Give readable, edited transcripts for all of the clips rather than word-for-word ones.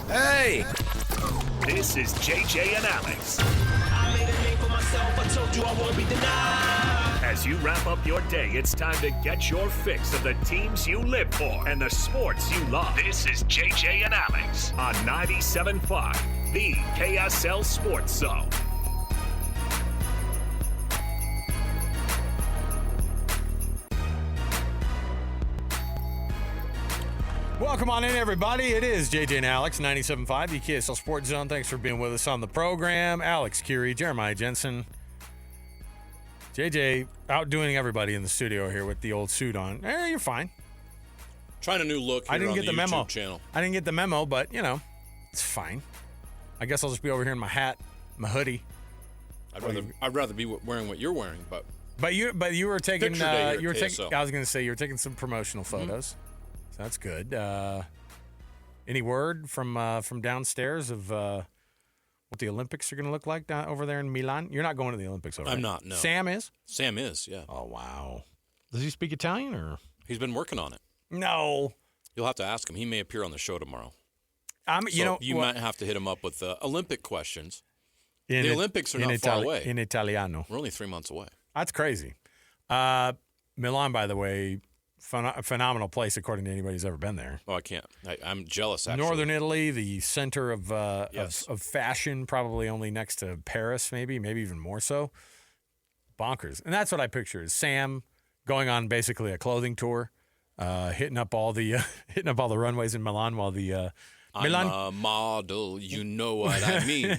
Hey! This is JJ and Alex. I made a name for myself. I told you I won't be denied. As you wrap up your day, it's time to get your fix of the teams you live for and the sports you love. This is JJ and Alex on 97.5, the KSL Sports Zone. Welcome on in, everybody. It is JJ and Alex, 97.5, the KSL Sports Zone. Thanks for being with us on the program. Alex, Kirry, Jeremiah, Jensen. JJ outdoing everybody in the studio here with the old suit on. You're fine. Trying a new look here I didn't on get the YouTube memo. channel. I didn't get the memo, but, it's fine. I guess I'll just be over here in my hat, my hoodie. I'd rather be wearing what you're wearing, but you were taking Picture day here at you were taking KSL. I was going to say you were taking some promotional photos. So that's good. Any word from downstairs of what the Olympics are going to look like down over there in Milan? You're not going to the Olympics over there. I'm not, no. Sam is? Sam is, yeah. Oh, wow. Does he speak Italian or? He's been working on it. No. You'll have to ask him. He may appear on the show tomorrow. You might have to hit him up with Olympic questions. The Olympics are not far away. In Italiano. We're only 3 months away. That's crazy. Milan, by the way, phenomenal place according to anybody who's ever been there. Oh, I can't. I'm jealous, actually. Northern Italy, the center of Yes. of fashion, probably only next to Paris, maybe even more so. Bonkers, and that's what I picture: is Sam going on basically a clothing tour, hitting up all the runways in Milan while the Milan. I'm a model, you know what I mean.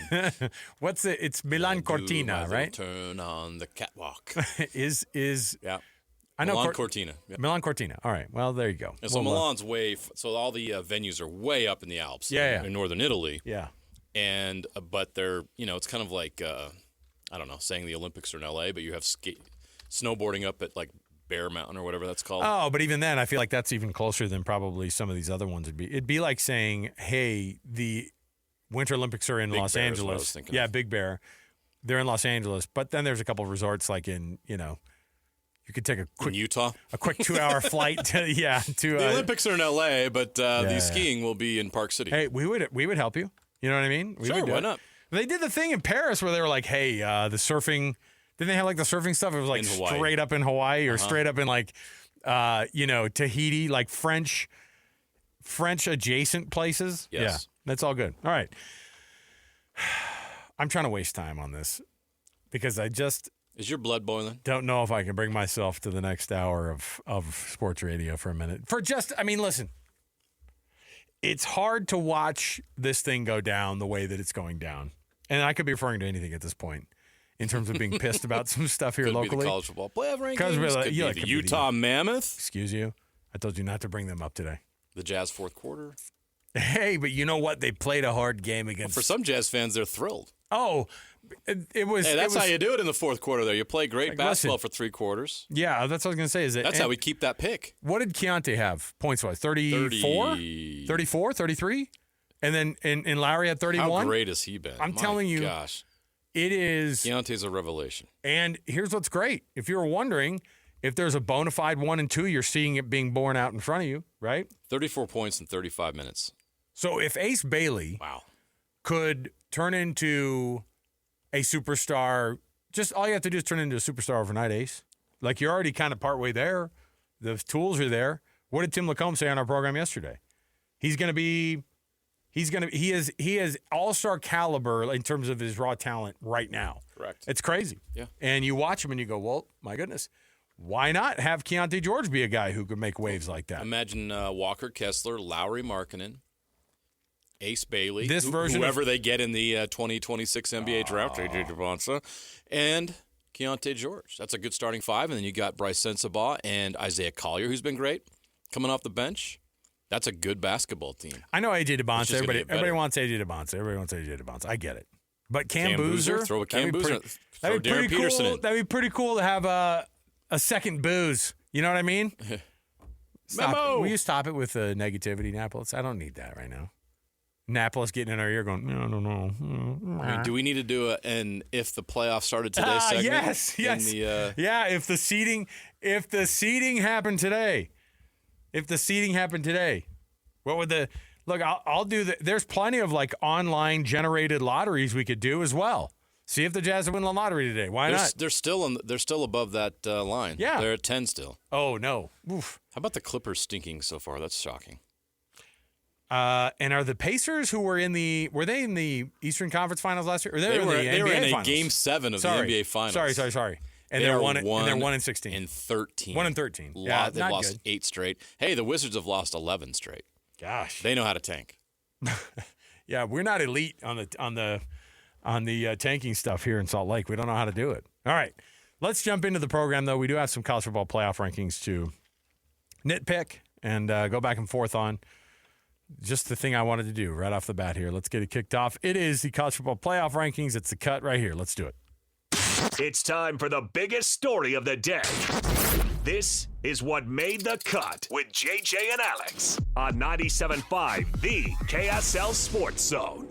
What's it? It's Milan Cortina, right? Turn on the catwalk. is Yeah. I know Milan Cortina. Yeah. Milan Cortina. All right. Well, there you go. And so Milan's so all the venues are way up in the Alps. Yeah. In northern Italy. Yeah. And but they're it's kind of like I don't know, saying the Olympics are in LA, but you have snowboarding up at like Bear Mountain or whatever that's called. Oh, but even then, I feel like that's even closer than probably some of these other ones would be. It'd be like saying, "Hey, the Winter Olympics are in Big Los Bear is what I was Angeles." thinking Yeah, of. Big Bear. They're in Los Angeles, but then there's a couple of resorts like in you could take a In Utah. quick 2-hour flight to The Olympics are in LA, but the skiing will be in Park City. Hey, we would help you. You know what I mean? We Sure, would do why it. not? They did the thing in Paris where they were like, "Hey, the surfing." Didn't they have like the surfing stuff? It was like In Hawaii. straight up in Hawaii or straight up in like, Tahiti, like French adjacent places. Yes. Yeah, that's all good. All right. I'm trying to waste time on this because I just Is your blood boiling? don't know if I can bring myself to the next hour of sports radio for a minute. Listen, it's hard to watch this thing go down the way that it's going down. And I could be referring to anything at this point in terms of being pissed about some stuff here Could locally. be the college football playoff rankings. Could be Could be the Utah Mammoth. Excuse you. I told you not to bring them up today. The Jazz fourth quarter. Hey, but you know what? They played a hard game against. For some Jazz fans, they're thrilled. Oh, it was. Hey, that's it was, how you do it in the fourth quarter there. You play great Like, basketball listen. for 3 quarters. Yeah, that's what I was going to say. That's how we keep that pick. What did Keontae have points-wise? 34? 34? 33? And then and Lowry had 31? How great has he been? I'm telling you. Gosh. It is. Keontae's a revelation. And here's what's great. If you were wondering if there's a bona fide 1 and 2, you're seeing it being born out in front of you, right? 34 points in 35 minutes. So if Ace Bailey Wow. could turn into a superstar, just all you have to do is turn into a superstar overnight, Ace. Like you're already kind of partway there. The tools are there. What did Tim Lacombe say on our program yesterday? He is all-star caliber in terms of his raw talent right now. Correct. It's crazy. Yeah. And you watch him and you go, well, my goodness, why not have Keontae George be a guy who could make waves like that? Imagine Walker Kessler, Lowry Markkanen, Ace Bailey, This version whoever they get in the 2026 NBA draft, AJ Devonsa, and Keontae George. That's a good starting 5. And then you got Bryce Sensabaugh and Isaiah Collier, who's been great, coming off the bench. That's a good basketball team. I know AJ DeBonce. just gonna get Everybody better. wants AJ DeBonce. Everybody wants AJ DeBonce. I get it. But Cam Boozer, throw a Cam that'd be Boozer, pretty- throw that'd be Darren pretty Peterson cool. in. That'd be pretty cool to have a second Booze. You know what I mean? Stop Memo! it. Will you stop it with the negativity, Napolis? I don't need that right now. Napolis getting in our ear going, no. I mean, do we need to do an if the playoffs started today segment? Yes. In the, Yeah, if the seating happened today. What would Look, I'll do that. There's plenty of like online generated lotteries we could do as well. See if the Jazz win the lottery today. Why not? They're still above that line. Yeah. They're at 10 still. Oh, no. Oof. How about the Clippers stinking so far? That's shocking. And are the Pacers who were were they in the Eastern Conference Finals last year? Or they were in a Game 7 of the NBA Finals. Sorry. And they're 1-16. And 13. 1-13. Yeah, they've lost 8 straight. Hey, the Wizards have lost 11 straight. Gosh. They know how to tank. Yeah, we're not elite on the tanking stuff here in Salt Lake. We don't know how to do it. All right. Let's jump into the program, though. We do have some college football playoff rankings to nitpick and go back and forth on. Just the thing I wanted to do right off the bat here. Let's get it kicked off. It is the college football playoff rankings. It's the cut right here. Let's do it. It's time for the biggest story of the day. This is what made the cut with JJ and Alex on 97.5, the KSL Sports Zone.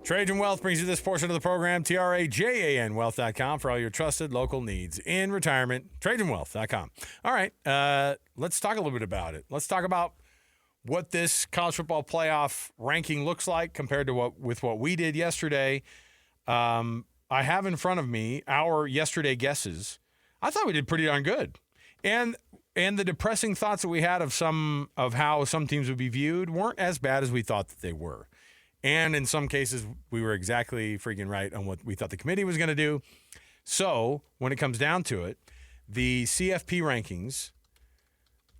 Trajan Wealth brings you this portion of the program. TRAJANwealth.com for all your trusted local needs in retirement. TrajanWealth.com. All right, let's talk a little bit about it. Let's talk about what this college football playoff ranking looks like compared to what we did yesterday. I have in front of me our yesterday guesses. I thought we did pretty darn good. And the depressing thoughts that we had of how some teams would be viewed weren't as bad as we thought that they were. And in some cases, we were exactly freaking right on what we thought the committee was going to do. So when it comes down to it, the CFP rankings,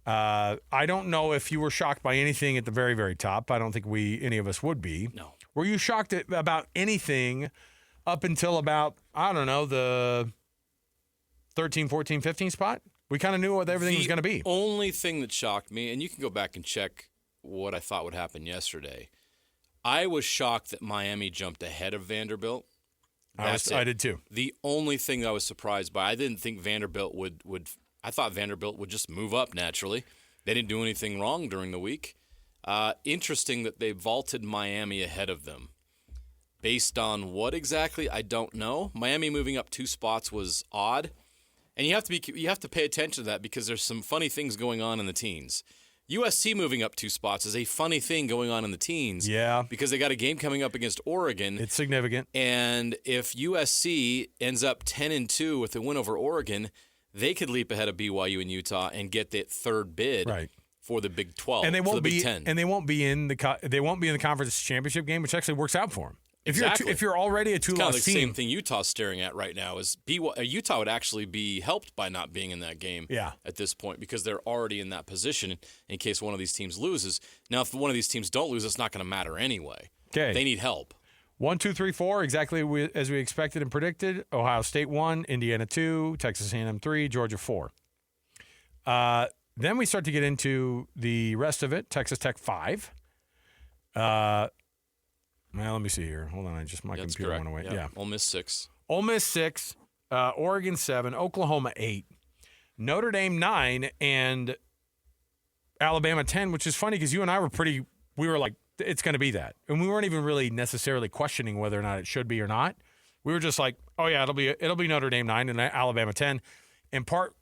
I don't know if you were shocked by anything at the very, very top. I don't think any of us would be. No. Were you shocked about anything up until about, I don't know, the 13, 14, 15 spot? We kind of knew what everything was going to be. The only thing that shocked me, and you can go back and check what I thought would happen yesterday, I was shocked that Miami jumped ahead of Vanderbilt. I did too. The only thing I was surprised by, I didn't think Vanderbilt would I thought Vanderbilt would just move up naturally. They didn't do anything wrong during the week. Interesting that they vaulted Miami ahead of them. Based on what exactly, I don't know. Miami moving up 2 spots was odd. And you have to pay attention to that because there's some funny things going on in the teens. USC moving up 2 spots is a funny thing going on in the teens. Yeah. Because they got a game coming up against Oregon. It's significant. And if USC ends up 10-2 with a win over Oregon, they could leap ahead of BYU and Utah and get that third bid for the Big 12. And they won't Big 10. And they won't be in the conference championship game, which actually works out for them. If you're already a 2-loss team, kind of the same thing Utah's staring at right now is Utah would actually be helped by not being in that game at this point because they're already in that position in case one of these teams loses. Now, if one of these teams don't lose, it's not going to matter anyway. Okay, they need help. 1, 2, 3, 4, exactly as we expected and predicted. Ohio State 1, Indiana 2, Texas A&M 3, Georgia 4. Then we start to get into the rest of it. Texas Tech 5. Well, let me see here. Hold on. My computer went away. Yeah. Ole Miss 6. Ole Miss 6. Oregon 7. Oklahoma 8. Notre Dame 9. And Alabama 10, which is funny because you and I we were like, it's going to be that. And we weren't even really necessarily questioning whether or not it should be or not. We were just like, oh, yeah, it'll be Notre Dame 9 and Alabama 10. And part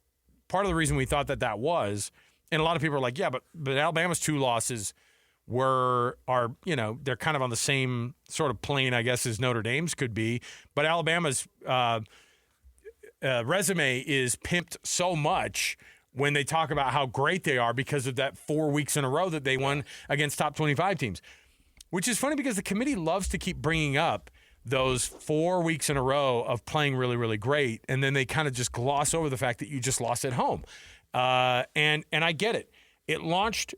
of the reason we thought that was, and a lot of people are like, yeah, but Alabama's 2 losses they're kind of on the same sort of plane, I guess, as Notre Dame's could be. But Alabama's resume is pimped so much when they talk about how great they are because of that 4 weeks in a row that they won against top 25 teams, which is funny because the committee loves to keep bringing up those 4 weeks in a row of playing really, really great. And then they kind of just gloss over the fact that you just lost at home. And I get it. It launched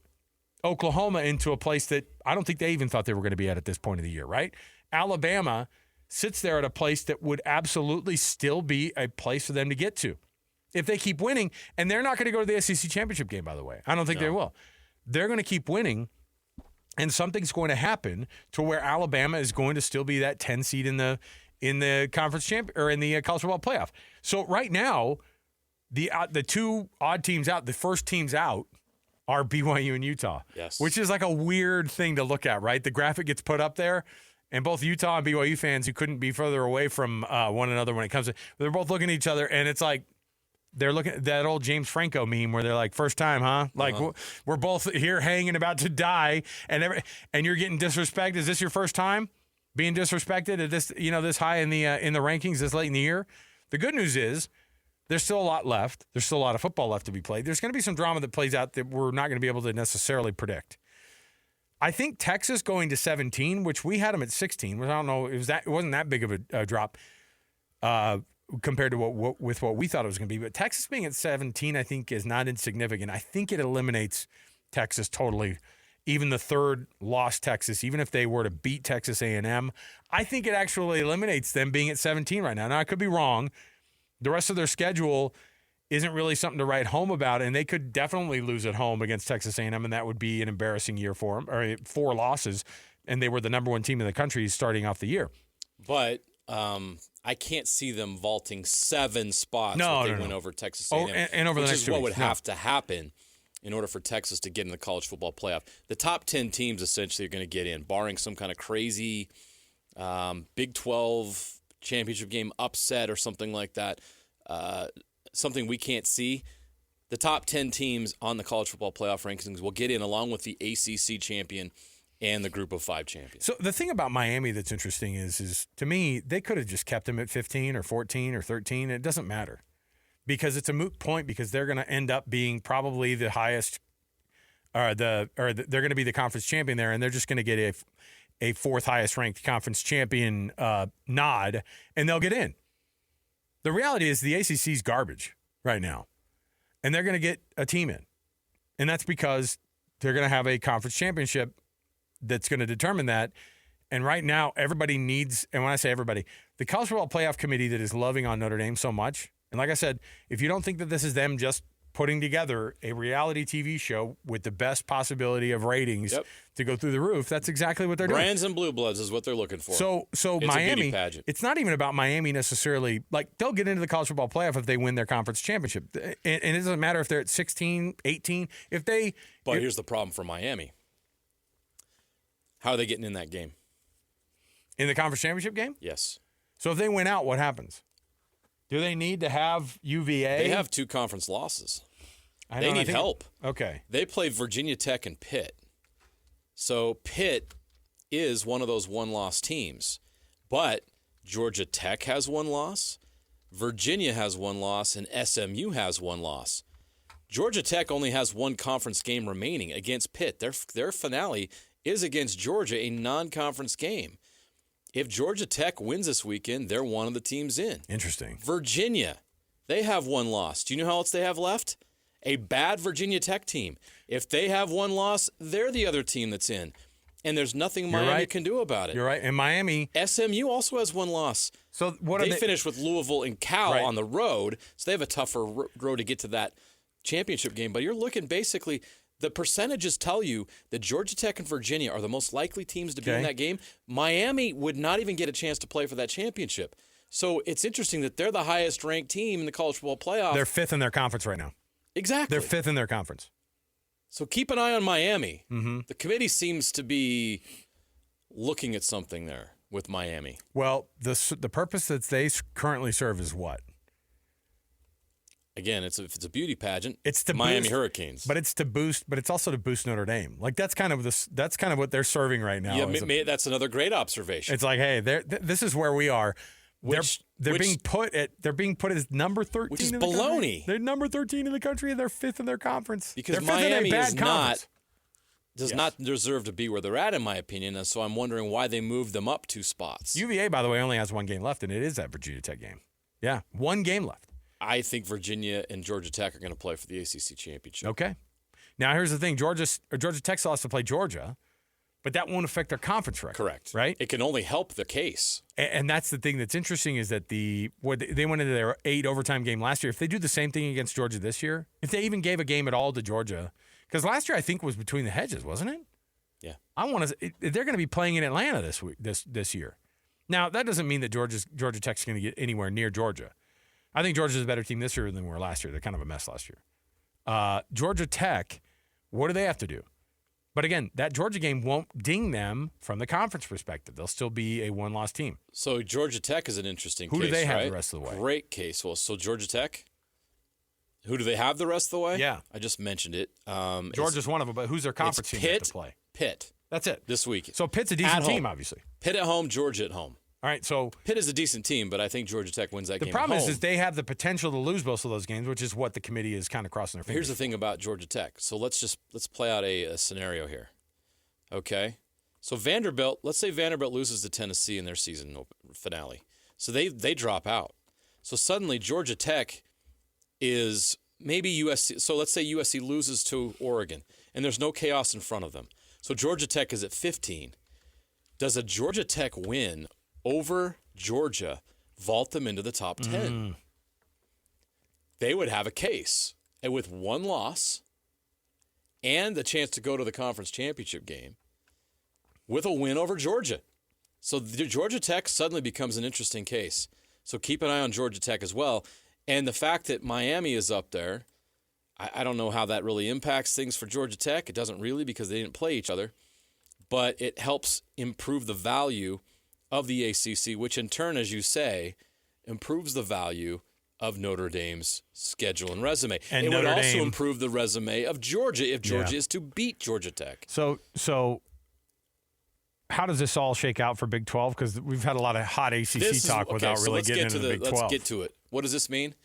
Oklahoma into a place that I don't think they even thought they were going to be at this point of the year, right? Alabama sits there at a place that would absolutely still be a place for them to get to if they keep winning. And they're not going to go to the SEC championship game, by the way. I don't think they will. They're going to keep winning, and something's going to happen to where Alabama is going to still be that 10 seed in the conference or in the college football playoff. So right now, the 2 odd teams out, the first teams out, are BYU and Utah, which is like a weird thing to look at, right? The graphic gets put up there, and both Utah and BYU fans who couldn't be further away from one another when it comes to – they're both looking at each other, and it's like, they're looking at that old James Franco meme where they're like, first time, huh? Like we're both here hanging about to die, and you're getting disrespected. Is this your first time being disrespected at this, this high in the rankings this late in the year? The good news is there's still a lot left. There's still a lot of football left to be played. There's going to be some drama that plays out that we're not going to be able to necessarily predict. I think Texas going to 17, which we had them at 16, which I don't know, it wasn't that big of a drop compared to what we thought it was going to be. But Texas being at 17, I think, is not insignificant. I think it eliminates Texas totally. Even the third lost Texas, even if they were to beat Texas A&M, I think it actually eliminates them being at 17 right now. Now, I could be wrong. The rest of their schedule isn't really something to write home about, and they could definitely lose at home against Texas A&M, and that would be an embarrassing year for them, or 4 losses, and they were the number 1 team in the country starting off the year. But I can't see them vaulting 7 spots if they win over Texas A&M, and over the next 2 weeks. Which is what would have to happen in order for Texas to get in the college football playoff. The top 10 teams essentially are going to get in, barring some kind of crazy Big 12 championship game upset or something like that, something we can't see. The top 10 teams on the college football playoff rankings will get in along with the ACC champion and the group of 5 champions. So the thing about Miami that's interesting is to me, they could have just kept him at 15 or 14 or 13. It doesn't matter because it's a moot point because they're going to end up being probably the highest they're going to be the conference champion there, and they're just going to get a 4th highest ranked conference champion nod, and they'll get in. The reality is the ACC's garbage right now, and they're going to get a team in, and that's because they're going to have a conference championship that's going to determine that. And right now, everybody needs, and when I say everybody, the College Football Playoff Committee that is loving on Notre Dame so much, and like I said, if you don't think that this is them just putting together a reality TV show with the best possibility of ratings to go through the roof, that's exactly what they're doing. Brands and blue bloods is what they're looking for. So it's Miami, a beauty pageant. It's not even about Miami necessarily. Like, they'll get into the college football playoff if they win their conference championship. And it doesn't matter if they're at 16, 18. But here's the problem for Miami. How are they getting in that game? In the conference championship game? Yes. So if they win out, what happens? Do they need to have UVA? They have 2 conference losses. They need help. Okay. They play Virginia Tech and Pitt. So Pitt is one of those 1-loss teams. But Georgia Tech has 1 loss, Virginia has 1 loss, and SMU has 1 loss. Georgia Tech only has 1 conference game remaining against Pitt. Their finale is against Georgia, a non-conference game. If Georgia Tech wins this weekend, they're one of the teams in. Interesting. Virginia, they have 1 loss. Do you know how else they have left? A bad Virginia Tech team. If they have 1 loss, they're the other team that's in. And there's nothing Miami can do about it. You're right. And Miami. SMU also has 1 loss. So what they finished with Louisville and Cal on the road, so they have a tougher road to get to that championship game. But you're looking basically, the percentages tell you that Georgia Tech and Virginia are the most likely teams to be in that game. Miami would not even get a chance to play for that championship. So it's interesting that they're the highest ranked team in the college football playoff. They're 5th in their conference right now. Exactly. They're 5th in their conference. So keep an eye on Miami. Mm-hmm. The committee seems to be looking at something there with Miami. Well, the purpose that they currently serve is what? Again, if it's a beauty pageant, it's to Miami boost, Hurricanes. But it's also to boost Notre Dame. Like that's kind of what they're serving right now. Yeah, that's another great observation. It's like, hey, this is where we are. They're being put as number 13, which is in the baloney. Country. They're number 13 in the country, and they're 5th in their conference. Because Miami does not deserve to be where they're at, in my opinion. And so I'm wondering why they moved them up 2 spots. UVA, by the way, only has 1 game left, and it is that Virginia Tech game. Yeah, 1 game left. I think Virginia and Georgia Tech are going to play for the ACC championship. Okay. Now here's the thing: Georgia Tech still has to play Georgia. But that won't affect their conference record. Correct. Right? It can only help the case. And that's the thing that's interesting is that they went into their 8 overtime game last year. If they do the same thing against Georgia this year, if they even gave a game at all to Georgia, because last year I think was between the hedges, wasn't it? Yeah. They're going to be playing in Atlanta this year. Now that doesn't mean that Georgia Tech's going to get anywhere near Georgia. I think Georgia's a better team this year than they were last year. They're kind of a mess last year. Georgia Tech, what do they have to do? But again, that Georgia game won't ding them from the conference perspective. They'll still be a 1-loss team. So Georgia Tech is an interesting case, Who do they have right? the rest of the way? Great case. Well, so Georgia Tech, Who do they have the rest of the way? Yeah. I just mentioned it. Georgia's one of them, but who's their conference team they have to play? Pitt. That's it. This week. So Pitt's a decent team, obviously. Pitt at home, Georgia at home. All right, so Pitt is a decent team, but I think Georgia Tech wins that game. The problem at home. is they have the potential to lose both of those games, which is what the committee is kind of crossing their fingers. Here's the thing about Georgia Tech. So let's play out a scenario here. Okay? So Vanderbilt, let's say Vanderbilt loses to Tennessee in their season finale. So they drop out. So suddenly Georgia Tech is maybe USC. So let's say USC loses to Oregon, and there's no chaos in front of them. So Georgia Tech is at 15. Does a Georgia Tech win over Georgia vault them into the top 10? They would have a case. And with one loss and the chance to go to the conference championship game with a win over Georgia. So Georgia Tech suddenly becomes an interesting case. So keep an eye on Georgia Tech as well. And the fact that Miami is up there, I don't know how that really impacts things for Georgia Tech. It doesn't really because they didn't play each other. But it helps improve the value of the ACC, which in turn, as you say, improves the value of Notre Dame's schedule and resume. And it would also improve the resume of Georgia if Georgia is to beat Georgia Tech. So how does this all shake out for Big 12? Because we've had a lot of hot ACC talk without really getting into the Big 12. Let's get to it. What does this mean?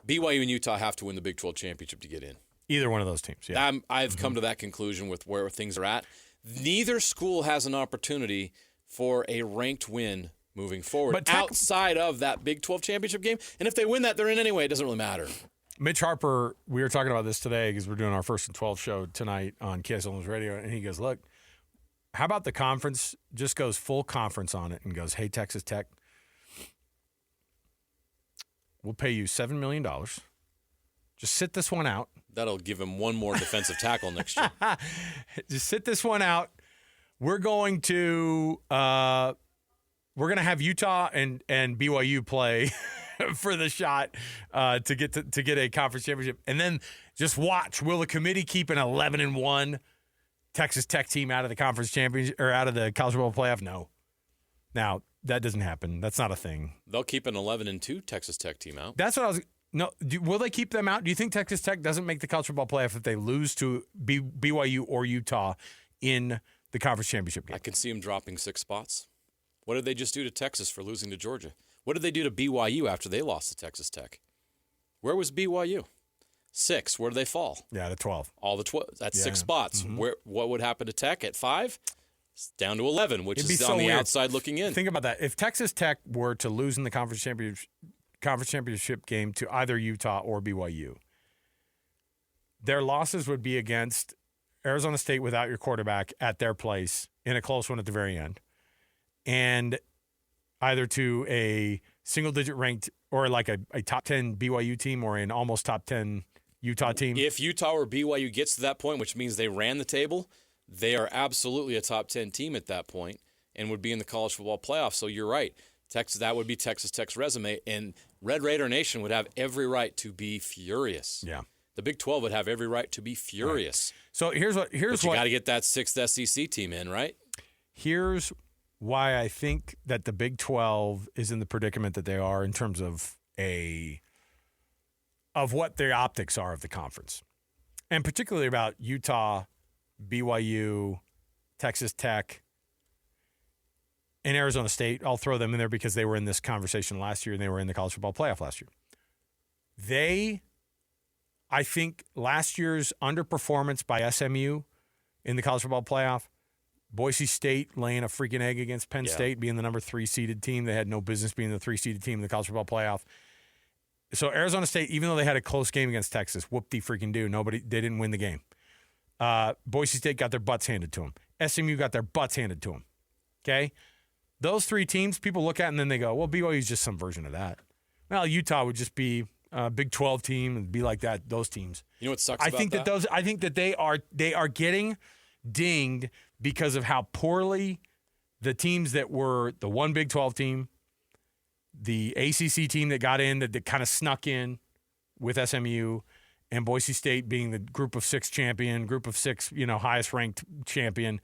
BYU and Utah have to win the Big 12 championship to get in. Either one of those teams, yeah. I've come to that conclusion with where things are at. Neither school has an opportunity for a ranked win moving forward outside of that Big 12 championship game. And if they win that, they're in anyway. It doesn't really matter. Mitch Harper, we were talking about this today because we're doing our 1st and 12 show tonight on KSL's radio, and he goes, look, how about the conference just goes full conference on it and goes, hey, Texas Tech, we'll pay you $7 million. Just sit this one out. That'll give him one more defensive tackle next year. Just sit this one out. We're going to have Utah and BYU play for the shot to get a conference championship, and then just watch. Will the committee keep an 11-1 Texas Tech team out of the conference championship or out of the college football playoff? No. Now that doesn't happen. That's not a thing. They'll keep an 11-2 Texas Tech team out. That's what I was. No, will they keep them out? Do you think Texas Tech doesn't make the college football playoff if they lose to BYU or Utah in the conference championship game? I can see them dropping 6 spots. What did they just do to Texas for losing to Georgia? What did they do to BYU after they lost to Texas Tech? Where was BYU? 6. Where did they fall? Yeah, to 12. All the 12. That's 6 spots. Mm-hmm. What would happen to Tech at 5? It's down to 11, which is on the outside looking in. Think about that. If Texas Tech were to lose in the conference championship game to either Utah or BYU, their losses would be against Arizona State without your quarterback at their place in a close one at the very end, and either to a single-digit ranked or like a top 10 BYU team or an almost top 10 Utah team. If Utah or BYU gets to that point, which means they ran the table, they are absolutely a top 10 team at that point and would be in the college football playoff. So you're right. That would be Texas Tech's resume, and Red Raider Nation would have every right to be furious. Yeah. The Big 12 would have every right to be furious. Right. So here's what you got to get that 6th SEC team in, right? Here's why I think that the Big 12 is in the predicament that they are in terms of what the optics are of the conference, and particularly about Utah, BYU, Texas Tech, and Arizona State. I'll throw them in there because they were in this conversation last year and they were in the college football playoff last year. I think last year's underperformance by SMU in the college football playoff, Boise State laying a freaking egg against Penn State, being the number 3 seeded team. They had no business being the 3 seeded team in the college football playoff. So Arizona State, even though they had a close game against Texas, whoop-de-freaking-do, they didn't win the game. Boise State got their butts handed to them. SMU got their butts handed to them. Okay? Those 3 teams, people look at and then they go, well, BYU is just some version of that. Well, Utah would just be a Big 12 team and be like that, those teams. You know what sucks about that? I think that they are getting dinged because of how poorly the teams that were the one Big 12 team, the ACC team that got in, that kind of snuck in with SMU, and Boise State being the group of 6 champion, group of 6, highest ranked champion.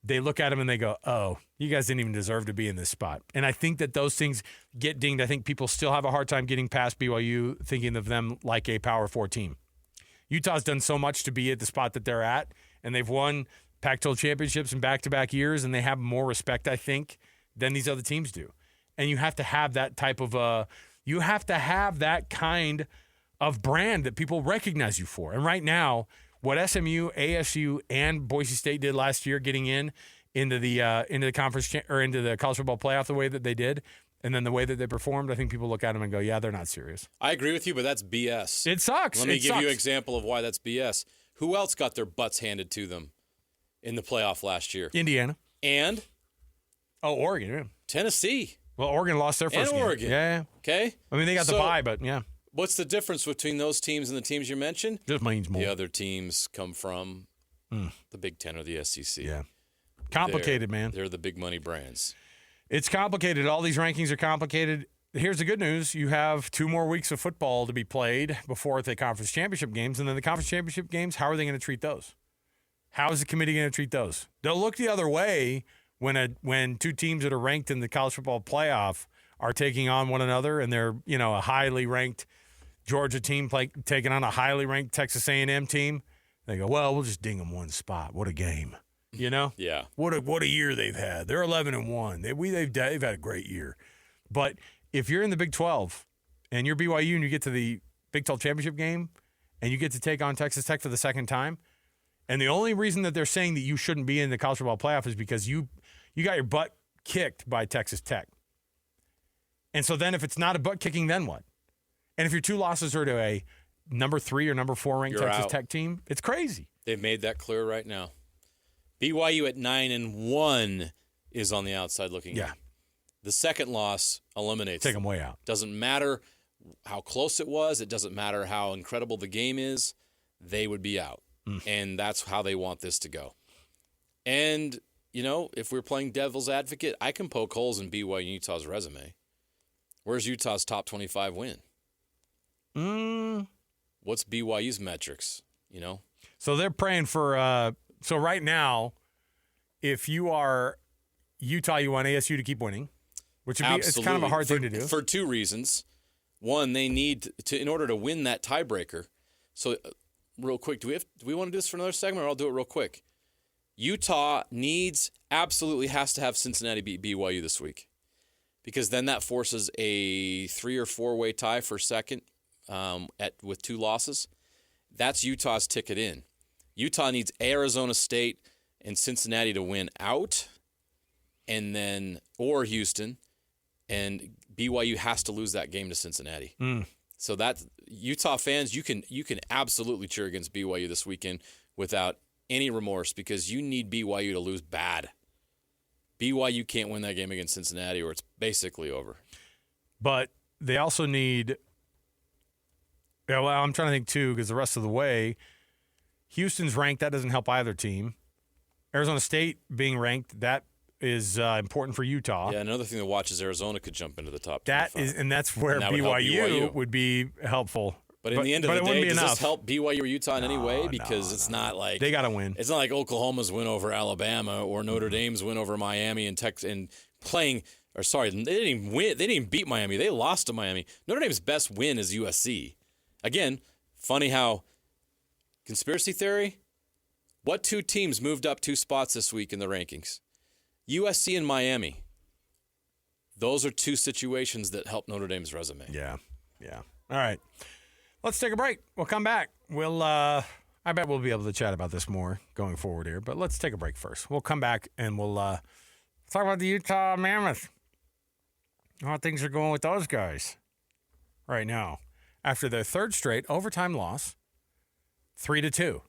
they look at them and they go, oh, you guys didn't even deserve to be in this spot. And I think that those things get dinged. I think people still have a hard time getting past BYU, thinking of them like a Power 4 team. Utah's done so much to be at the spot that they're at, and they've won Pac-12 championships in back-to-back years, and they have more respect, I think, than these other teams do. And you have to have that type of you have to have that kind of brand that people recognize you for. And right now, what SMU, ASU, and Boise State did last year, getting into the conference or into the college football playoff the way that they did, and then the way that they performed, I think people look at them and go, "Yeah, they're not serious." I agree with you, but that's BS. It sucks. Let me give you an example of why that's BS. Who else got their butts handed to them in the playoff last year? Indiana And Oregon. Yeah. Tennessee. Well, Oregon lost their first And game. Oregon. Yeah. Okay. I mean, they got the bye, but yeah, What's the difference between those teams and the teams you mentioned? just means more. The other teams come from the Big Ten or the SEC. Yeah. Complicated, man. They're the big money brands. It's complicated. All these rankings are complicated. Here's the good news. You have 2 more weeks of football to be played before the conference championship games. And then the conference championship games, how are they going to treat those? How is the committee going to treat those? They'll look the other way when 2 teams that are ranked in the college football playoff are taking on one another, and they're, a highly ranked Georgia team taking on a highly ranked Texas A&M team. They go, well, we'll just ding them one spot. What a game. Yeah. What a year they've had. They're 11-1. They've had a great year. But if you're in the Big 12 and you're BYU and you get to the Big 12 championship game and you get to take on Texas Tech for the second time, and the only reason that they're saying that you shouldn't be in the college football playoff is because you got your butt kicked by Texas Tech. And so then if it's not a butt kicking, then what? And if your 2 losses are to a number 3 or number 4 ranked You're Texas out. Tech team, it's crazy. They've made that clear right now. BYU at 9-1 is on the outside looking in. The second loss eliminates Take them way out. Doesn't matter how close it was. It doesn't matter how incredible the game is. They would be out. And that's how they want this to go. And, if we're playing devil's advocate, I can poke holes in BYU and Utah's resume. Where's Utah's top 25 win? What's BYU's metrics, So they're praying for so right now, if you are Utah, you want ASU to keep winning, which would be it's kind of a hard thing to do. For 2 reasons. One, they need to, in order to win that tiebreaker. So real quick, do we want to do this for another segment, or I'll do it real quick? Utah absolutely has to have Cincinnati beat BYU this week, because then that forces a 3 or 4-way tie for second with 2 losses. That's Utah's ticket in. Utah needs Arizona State and Cincinnati to win out, and then or Houston, and BYU has to lose that game to Cincinnati. So that Utah fans, you can absolutely cheer against BYU this weekend without any remorse, because you need BYU to lose bad. BYU can't win that game against Cincinnati, or it's basically over. But they also need. Yeah, well, I'm trying to think too, because the rest of the way, Houston's ranked. That doesn't help either team. Arizona State being ranked, that is important for Utah. Yeah, another thing to watch is Arizona could jump into the top 25. That is, and that's where that BYU would be helpful. But in the end of the day, does enough. This help BYU or Utah in any way? Because it's not like they got to win. It's not like Oklahoma's win over Alabama or Notre Dame's win over Miami and Texas and playing. Or sorry, they didn't even win. They didn't even beat Miami. They lost to Miami. Notre Dame's best win is USC. Again, funny how conspiracy theory. What 2 teams moved up 2 spots this week in the rankings? USC and Miami. Those are 2 situations that help Notre Dame's resume. Yeah. All right. Let's take a break. We'll come back. I bet we'll be able to chat about this more going forward here, but let's take a break first. We'll come back and we'll talk about the Utah Mammoth. How things are going with those guys right now after their 3rd straight overtime loss, 3-2.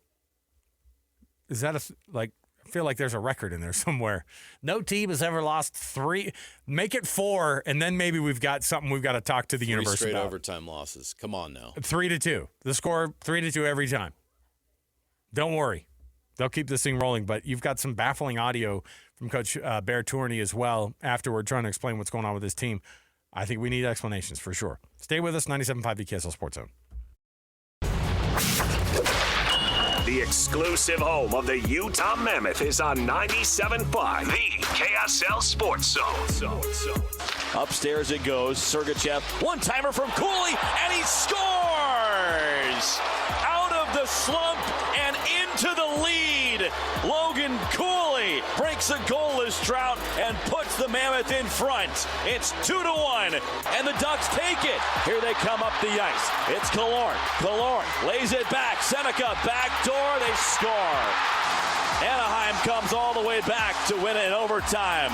Is that I feel like there's a record in there somewhere. No team has ever lost 3. Make it 4, and then maybe we've got something we've got to talk to the 3 universe straight about. overtime losses. Come on now. 3-2. The score 3-2 every time. Don't worry. They'll keep this thing rolling, but you've got some baffling audio from Coach Bear Tourney as well afterward trying to explain what's going on with his team. I think we need explanations for sure. Stay with us, 97.5 VKSL Sports Zone. The exclusive home of the Utah Mammoth is on 97.5, the KSL Sports Zone. Upstairs it goes. Sergachev, one-timer from Cooley, and he scores! Out of the slump and into the lead. Logan Cooley breaks a goalless drought and puts the Mammoth in front. It's 2-1, and the Ducks take it. Here they come up the ice. It's Killorn. Killorn lays it back. Seneca, back door, they score. Anaheim comes all the way back to win it in overtime.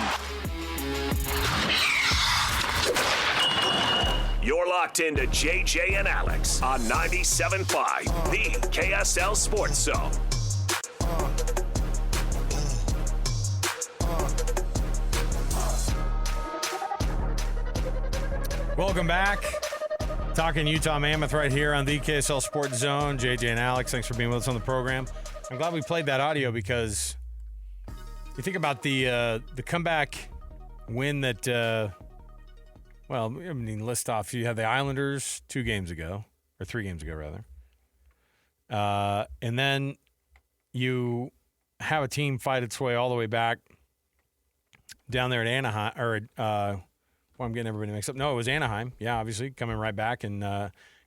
You're locked into JJ and Alex on 97.5, the KSL Sports Zone. Welcome back. Talking Utah Mammoth right here on the KSL Sports Zone. JJ and Alex, thanks for being with us on the program. I'm glad we played that audio because you think about the comeback win that, well, I mean, list off. You had the Islanders 2 games ago, or 3 games ago, rather. And then you have a team fight its way all the way back down there at Anaheim, or well, I'm getting everybody mixed up. No, it was Anaheim. Yeah, obviously, coming right back and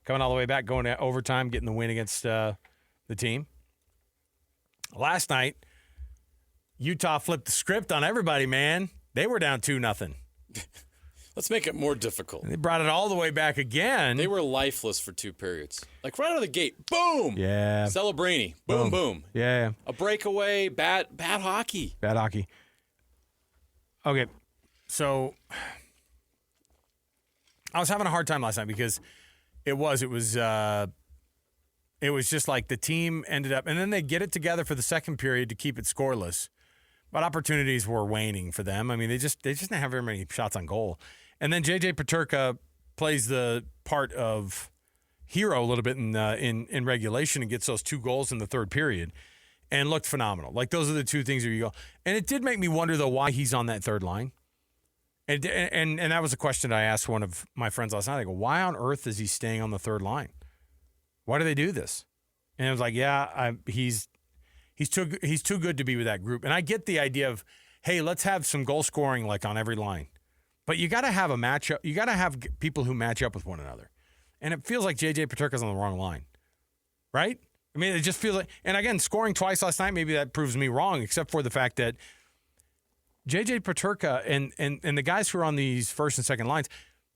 coming all the way back, going to overtime, getting the win against the team. Last night, Utah flipped the script on everybody, man. They were down 2-0. Let's make it more difficult. They brought it all the way back again. They were lifeless for 2 periods. Like right out of the gate, boom! Yeah. Celebrini, boom, boom. Yeah. A breakaway, bad hockey. Bad hockey. Okay, so I was having a hard time last night because it was just like the team ended up, and then they get it together for the second period to keep it scoreless, but opportunities were waning for them. I mean, they just didn't have very many shots on goal. And then J.J. Peterka plays the part of hero a little bit in regulation and gets those 2 goals in the third period and looked phenomenal. Like, those are the 2 things where you go. And it did make me wonder, though, why he's on that third line. And that was a question I asked one of my friends last night. I go, why on earth is he staying on the third line? Why do they do this? And I was like, yeah, he's too good to be with that group. And I get the idea of, hey, let's have some goal scoring like on every line. But you got to have a matchup. You got to have people who match up with one another. And it feels like J.J. Peterka's on the wrong line, right? I mean, it just feels like, and again, scoring twice last night, maybe that proves me wrong, except for the fact that J.J. Peterka and the guys who are on these first and second lines,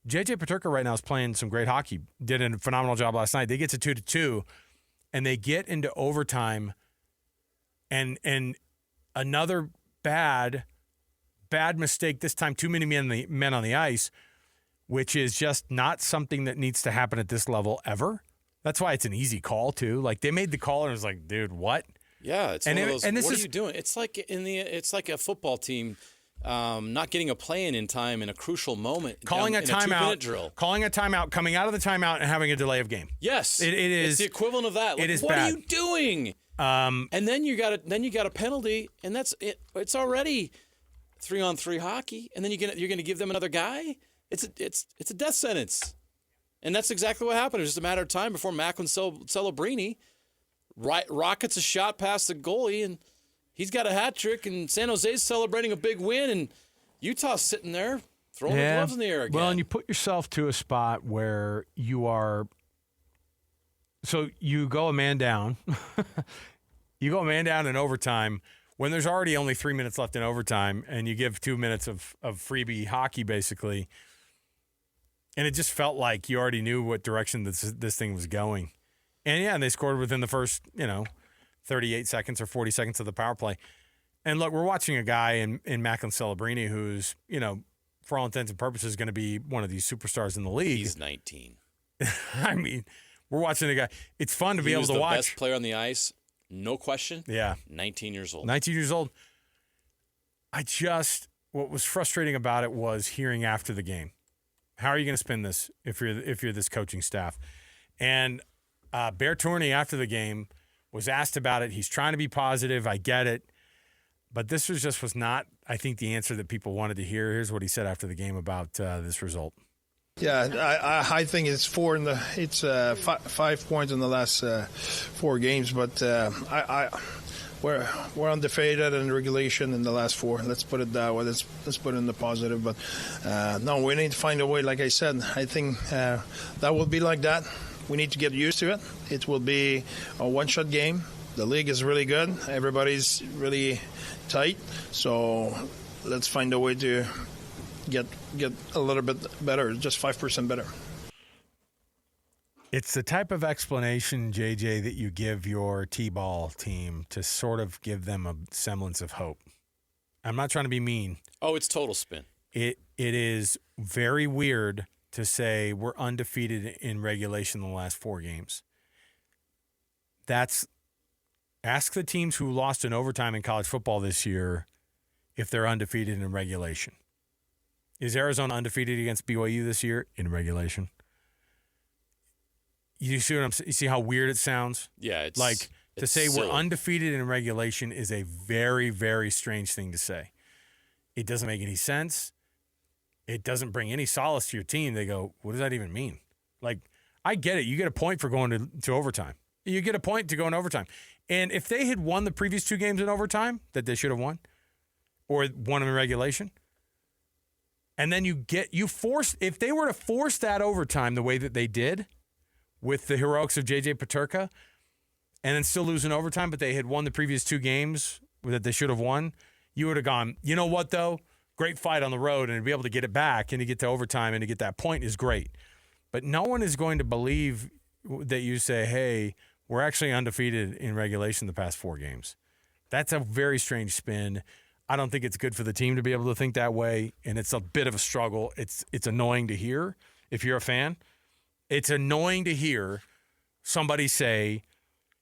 J.J. Peterka right now is playing some great hockey. Did a phenomenal job last night. They get to 2-2, and they get into overtime, and another bad mistake, this time too many men on the ice, which is just not something that needs to happen at this level ever. That's why it's an easy call, too. Like, they made the call, and it was like, dude, what? Yeah, it's one of those, what are you doing? It's like a football team not getting a play in time in a crucial moment. Calling a timeout, drill. Calling a timeout, coming out of the timeout, and having a delay of game. Yes, it is. It's the equivalent of that. Like, it is what bad. are you doing? And then you got a penalty, and that's it. It's already 3-on-3 hockey, and then you're gonna give them another guy. It's a death sentence, and that's exactly what happened. It was just a matter of time before Macklin Celebrini rockets a shot past the goalie, and he's got a hat trick, and San Jose's celebrating a big win, and Utah's sitting there throwing the gloves in the air again. Well, and you put yourself to a spot where you are. So you go a man down. You go a man down in overtime when there's already only 3 minutes left in overtime, and you give 2 minutes of freebie hockey, basically. And it just felt like you already knew what direction this thing was going. And, yeah, they scored within the first, 38 seconds or 40 seconds of the power play. And, look, we're watching a guy in Macklin Celebrini who's, for all intents and purposes, going to be one of these superstars in the league. He's 19. I mean, we're watching a guy. It's fun to be able to watch. He was the best player on the ice, no question. Yeah. 19 years old. 19 years old. What was frustrating about it was hearing after the game. How are you going to spin this if you're this coaching staff? And Bear Tourney after the game was asked about it. He's trying to be positive. I get it. But this was not, I think, the answer that people wanted to hear. Here's what he said after the game about this result. Yeah, I think it's 5 points in the last 4 games, but we're undefeated in regulation in the last 4. Let's put it that way. Let's put it in the positive. But no, we need to find a way. Like I said, I think that will be like that. We need to get used to it. It will be a one-shot game. The league is really good. Everybody's really tight. So let's find a way to get a little bit better, just 5% better. It's the type of explanation, JJ, that you give your T-ball team to sort of give them a semblance of hope. I'm not trying to be mean. Oh, it's total spin. It is very weird to say we're undefeated in regulation in the last 4 games. Ask the teams who lost in overtime in college football this year if they're undefeated in regulation. Is Arizona undefeated against BYU this year in regulation? You see you see how weird it sounds? Yeah, to say silly. we're undefeated in regulation is a very, very strange thing to say. It doesn't make any sense. It doesn't bring any solace to your team. They go, what does that even mean? Like, I get it. You get a point for going to overtime. You get a point to go in overtime. And if they had won the previous 2 games in overtime that they should have won, or won them in regulation, and then if they were to force that overtime the way that they did with the heroics of J.J. Peterka, and then still lose in overtime, but they had won the previous 2 games that they should have won, you would have gone, you know what, though? Great fight on the road, and to be able to get it back and to get to overtime and to get that point is great. But no one is going to believe that you say, hey, we're actually undefeated in regulation the past 4 games. That's a very strange spin. I don't think it's good for the team to be able to think that way, and it's a bit of a struggle. It's annoying to hear if you're a fan. It's annoying to hear somebody say,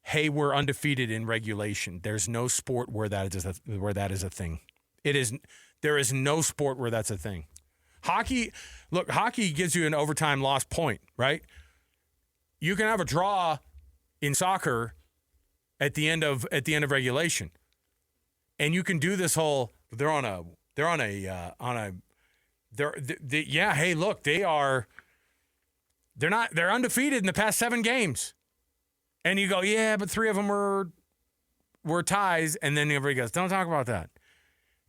hey, we're undefeated in regulation. There's no sport where that is a thing. There is no sport where that's a thing. Hockey gives you an overtime lost point, right? You can have a draw in soccer at the end of regulation. And you can do this whole they're undefeated in the past 7 games. And you go, yeah, but 3 of them were ties, and then everybody goes, don't talk about that.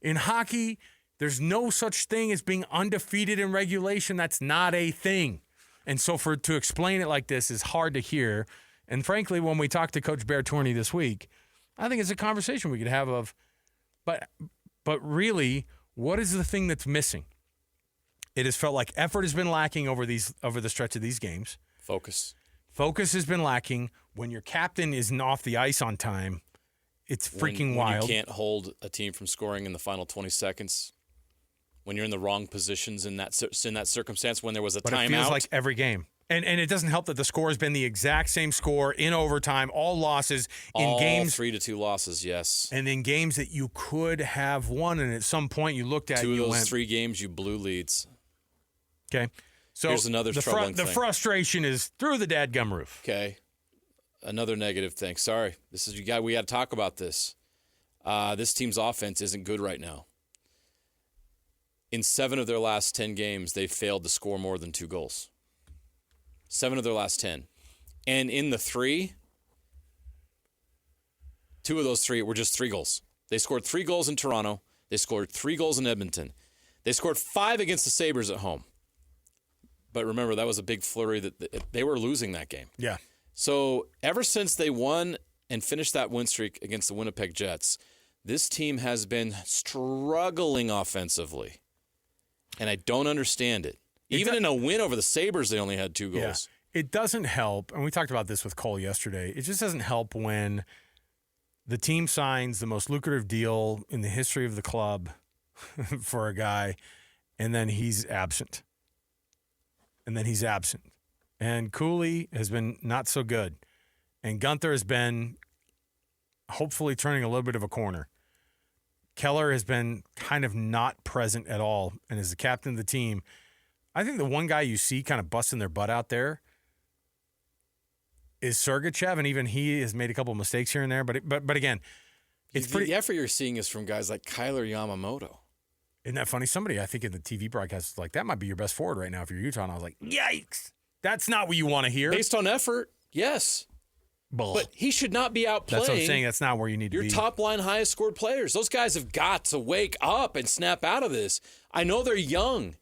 In hockey, there's no such thing as being undefeated in regulation. That's not a thing. And so to explain it like this is hard to hear. And frankly, when we talked to Coach Bear Tourney this week, I think it's a conversation we could have of, but really, what is the thing that's missing? It has felt like effort has been lacking over the stretch of these games. Focus has been lacking. When your captain isn't off the ice on time, it's freaking wild. You can't hold a team from scoring in the final 20 seconds. When you're in the wrong positions in that circumstance, when there was a timeout. It feels like every game. And it doesn't help that the score has been the exact same score in overtime, all losses in games. 3-2 losses, yes. And in games that you could have won, and at some point you looked at 2 it and of those went, 3 games, you blew leads. Okay. So here's another troubling thing. The frustration is through the dadgum roof. Okay. Another negative thing. Sorry. We got to talk about this. This team's offense isn't good right now. In 7 of their last 10 games, they failed to score more than 2 goals. 7 of their last 10. And in the 3, 2 of those 3 were just 3 goals. They scored 3 goals in Toronto. They scored 3 goals in Edmonton. They scored 5 against the Sabres at home. But remember, that was a big flurry that they were losing that game. Yeah. So ever since they won and finished that win streak against the Winnipeg Jets, this team has been struggling offensively. And I don't understand it. Even in a win over the Sabres, they only had 2 goals. Yeah. It doesn't help, and we talked about this with Cole yesterday, it just doesn't help when the team signs the most lucrative deal in the history of the club for a guy, and then he's absent. And Cooley has been not so good. And Gunther has been hopefully turning a little bit of a corner. Keller has been kind of not present at all. And as the captain of the team, I think the one guy you see kind of busting their butt out there is Sergachev, and even he has made a couple of mistakes here and there. But again, it's the effort you're seeing is from guys like Kyler Yamamoto. Isn't that funny? Somebody, I think in the TV broadcast, was like, that might be your best forward right now if you're Utah. And I was like, yikes. That's not what you want to hear. Based on effort, yes. Bull. But he should not be outplaying. That's what I'm saying. That's not where you need to be. Your top-line highest scored players. Those guys have got to wake up and snap out of this. I know they're young,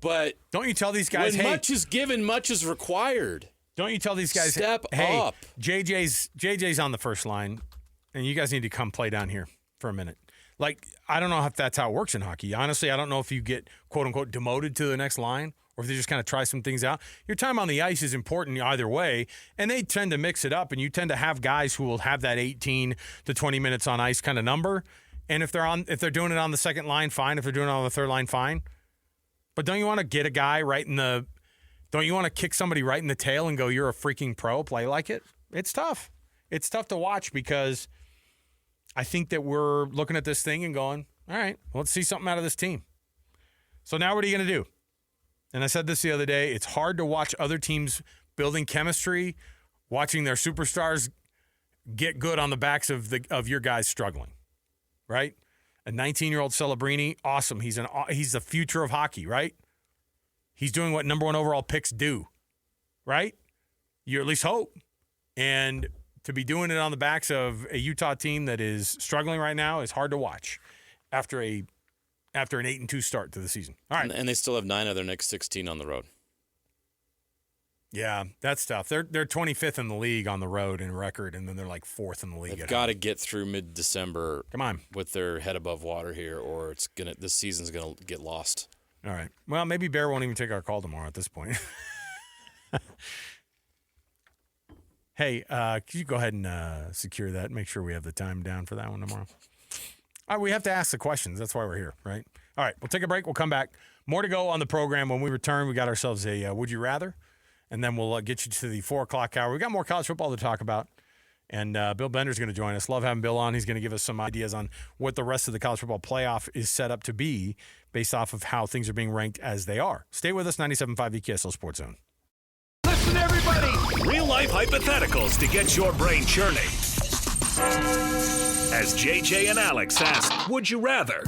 but don't you tell these guys, when hey, much is given, much is required. Don't you tell these guys, step hey, up. JJ's on the first line, and you guys need to come play down here for a minute. Like, I don't know if that's how it works in hockey. Honestly, I don't know if you get, quote-unquote, demoted to the next line or if they just kind of try some things out. Your time on the ice is important either way, and they tend to mix it up, and you tend to have guys who will have that 18 to 20 minutes on ice kind of number. And if they're doing it on the second line, fine. If they're doing it on the third line, fine. But don't you want to get a guy don't you want to kick somebody right in the tail and go, you're a freaking pro, play like it? It's tough. It's tough to watch because I think that we're looking at this thing and going, all right, let's see something out of this team. So now what are you going to do? And I said this the other day, it's hard to watch other teams building chemistry, watching their superstars get good on the backs of your guys struggling, right? A 19-year-old Celebrini, awesome. He's the future of hockey, right? He's doing what number 1 overall picks do, right? You at least hope. And to be doing it on the backs of a Utah team that is struggling right now is hard to watch after an 8-2 start to the season. All right. And they still have 9 of their next 16 on the road. Yeah, that's tough. They're 25th in the league on the road in record, and then they're like 4th in the league. They've got to get through mid-December. Come on, with their head above water here, or this season's gonna get lost. All right. Well, maybe Bear won't even take our call tomorrow at this point. Hey, could you go ahead and secure that? Make sure we have the time down for that one tomorrow. All right, we have to ask the questions. That's why we're here, right? All right, we'll take a break. We'll come back. More to go on the program. When we return, we got ourselves a Would You Rather, and then we'll get you to the 4 o'clock hour. We got more college football to talk about, and Bill Bender's going to join us. Love having Bill on. He's going to give us some ideas on what the rest of the college football playoff is set up to be based off of how things are being ranked as they are. Stay with us, 97.5 VKSL Sports Zone. Listen, everybody. Real-life hypotheticals to get your brain churning. As JJ and Alex ask, would you rather?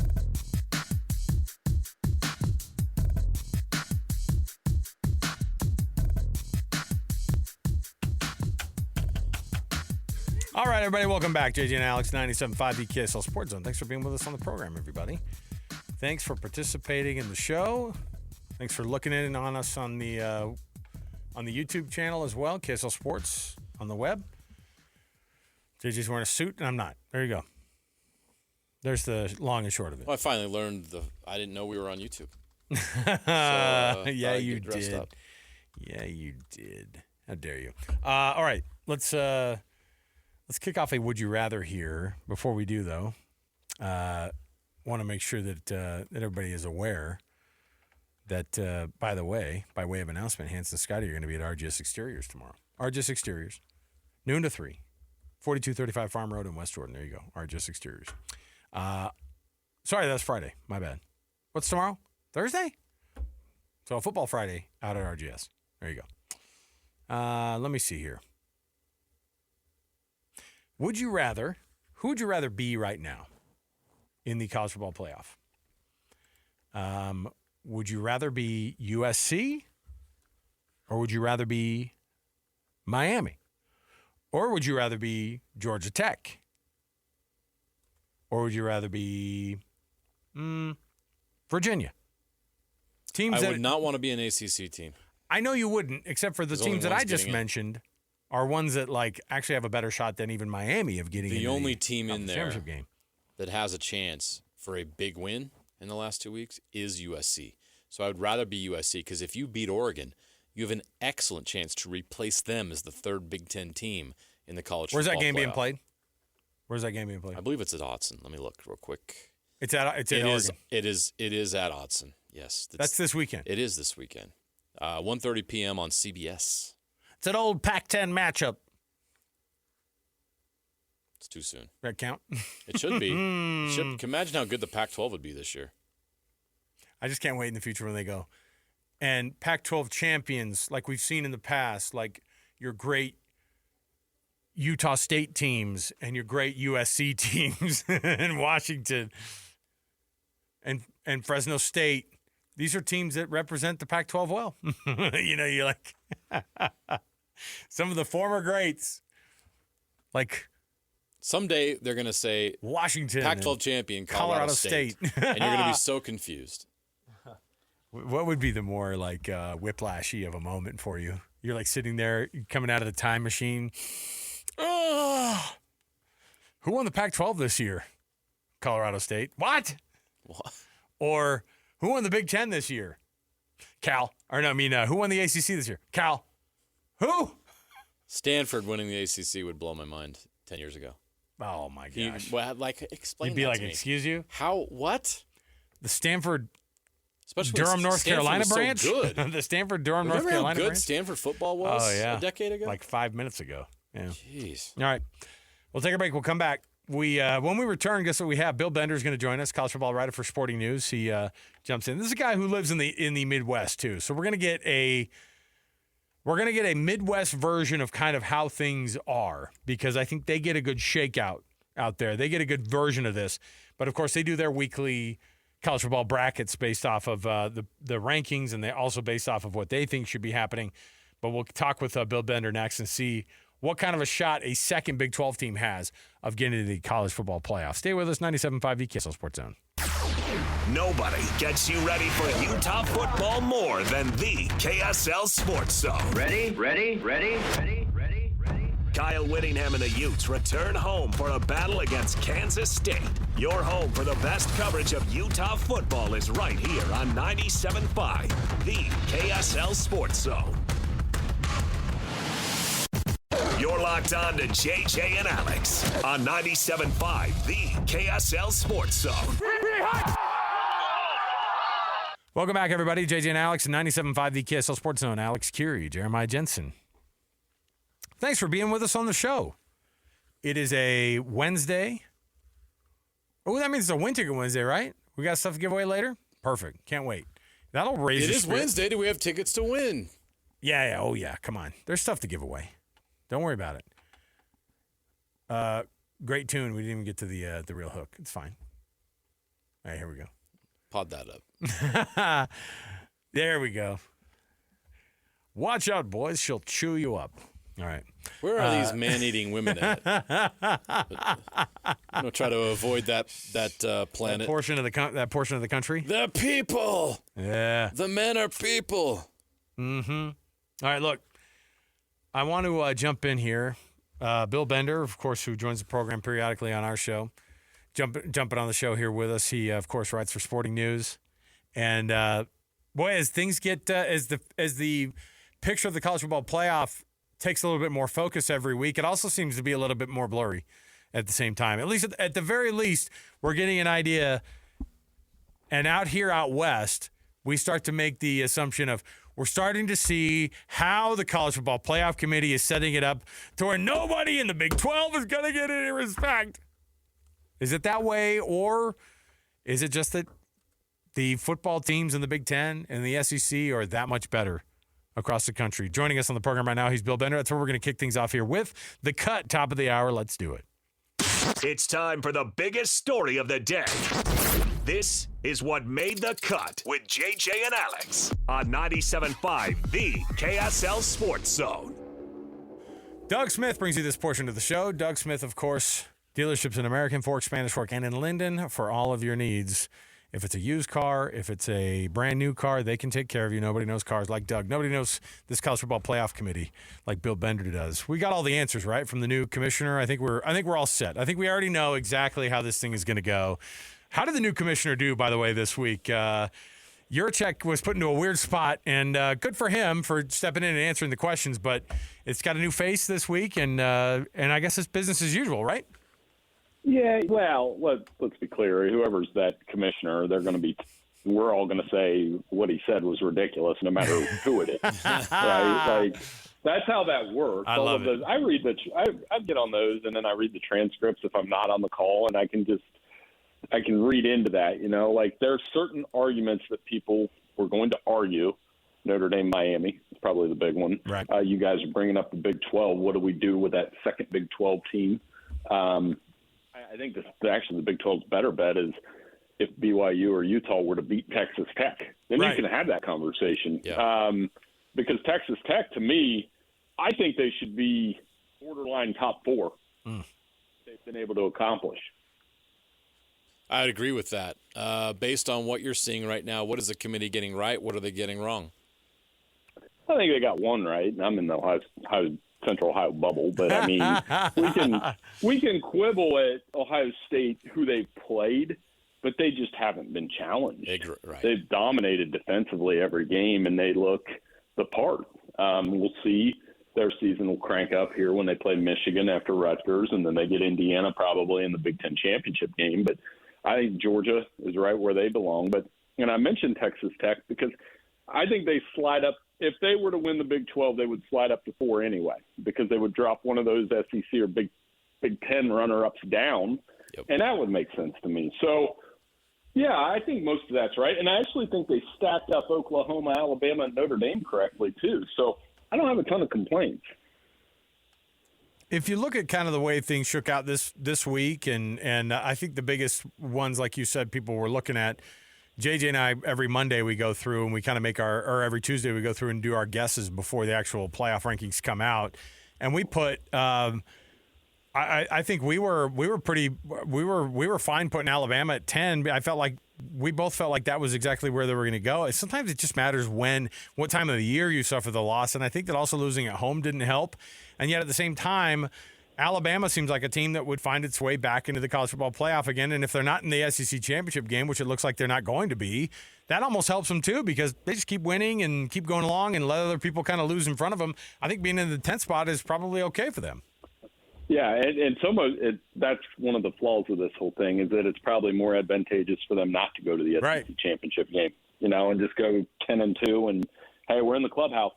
All right, everybody, welcome back. JJ and Alex, 97.5 VKSL Sports Zone. Thanks for being with us on the program, everybody. Thanks for participating in the show. Thanks for looking in on us on the YouTube channel as well, KSL Sports on the web. JJ's wearing a suit, and I'm not. There you go. There's the long and short of it. Well, I finally learned I didn't know we were on YouTube. Yeah, you did. Up. Yeah, you did. How dare you? All right, let's kick off a Would You Rather here. Before we do, though, want to make sure that everybody is aware that, by the way, by way of announcement, Hanson and Scotty are going to be at RGS Exteriors tomorrow. RGS Exteriors, noon to 3, 4235 Farm Road in West Jordan. There you go, RGS Exteriors. Sorry, that's Friday. My bad. What's tomorrow? Thursday? So Football Friday out at RGS. There you go. Let me see here. Who would you rather be right now in the college football playoff? Would you rather be USC or would you rather be Miami? Or would you rather be Georgia Tech? Or would you rather be Virginia? I would not want to be an ACC team. I know you wouldn't, except for the teams that I just mentioned are ones that like actually have a better shot than even Miami of getting the only team in there game that has a chance for a big win in the last 2 weeks is USC. So I would rather be USC because if you beat Oregon, you have an excellent chance to replace them as the third Big Ten team in the college football playoff. Where's that game being played? I believe it's at Autzen. Let me look real quick. It's at Oregon. It is at Autzen. Yes. That's this weekend. It is this weekend. 1:30 p.m. on CBS. It's an old Pac-10 matchup. It's too soon. That count? It should be. Imagine how good the Pac-12 would be this year. I just can't wait in the future when they go. And Pac-12 champions, like we've seen in the past, like your great Utah State teams and your great USC teams in Washington. and Fresno State. These are teams that represent the Pac-12 well. You're like some of the former greats, like someday they're going to say Washington, Pac-12 champion, Colorado State. And you're going to be so confused. What would be the more like whiplashy of a moment for you? You're like sitting there coming out of the time machine. Oh, who won the Pac-12 this year? Colorado State. What? Or who won the Big Ten this year? Cal. Who won the ACC this year? Cal. Who? Stanford winning the ACC would blow my mind 10 years ago. Oh, my gosh. Explain You'd be that like, to me. excuse you? How? What? The Stanford Especially Durham, North Stanford Carolina was branch? So good. The Stanford Durham, Remember North Carolina how good branch? Stanford football was a decade ago? Like 5 minutes ago. Yeah. Jeez. All right. We'll take a break. We'll come back. When we return, guess what we have? Bill Bender is going to join us, college football writer for Sporting News. He jumps in. This is a guy who lives in the Midwest too. So we're going to get a Midwest version of kind of how things are, because I think they get a good shakeout out there. They get a good version of this. But of course, they do their weekly college football brackets based off of the rankings, and they also based off of what they think should be happening. But we'll talk with Bill Bender next and see what kind of a shot a second Big 12 team has of getting to the college football playoff. Stay with us, 97.5 KSL Sports Zone. Nobody gets you ready for Utah football more than the KSL Sports Zone. Ready? Kyle Whittingham and the Utes return home for a battle against Kansas State. Your home for the best coverage of Utah football is right here on 97.5, the KSL Sports Zone. You're locked on to JJ and Alex on 97.5, the KSL Sports Zone. Welcome back, everybody. JJ and Alex, 97.5, the KSL Sports Zone. Alex Kirry, Jeremiah Jensen. Thanks for being with us on the show. It is a Wednesday. Oh, that means it's a Win Ticket Wednesday, right? We got stuff to give away later? Perfect. Can't wait. That'll raise It your is spirit. Wednesday. Do we have tickets to win? Yeah. Oh, yeah. Come on. There's stuff to give away. Don't worry about it. Great tune. We didn't even get to the real hook. It's fine. All right, here we go. Pod that up. There we go. Watch out, boys. She'll chew you up. All right. Where are these man-eating women at? I'm going to try to avoid that planet. That portion of the country. The people. Yeah. The men are people. Mm-hmm. All right, look. I want to jump in here. Bill Bender, of course, who joins the program periodically on our show, jumping on the show here with us. He, of course, writes for Sporting News. And, boy, as things get as the picture of the college football playoff takes a little bit more focus every week, it also seems to be a little bit more blurry at the same time. At least at the very least, we're getting an idea. And out west, we start to make the assumption of we're starting to see how the college football playoff committee is setting it up to where nobody in the Big 12 is going to get any respect. Is it that way, or is it just that the football teams in the Big 10 and the SEC are that much better across the country? Joining us on the program right now, he's Bill Bender. That's where we're going to kick things off here with The Cut, top of the hour. Let's do it. It's time for the biggest story of the day. This is what made the cut with JJ and Alex on 97.5, the KSL Sports Zone. Doug Smith brings you this portion of the show. Doug Smith, of course, dealerships in American Fork, Spanish Fork, and in Linden for all of your needs. If it's a used car, if it's a brand new car, they can take care of you. Nobody knows cars like Doug. Nobody knows this college football playoff committee like Bill Bender does. We got all the answers, right, from the new commissioner. I think we're all set. I think we already know exactly how this thing is going to go. How did the new commissioner do, by the way, this week? Yurchek was put into a weird spot, and good for him for stepping in and answering the questions. But it's got a new face this week, and I guess it's business as usual, right? Yeah, well, let's be clear. Whoever's that commissioner, we're all going to say what he said was ridiculous, no matter who it is, right? Like, that's how that works. I love it. I get on those, and then I read the transcripts if I'm not on the call, and I can read into that. You know, like there are certain arguments that people were going to argue. Notre Dame, Miami is probably the big one. Right. You guys are bringing up the Big 12. What do we do with that second Big 12 team? I think actually the Big 12's better bet is if BYU or Utah were to beat Texas Tech. Then Right. you can have that conversation. Yeah. Because Texas Tech, to me, I think they should be borderline top 4. They've been able to accomplish. I'd agree with that. Based on what you're seeing right now, what is the committee getting right? What are they getting wrong? I think they got one right. I'm in the Central Ohio bubble, but I mean, we can quibble at Ohio State who they played, but they just haven't been challenged. Right. They've dominated defensively every game, and they look the part. We'll see. Their season will crank up here when they play Michigan after Rutgers, and then they get Indiana probably in the Big Ten championship game. But I think Georgia is right where they belong. And I mentioned Texas Tech because I think they slide up. If they were to win the Big 12, they would slide up to 4 anyway because they would drop one of those SEC or Big Ten runner-ups down, and that would make sense to me. So, yeah, I think most of that's right. And I actually think they stacked up Oklahoma, Alabama, and Notre Dame correctly too. So I don't have a ton of complaints. If you look at kind of the way things shook out this week, and I think the biggest ones, like you said, people were looking at, JJ and I, every Monday we go through and we kind of make or every Tuesday we go through and do our guesses before the actual playoff rankings come out. And we put, I think we were fine putting Alabama at 10. I felt like we both felt like that was exactly where they were going to go. Sometimes it just matters what time of the year you suffer the loss. And I think that also losing at home didn't help. And yet at the same time, Alabama seems like a team that would find its way back into the college football playoff again. And if they're not in the SEC championship game, which it looks like they're not going to be, that almost helps them too because they just keep winning and keep going along and let other people kind of lose in front of them. I think being in the 10th spot is probably okay for them. Yeah, and that's one of the flaws of this whole thing is that it's probably more advantageous for them not to go to the SEC championship game, and just go 10-2 and, hey, we're in the clubhouse.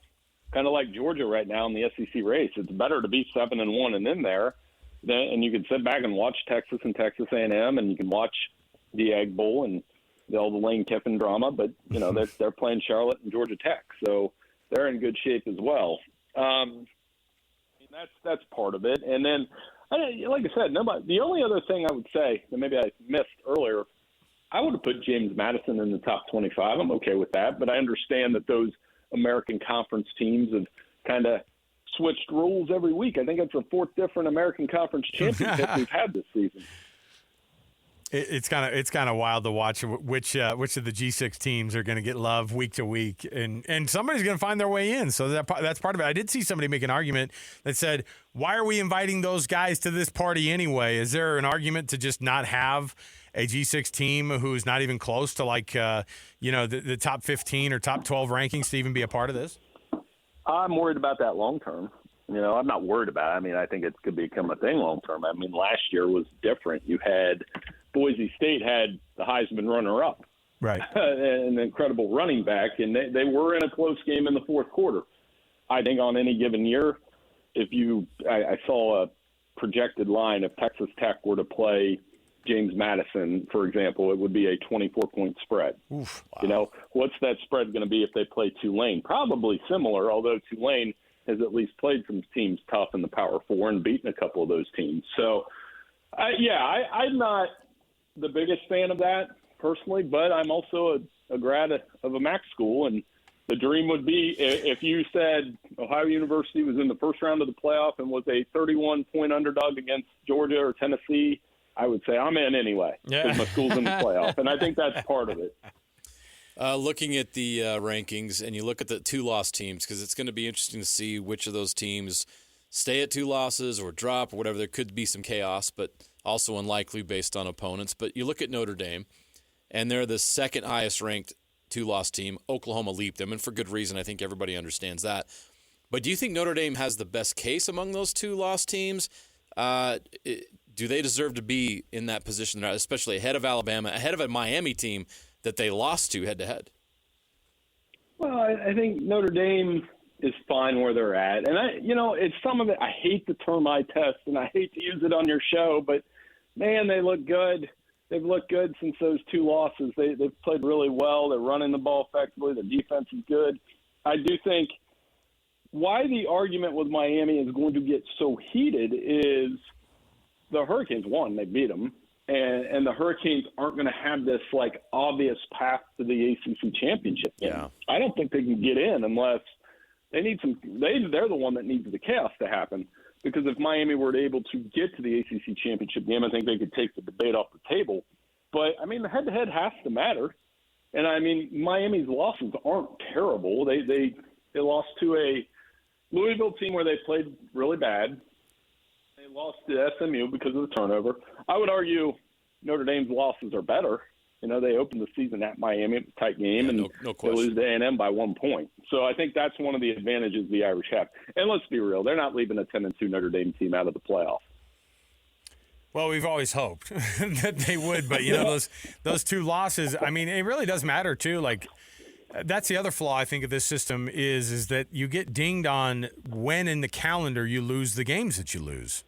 Kind of like Georgia right now in the SEC race. It's better to be 7-1 and in there, and you can sit back and watch Texas and Texas A&M, and you can watch the Egg Bowl and all the Lane Kiffin drama. But they're playing Charlotte and Georgia Tech, so they're in good shape as well. That's part of it. And then, like I said, the only other thing I would say that maybe I missed earlier, I would have put James Madison in the top 25. I'm okay with that, but I understand that those American Conference teams have kind of switched rules every week. I think it's the 4th different American Conference championship we've had this season. It's kind of wild to watch which of the G6 teams are going to get love week to week, and somebody's going to find their way in. So that's part of it. I did see somebody make an argument that said, "Why are we inviting those guys to this party anyway? Is there an argument to just not have a G6 team who's not even close to the top 15 or top 12 rankings to even be a part of this?" I'm worried about that long term. I'm not worried about it. I mean, I think it could become a thing long term. I mean, last year was different. You had Boise State had the Heisman runner-up, right, an incredible running back, and they were in a close game in the fourth quarter. I think on any given year, I saw a projected line if Texas Tech were to play James Madison, for example, it would be a 24-point spread. Oof, wow. What's that spread going to be if they play Tulane? Probably similar, although Tulane has at least played some teams tough in the Power Four and beaten a couple of those teams. So, I'm not the biggest fan of that personally, but I'm also a grad of a MAC school, and the dream would be if you said Ohio University was in the first round of the playoff and was a 31-point underdog against Georgia or Tennessee, I would say I'm in anyway because my school's in the playoff, and I think that's part of it. Looking at the rankings, and you look at the 2-loss teams, because it's going to be interesting to see which of those teams stay at 2 losses or drop or whatever. There could be some chaos, but also unlikely based on opponents. But you look at Notre Dame, and they're the second highest ranked 2-loss team. Oklahoma leaped them, and for good reason. I think everybody understands that. But do you think Notre Dame has the best case among those 2-loss teams? Do they deserve to be in that position, especially ahead of Alabama, ahead of a Miami team that they lost to head-to-head? Well, I think Notre Dame is fine where they're at. And, it's some of it. I hate the term eye test, and I hate to use it on your show, but, man, they look good. They've looked good since those 2 losses. They've played really well. They're running the ball effectively. The defense is good. I do think why the argument with Miami is going to get so heated is the Hurricanes won. They beat them. and the Hurricanes aren't going to have this like obvious path to the ACC championship game. Yeah. I don't think they can get in unless they need some. They're the one that needs the chaos to happen. Because if Miami were able to get to the ACC championship game, I think they could take the debate off the table. But I mean, the head-to-head has to matter. And I mean, Miami's losses aren't terrible. They lost to a Louisville team where they played really bad. They lost to SMU because of the turnover. I would argue Notre Dame's losses are better. You know, they opened the season at Miami, it was a tight game, and no they lose to A&M by 1 point. So I think that's one of the advantages the Irish have. And let's be real, they're not leaving a 10-2 Notre Dame team out of the playoff. Well, we've always hoped that they would, but, you know, those two losses, I mean, it really does matter, too. Like, that's the other flaw, I think, of this system is that you get dinged on when in the calendar you lose the games that you lose.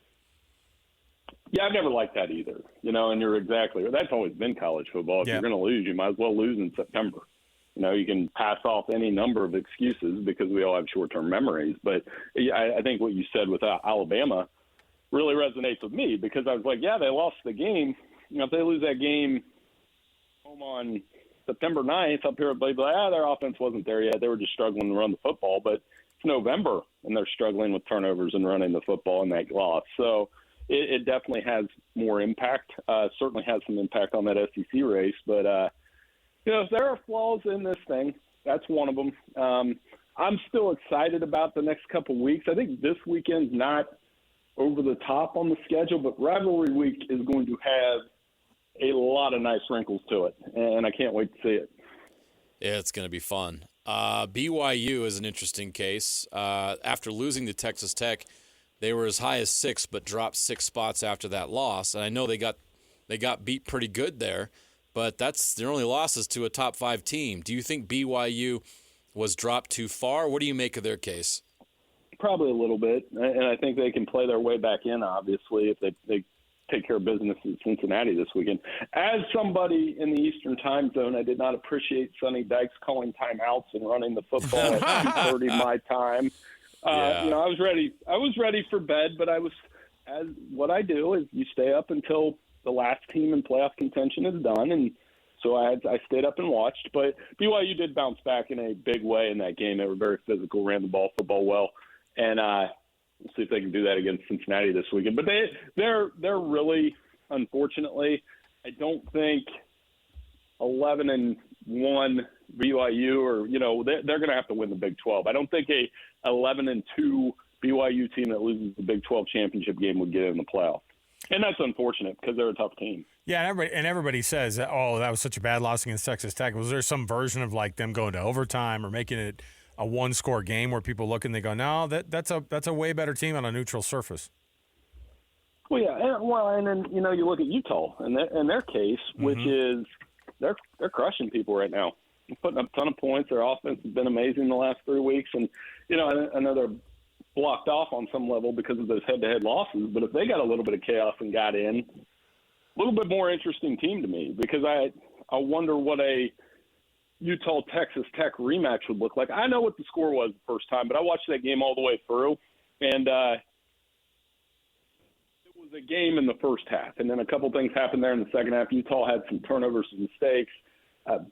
Yeah, I've never liked that either, you know, and you're exactly right. That's always been college football. If you're going to lose, you might as well lose in September. You know, you can pass off any number of excuses because we all have short-term memories. But I think what you said with Alabama really resonates with me because I was like, yeah, they lost the game. You know, if they lose that game home on September 9th up here, they'd be like, their offense wasn't there yet. They were just struggling to run the football. But it's November, and they're struggling with turnovers and running the football in that loss. So it definitely has more impact, certainly has some impact on that SEC race. But, you know, if there are flaws in this thing, that's one of them. I'm still excited about the next couple of weeks. I think this weekend's not over the top on the schedule, but rivalry week is going to have a lot of nice wrinkles to it, and I can't wait to see it. Yeah, it's going to be fun. BYU is an interesting case. After losing to Texas Tech, they were as high as 6, but dropped 6 spots after that loss. And I know they got beat pretty good there, but that's their only losses to a top 5 team. Do you think BYU was dropped too far? What do you make of their case? Probably a little bit, and I think they can play their way back in, obviously, if they take care of business in Cincinnati this weekend. As somebody in the Eastern time zone, I did not appreciate Sonny Dykes calling timeouts and running the football at 2:30 my time. You know, I was ready for bed, but what I do is you stay up until the last team in playoff contention is done, and so I stayed up and watched. But BYU did bounce back in a big way in that game. They were very physical, ran the football well, and we'll see if they can do that against Cincinnati this weekend. But they're really, unfortunately, I don't think 11-1 BYU or, you know, they're going to have to win the Big 12. I don't think a 11-2 BYU team that loses the Big 12 championship game would get in the playoff. And that's unfortunate because they're a tough team. Yeah, and everybody says, that was such a bad loss against Texas Tech. Was there some version of like them going to overtime or making it a one-score game where people look and they go, no, that's a way better team on a neutral surface? Well, yeah, and then you know you look at Utah and their case, which is they're crushing people right now. They're putting up a ton of points. Their offense has been amazing the last 3 weeks, and you know I know they're blocked off on some level because of those head-to-head losses. But if they got a little bit of chaos and got in, a little bit more interesting team to me because I wonder what a Utah-Texas Tech rematch would look like. I know what the score was the first time, but I watched that game all the way through, and it was a game in the first half, and then a couple things happened there in the second half. Utah had some turnovers and mistakes.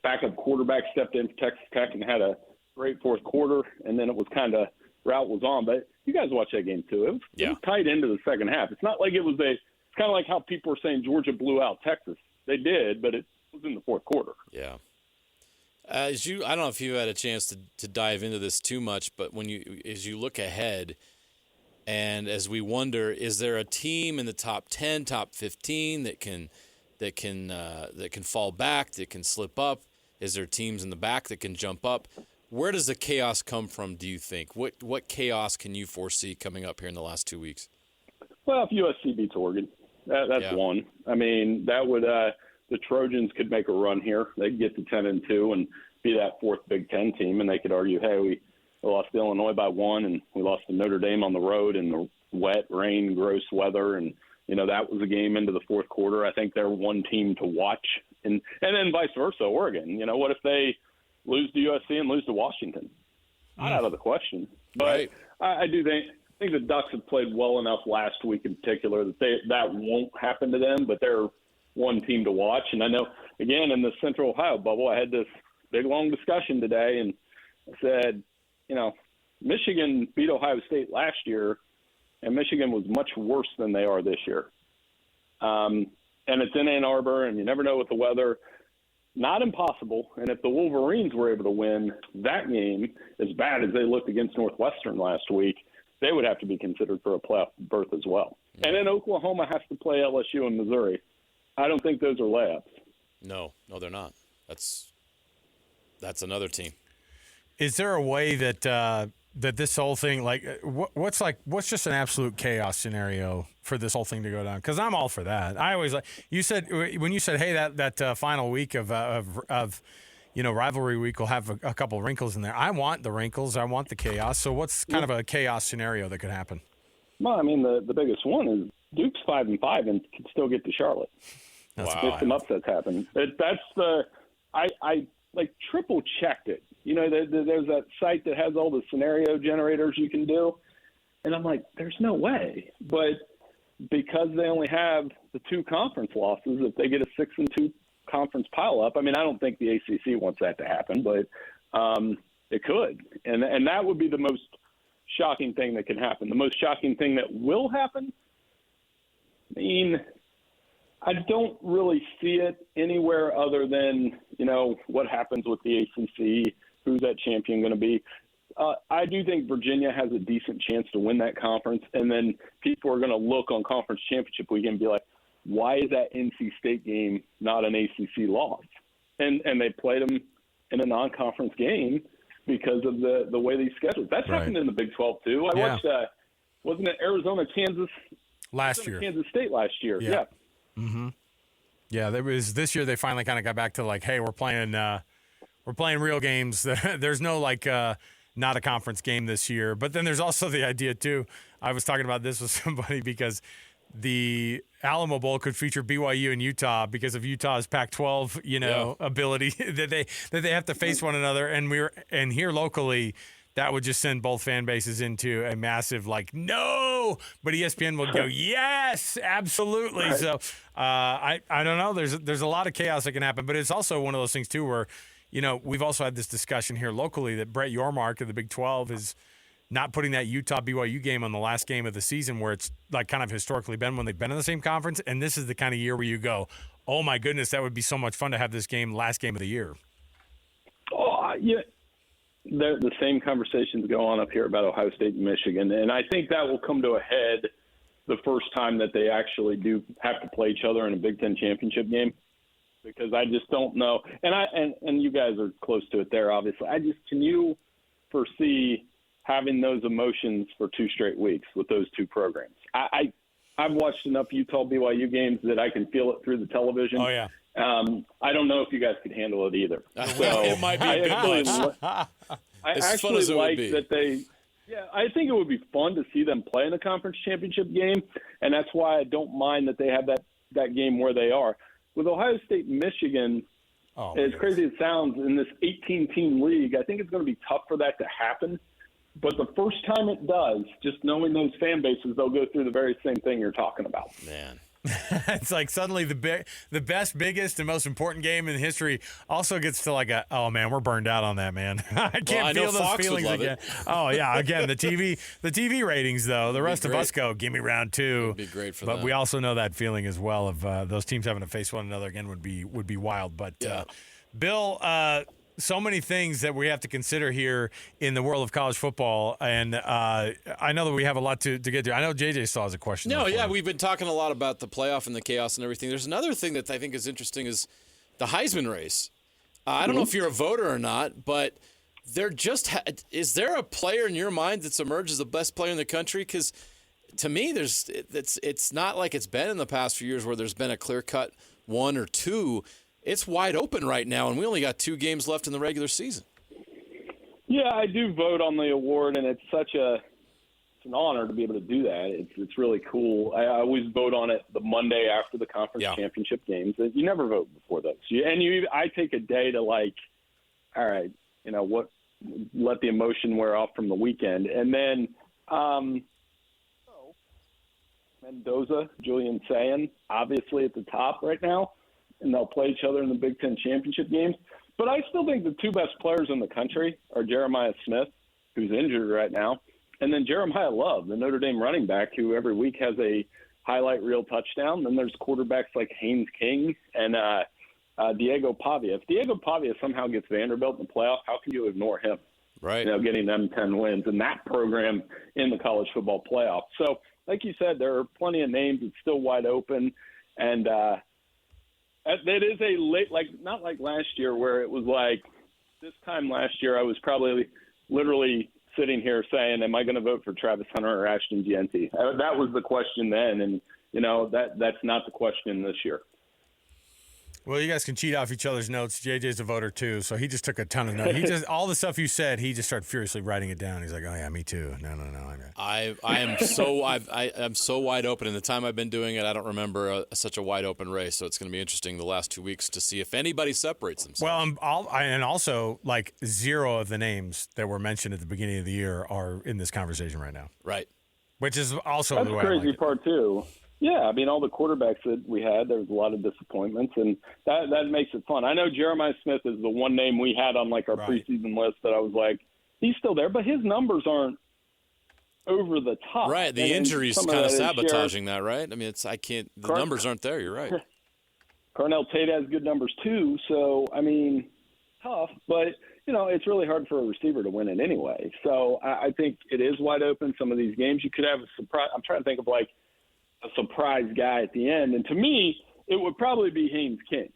Backup quarterback stepped in for Texas Tech and had a great fourth quarter, and then it was kind of route was on. But you guys watched that game too. It was tight into the second half. It's not like it was it's kind of like how people were saying Georgia blew out Texas. They did, but it was in the fourth quarter. Yeah. I don't know if you had a chance to dive into this too much, but as you look ahead, and as we wonder, is there a team in the top 10, top 15 that can fall back, that can slip up? Is there teams in the back that can jump up? Where does the chaos come from, do you think? What chaos can you foresee coming up here in the last 2 weeks? Well, if USC beats Oregon, that's one. I mean, that would the Trojans could make a run here. They could get to 10-2 and be that fourth Big Ten team, and they could argue, hey, we lost to Illinois by 1, and we lost to Notre Dame on the road in the wet, rain, gross weather, and you know that was a game into the fourth quarter. I think they're one team to watch, and then vice versa, Oregon. You know, what if they lose to USC and lose to Washington? Not out of the question. But right. I do think the Ducks have played well enough last week in particular that that won't happen to them, but they're one team to watch. And I know, again, in the Central Ohio bubble, I had this big, long discussion today, and I said, Michigan beat Ohio State last year, and Michigan was much worse than they are this year. And it's in Ann Arbor, and you never know with the weather. Not impossible. And if the Wolverines were able to win that game, as bad as they looked against Northwestern last week, they would have to be considered for a playoff berth as well. Yeah. And then Oklahoma has to play LSU and Missouri. I don't think those are layups. No, they're not. That's another team. Is there a way that that this whole thing, what's just an absolute chaos scenario for this whole thing to go down? Because I'm all for that. I always you said when you said, hey, that final week of rivalry week will have a couple wrinkles in there. I want the wrinkles. I want the chaos. So what's kind of a chaos scenario that could happen? Well, I mean, the biggest one is Duke's 5-5 and can still get to Charlotte. If some upsets happen. I triple checked it. There's that site that has all the scenario generators you can do. And I'm like, there's no way. But because they only have the 2 conference losses, if they get a 6-2 conference pileup, I mean, I don't think the ACC wants that to happen, but it could. And that would be the most shocking thing that can happen. The most shocking thing that will happen, I mean, I don't really see it anywhere other than, what happens with the ACC, who's that champion going to be. I do think Virginia has a decent chance to win that conference, and then people are going to look on conference championship weekend and be like, why is that NC State game not an ACC loss? And they played them in a non-conference game because of the way they scheduled. That's happened in the Big 12 too. I watched, wasn't it Arizona, Kansas? Last year. Kansas State last year, yeah. Mm-hmm. Yeah, there was this year. They finally kind of got back to hey, we're playing real games. There's no not a conference game this year. But then there's also the idea too. I was talking about this with somebody because the Alamo Bowl could feature BYU and Utah because of Utah's Pac-12, ability that they have to face one another. And here locally, that would just send both fan bases into a massive no, but ESPN will go, yes, absolutely. Right. So I don't know. There's a lot of chaos that can happen, but it's also one of those things too where, we've also had this discussion here locally that Brett Yormark of the Big 12 is not putting that Utah BYU game on the last game of the season where it's kind of historically been when they've been in the same conference. And this is the kind of year where you go, oh my goodness, that would be so much fun to have this game last game of the year. Oh, yeah. The same conversations go on up here about Ohio State and Michigan, and I think that will come to a head the first time that they actually do have to play each other in a Big Ten championship game, because I just don't know. And you guys are close to it there, obviously. Can you foresee having those emotions for 2 straight weeks with those 2 programs? I've watched enough Utah BYU games that I can feel it through the television. Oh yeah. I don't know if you guys could handle it either. So it might be a bit much. I actually like that they – yeah, I think it would be fun to see them play in a conference championship game, and that's why I don't mind that they have that game where they are. With Ohio State and Michigan, as crazy as it sounds, in this 18-team league, I think it's going to be tough for that to happen. But the first time it does, just knowing those fan bases, they'll go through the very same thing you're talking about. Man. It's suddenly the best, biggest, and most important game in history also gets to oh man, we're burned out on that, man. I can't feel those Fox feelings again. Oh yeah, again the TV ratings though. The rest of us go, give me round 2. It'd be great for them. But we also know that feeling as well of those teams having to face one another again would be wild. But Bill. So many things that we have to consider here in the world of college football, and I know that we have a lot to get to. I know JJ still has a question. We've been talking a lot about the playoff and the chaos and everything. There's another thing that I think is interesting is the Heisman race. I don't know if you're a voter or not, but is there a player in your mind that's emerged as the best player in the country? Because to me, it's not like it's been in the past few years where there's been a clear-cut 1 or 2. It's wide open right now, and we only got 2 games left in the regular season. Yeah, I do vote on the award, and it's an honor to be able to do that. It's really cool. I always vote on it the Monday after the conference championship games. You never vote before those. I take a day to all right, let the emotion wear off from the weekend, and then Mendoza, Julian Sayin, obviously at the top right now, and they'll play each other in the Big Ten championship games. But I still think the two best players in the country are Jeremiah Smith, who's injured right now, and then Jeremiah Love, the Notre Dame running back, who every week has a highlight reel touchdown. Then there's quarterbacks like Haynes King and Diego Pavia. If Diego Pavia somehow gets Vanderbilt in the playoff, how can you ignore him? Right. Getting them 10 wins and that program in the college football playoff. So, like you said, there are plenty of names. It's still wide open. And it is a late, not like last year where it was like this time last year I was probably literally sitting here saying, am I going to vote for Travis Hunter or Ashton Jeanty? That was the question then. And, that's not the question this year. Well, you guys can cheat off each other's notes. JJ's a voter too, so he just took a ton of notes. He just all the stuff you said, he just started furiously writing it down. He's like, "Oh yeah, me too." No. I'm so wide open. In the time I've been doing it, I don't remember such a wide open race. So it's going to be interesting the last 2 weeks to see if anybody separates themselves. Well, and also like 0 of the names that were mentioned at the beginning of the year are in this conversation right now. Right. Which is also that's the way crazy I like part too. Yeah, I mean, all the quarterbacks that we had, there was a lot of disappointments, and that makes it fun. I know Jeremiah Smith is the one name we had on, our preseason list that I was like, he's still there, but his numbers aren't over the top. Right, the injury's kind of sabotaging that, right? I mean, the numbers aren't there, you're right. Carnell Tate has good numbers too, so, I mean, tough, but, it's really hard for a receiver to win it anyway. So I think it is wide open. Some of these games you could have a surprise. I'm trying to think of, a surprise guy at the end. And to me, it would probably be Haynes King.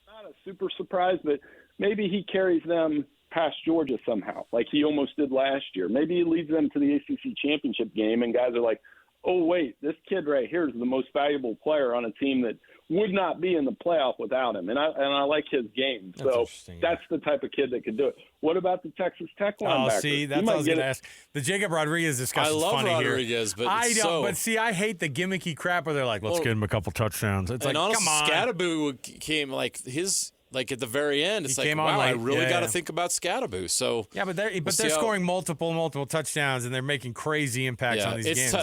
Not a super surprise, but maybe he carries them past Georgia somehow, like he almost did last year. Maybe he leads them to the ACC championship game, and guys are like, oh, wait, this kid right here is the most valuable player on a team that would not be in the playoff without him. And I like his game. So that's the type of kid that could do it. What about the Texas Tech linebacker? Oh, see, that's what I was going to ask. The Jacob Rodriguez discussion is funny here. I love Rodriguez, but I don't. But see, I hate the gimmicky crap where they're like, let's get him a couple touchdowns. It's and like, honestly, come on. Scatterbo came at the very end. It's wow, I really got to think about Scatterbo. So yeah, but they're scoring multiple touchdowns and they're making crazy impacts on these games.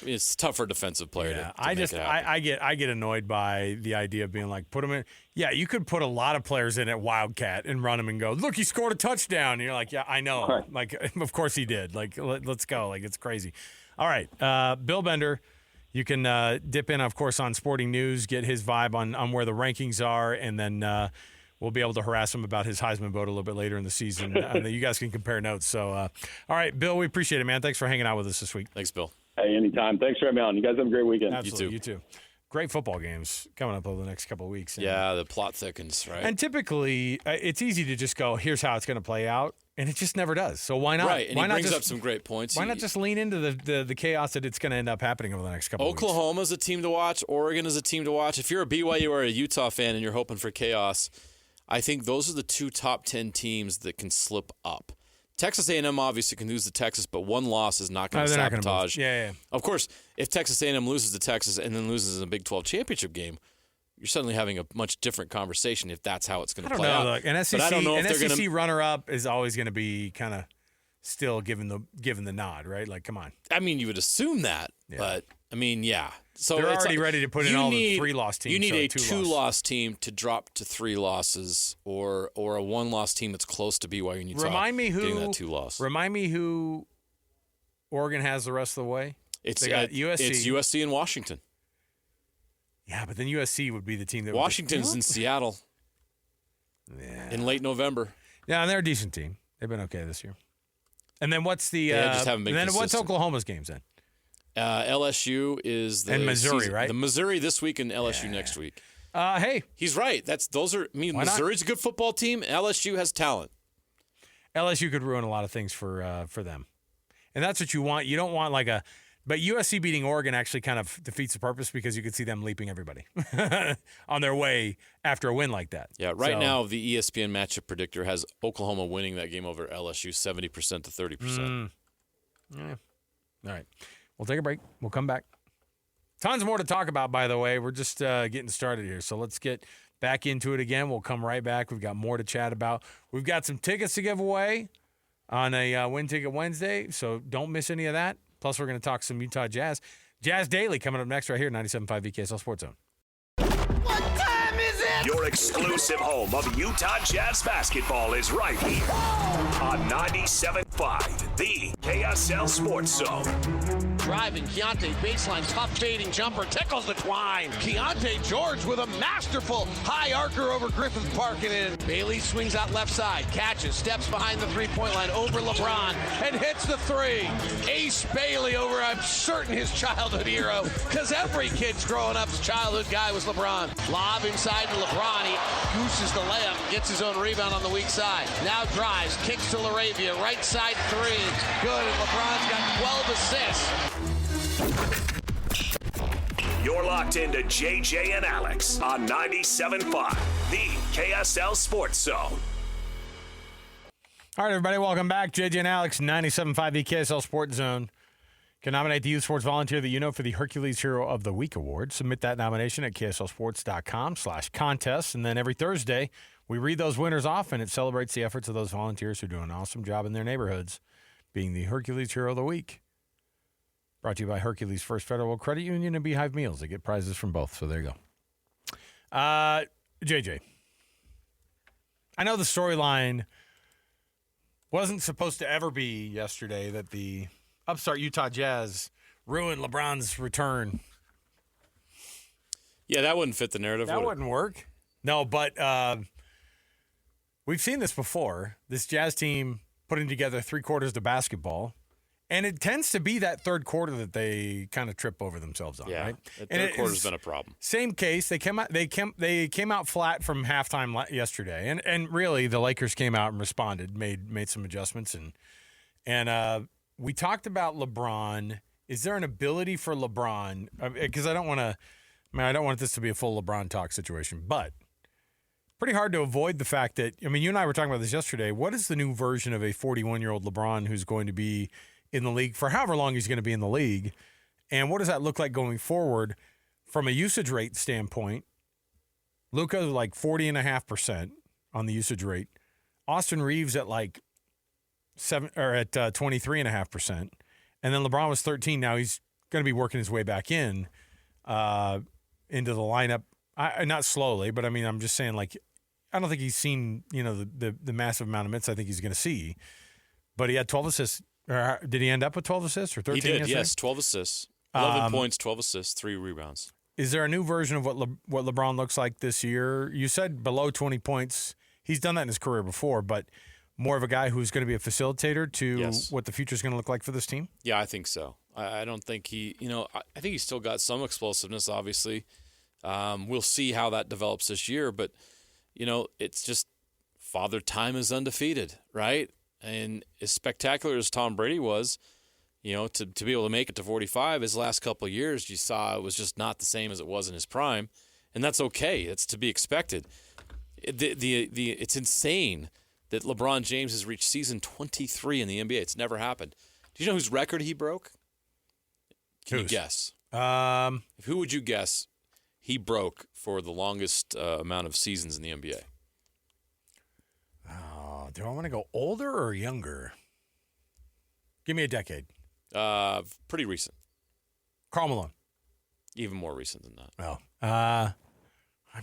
It's tough for a defensive player to I get annoyed by the idea of being like, put them in. Yeah, you could put a lot of players in at Wildcat and run them and go, look, he scored a touchdown. And you're like, yeah, I know. Right. Like, of course he did. Like, let's go. Like, it's crazy. All right, Bill Bender. You can dip in, of course, on Sporting News, get his vibe on where the rankings are, and then we'll be able to harass him about his Heisman vote a little bit later in the season. You guys can compare notes. So, all right, Bill, we appreciate it, man. Thanks for hanging out with us this week. Thanks, Bill. Hey, anytime. Thanks for having me on. You guys have a great weekend. Absolutely. You too. Great football games coming up over the next couple of weeks. Yeah, the plot thickens, right? And typically, it's easy to just go, here's how it's going to play out. And it just never does. So why not? Right, and he brings up some great points. Why not just lean into the chaos that it's going to end up happening over the next couple of weeks? Oklahoma's a team to watch. Oregon is a team to watch. If you're a BYU or a Utah fan and you're hoping for chaos, I think those are the 2 top 10 teams that can slip up. Texas A&M obviously can lose to Texas, but one loss is not going to sabotage. Yeah. Of course, if Texas A&M loses to Texas and then loses in a Big 12 championship game, you're suddenly having a much different conversation if that's how it's going to play out. Look, an SEC runner-up is always going to be kind of still given the nod, right? Like, come on. I mean, you would assume that, but I mean, yeah. So they're already ready to put in all the 3-loss teams. You need a 2-loss team to drop to 3 losses, or a 1-loss team that's close to BYU and Utah. Remind me who Oregon has the rest of the way. They got USC. It's USC and Washington. Yeah, but then USC would be the team that Washington's in Seattle in late November. Yeah, and they're a decent team. They've been okay this year. And then what's what's Oklahoma's games then? LSU is and Missouri, season. Right? The Missouri this week and LSU next week. Hey, he's right. Missouri's a good football team. LSU has talent. LSU could ruin a lot of things for them, and that's what you want. You don't want but USC beating Oregon actually kind of defeats the purpose because you could see them leaping everybody on their way after a win like that. Yeah, now the ESPN matchup predictor has Oklahoma winning that game over LSU 70% to 30%. Yeah. All right. We'll take a break. We'll come back. Tons more to talk about, by the way. We're just getting started here. So let's get back into it again. We'll come right back. We've got more to chat about. We've got some tickets to give away on a Win Ticket Wednesday, so don't miss any of that. Plus, we're going to talk some Utah Jazz. Jazz Daily coming up next right here, 97.5 VKSL Sports Zone. Your exclusive home of Utah Jazz basketball is right here on 97.5, the KSL Sports Zone. Driving, Keontae baseline, tough fading jumper, tickles the twine. Keontae George with a masterful high arcer over Griffith Park and in. Bailey swings out left side, catches, steps behind the three-point line over LeBron and hits the three. Ace Bailey over, I'm certain, his childhood hero, because every kid's growing up's childhood guy was LeBron. Lob inside to LeBron, he gooses the layup, gets his own rebound on the weak side. Now drives, kicks to LaRavia, right side three, good, and LeBron's got 12 assists. You're locked into JJ and Alex on 97.5, the KSL Sports Zone. All right, everybody, welcome back. JJ and Alex, 97.5, the KSL Sports Zone. Can nominate the youth sports volunteer that you know for the Hercules Hero of the Week award. Submit that nomination at kslsports.com/contest. And then every Thursday, we read those winners off, and it celebrates the efforts of those volunteers who do an awesome job in their neighborhoods, being the Hercules Hero of the Week. Brought to you by Hercules First Federal Credit Union and Beehive Meals. They get prizes from both, so there you go. JJ, I know the storyline wasn't supposed to ever be yesterday that the upstart Utah Jazz ruined LeBron's return. Yeah, that wouldn't fit the narrative. That wouldn't work. No, but we've seen this before. This Jazz team putting together 3 quarters of basketball. And it tends to be that third quarter that they kind of trip over themselves on, right? The third quarter's been a problem. Same case. They came out flat from halftime yesterday, and really the Lakers came out and responded, made some adjustments, and we talked about LeBron. Is there an ability for LeBron? Because I don't want this to be a full LeBron talk situation, but pretty hard to avoid the fact that, I mean, you and I were talking about this yesterday. What is the new version of a 41-year-old LeBron who's going to be in the league for however long he's going to be in the league? And what does that look like going forward from a usage rate standpoint? Luka like 40.5% on the usage rate. Austin Reeves at like 23.5%. And then LeBron was 13. Now he's going to be working his way back into the lineup. Not slowly, but I mean, I'm just saying, like, I don't think he's seen, the massive amount of minutes I think he's going to see. But he had 12 assists. Did he end up with 12 assists or 13? He did, yes, 12 assists. 11 points, 12 assists, 3 rebounds. Is there a new version of what LeBron looks like this year? You said below 20 points. He's done that in his career before, but more of a guy who's going to be a facilitator to what the future is going to look like for this team? Yeah, I think so. I don't think I think he's still got some explosiveness, obviously. We'll see how that develops this year, but, it's just Father Time is undefeated, right? And as spectacular as Tom Brady was, to be able to make it to 45, his last couple of years, you saw it was just not the same as it was in his prime, and that's okay. It's to be expected. It's insane that LeBron James has reached season 23 in the NBA. It's never happened. Do you know whose record he broke? Can you guess? Who would you guess he broke for the longest amount of seasons in the NBA? Oh, do I want to go older or younger? Give me a decade. Pretty recent. Karl Malone. Even more recent than that. Oh. I'm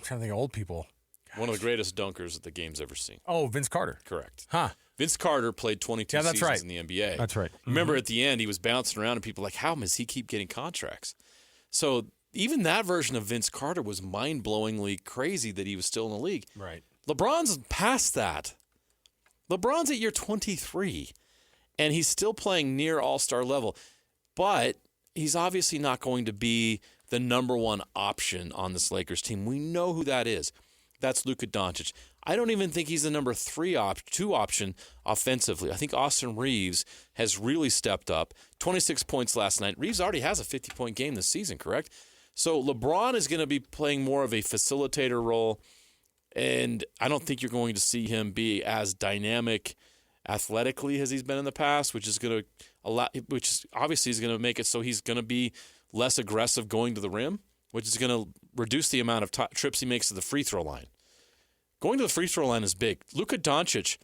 trying to think of old people. Gosh. One of the greatest dunkers that the game's ever seen. Oh, Vince Carter. Correct. Huh. Vince Carter played 22 seasons in the NBA. That's right. Remember at the end, he was bouncing around and people were like, how does he keep getting contracts? So even that version of Vince Carter was mind-blowingly crazy that he was still in the league. Right. LeBron's past that. LeBron's at year 23, and he's still playing near all-star level. But he's obviously not going to be the number one option on this Lakers team. We know who that is. That's Luka Doncic. I don't even think he's the number 2 option offensively. I think Austin Reeves has really stepped up. 26 points last night. Reeves already has a 50-point game this season, correct? So LeBron is going to be playing more of a facilitator role, and I don't think you're going to see him be as dynamic athletically as he's been in the past, which is obviously is going to make it so he's going to be less aggressive going to the rim, which is going to reduce the amount of trips he makes to the free throw line. Going to the free throw line is big. Luka Doncic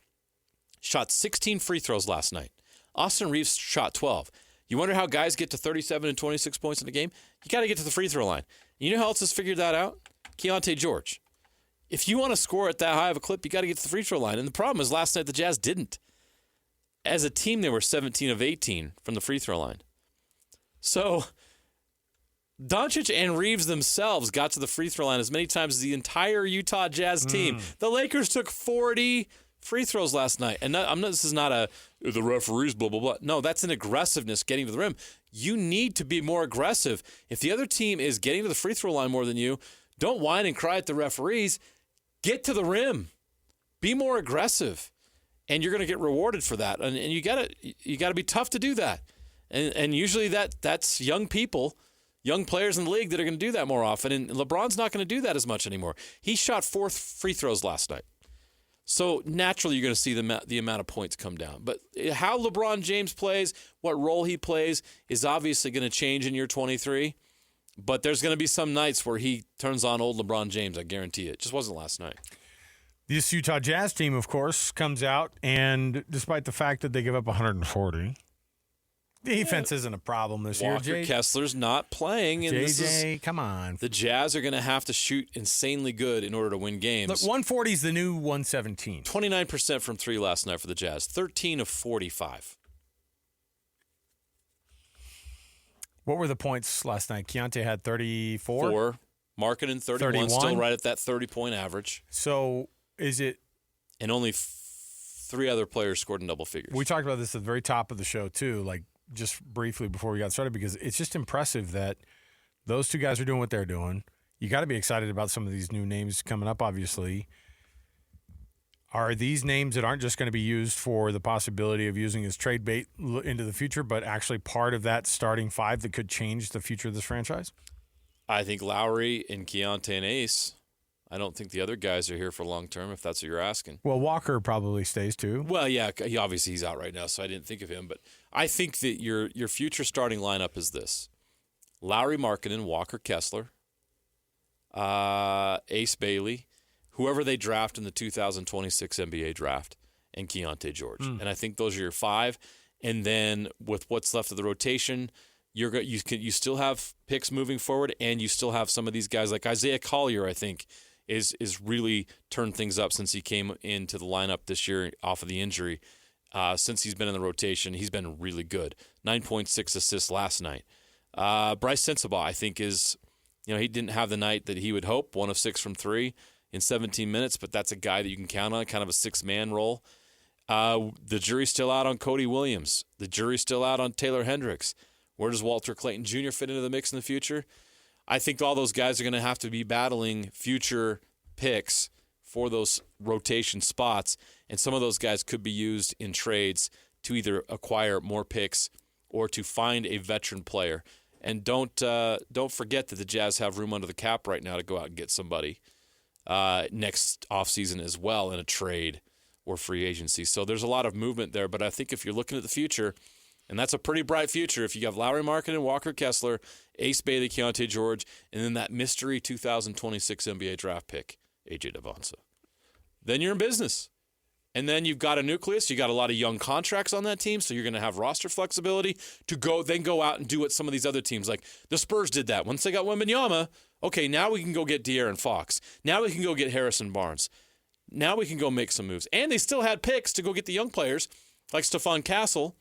shot 16 free throws last night. Austin Reeves shot 12. You wonder how guys get to 37 and 26 points in a game? You got to get to the free throw line. You know who else has figured that out? Keontae George. If you want to score at that high of a clip, you got to get to the free throw line. And the problem is last night the Jazz didn't. As a team, they were 17 of 18 from the free throw line. So Doncic and Reeves themselves got to the free throw line as many times as the entire Utah Jazz team. The Lakers took 40 free throws last night. And this is not the referees, blah, blah, blah. No, that's an aggressiveness getting to the rim. You need to be more aggressive. If the other team is getting to the free throw line more than you, don't whine and cry at the referees. Get to the rim. Be more aggressive. And you're going to get rewarded for that. And you got to be tough to do that. And usually that's young people, young players in the league that are going to do that more often. And LeBron's not going to do that as much anymore. He shot 4 free throws last night. So naturally you're going to see the amount of points come down. But how LeBron James plays, what role he plays is obviously going to change in year 23. But there's going to be some nights where he turns on old LeBron James, I guarantee it. It just wasn't last night. This Utah Jazz team, of course, comes out, and despite the fact that they give up 140, defense isn't a problem this year. Walker Kessler's not playing. And JJ, come on. The Jazz are going to have to shoot insanely good in order to win games. Look, 140 is the new 117. 29% from three last night for the Jazz. 13 of 45. What were the points last night? Keontae had 34? 4. Markkanen 31, still right at that 30-point average. So is it... And only 3 other players scored in double figures. We talked about this at the very top of the show, too, like just briefly before we got started, because it's just impressive that those two guys are doing what they're doing. You got to be excited about some of these new names coming up, obviously. Are these names that aren't just going to be used for the possibility of using as trade bait into the future, but actually part of that starting 5 that could change the future of this franchise? I think Lowry and Keontae and Ace. I don't think the other guys are here for long term, if that's what you're asking. Well, Walker probably stays too. Well, yeah, obviously he's out right now, so I didn't think of him. But I think that your future starting lineup is this: Lowry, Markkanen, Walker, Kessler, Ace Bailey, whoever they draft in the 2026 NBA draft, and Keontae George. And I think those are your 5. And then with what's left of the rotation, you still have picks moving forward, and you still have some of these guys like Isaiah Collier, I think, is really turned things up since he came into the lineup this year off of the injury. Since he's been in the rotation, he's been really good. 9.6 assists last night. Bryce Sensabaugh, I think, is, he didn't have the night that he would hope, 1 of 6 from 3 in 17 minutes, but that's a guy that you can count on, kind of a 6-man role. The jury's still out on Cody Williams. The jury's still out on Taylor Hendricks. Where does Walter Clayton Jr. fit into the mix in the future? I think all those guys are going to have to be battling future picks for those rotation spots, and some of those guys could be used in trades to either acquire more picks or to find a veteran player. And don't forget that the Jazz have room under the cap right now to go out and get somebody next offseason as well in a trade or free agency. So there's a lot of movement there, but I think if you're looking at the future, and that's a pretty bright future, if you have Lowry Markkanen, Walker Kessler, Ace Bailey, Keontae George, and then that mystery 2026 NBA draft pick, A.J. Devonsa, then you're in business. And then you've got a nucleus. You got a lot of young contracts on that team, so you're going to have roster flexibility to go out and do what some of these other teams, like the Spurs did that. Once they got Wembanyama, okay, now we can go get De'Aaron Fox. Now we can go get Harrison Barnes. Now we can go make some moves. And they still had picks to go get the young players like Stephon Castle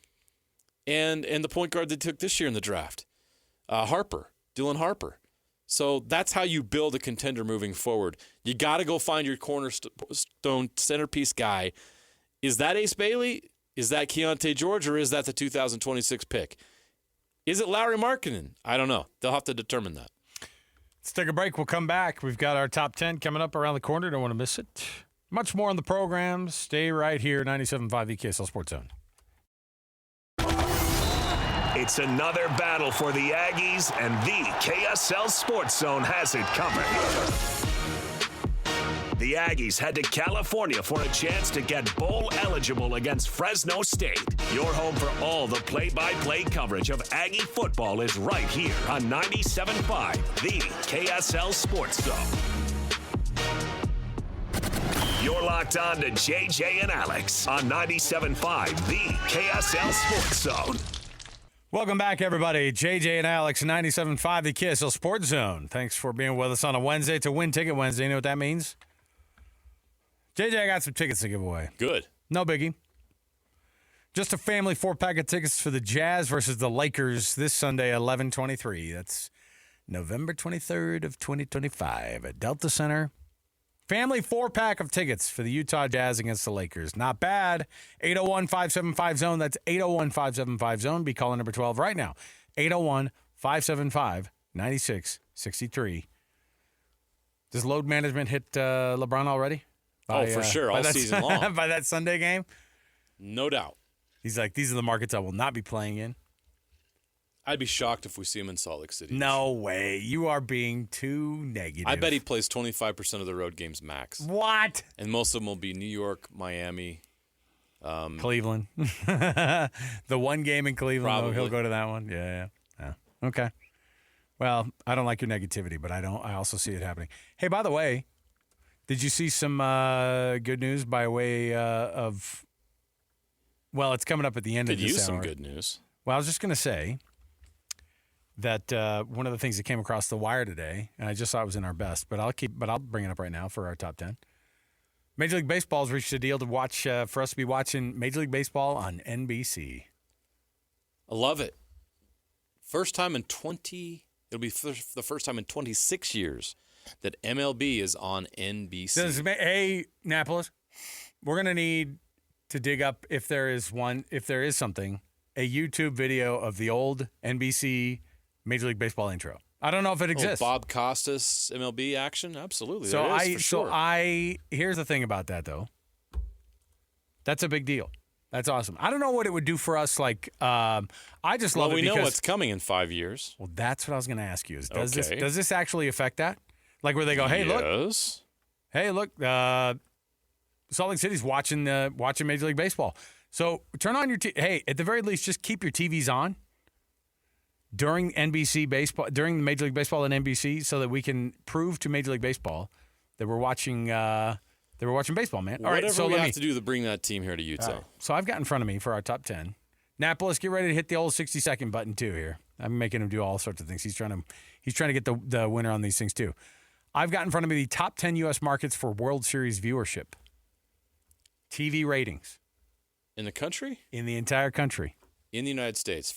and the point guard they took this year in the draft, Dylan Harper. So that's how you build a contender moving forward. You got to go find your cornerstone centerpiece guy. Is that Ace Bailey? Is that Keontae George? Or is that the 2026 pick? Is it Lowry Markkanen? I don't know. They'll have to determine that. Let's take a break. We'll come back. We've got our top 10 coming up around the corner. Don't want to miss it. Much more on the program. Stay right here, 97.5 KSL Sports Zone. It's another battle for the Aggies, and the KSL Sports Zone has it covered. The Aggies head to California for a chance to get bowl eligible against Fresno State. Your home for all the play-by-play coverage of Aggie football is right here on 97.5, the KSL Sports Zone. You're locked on to JJ and Alex on 97.5, the KSL Sports Zone. Welcome back, everybody. JJ and Alex, 97.5 The KSL Sports Zone. Thanks for being with us on a Wednesday. It's a Win Ticket Wednesday. You know what that means? JJ, I got some tickets to give away. Good. No biggie. Just a family 4-pack of tickets for the Jazz versus the Lakers this Sunday, 11/23. That's November 23rd of 2025 at Delta Center. Family 4-pack of tickets for the Utah Jazz against the Lakers. Not bad. 801-575-ZONE. That's 801-575-ZONE. Be calling number 12 right now. 801-575-9663. Does load management hit LeBron already? For sure. All season long. By that Sunday game? No doubt. He's like, these are the markets I will not be playing in. I'd be shocked if we see him in Salt Lake City. No way. You are being too negative. I bet he plays 25% of the road games max. What? And most of them will be New York, Miami. Cleveland. The one game in Cleveland, Probably. he'll go to that one. Yeah. Okay. Well, I don't like your negativity, but I also see it happening. Hey, by the way, did you see some good news by way of, well, it's coming up at the end of this hour. Could use some good news. Well, I was just going to say that one of the things that came across the wire today, and I just thought it was in our best, but I'll bring it up right now for our top 10. Major League Baseball has reached a deal to watch for us to be watching Major League Baseball on NBC. I love it. First time in it'll be the first time in 26 years that MLB is on NBC. Hey, Annapolis, we're going to need to dig up, if there is something, a YouTube video of the old NBC Major League Baseball intro. I don't know if it exists. Bob Costas MLB action? Absolutely. Here's the thing about that, though. That's a big deal. That's awesome. I don't know what it would do for us. Like, I just love it because... Well, we know what's coming in 5 years. Well, that's what I was going to ask you. Does this actually affect that? Like, where they go, hey, look, Salt Lake City's watching Major League Baseball. So turn on your hey, at the very least, just keep your TVs on during NBC baseball, during Major League Baseball and NBC, so that we can prove to Major League Baseball that we're watching baseball, man. All Whatever right, so we let have to do to bring that team here to Utah. Right. So I've got in front of me for our top 10. Annapolis, get ready to hit the old 60-second button too here. I'm making him do all sorts of things. He's trying to get the winner on these things too. I've got in front of me the top 10 U.S. markets for World Series viewership. TV ratings. In the country? In the entire country. In the United States.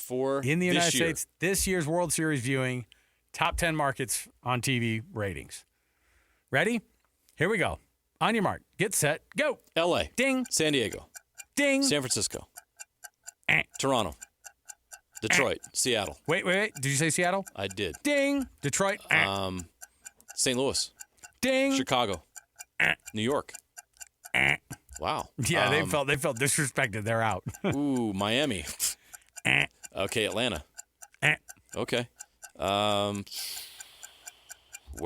States, this year's World Series viewing, top 10 markets on TV ratings. Ready? Here we go. On your mark. Get set. Go. L.A. Ding. San Diego. Ding. San Francisco. Toronto. Detroit. Seattle. Wait. Did you say Seattle? I did. Ding. Detroit. St. Louis. Ding. Chicago. New York. Wow. Yeah, they felt disrespected. They're out. Ooh, Miami. Okay, Atlanta. Okay. Where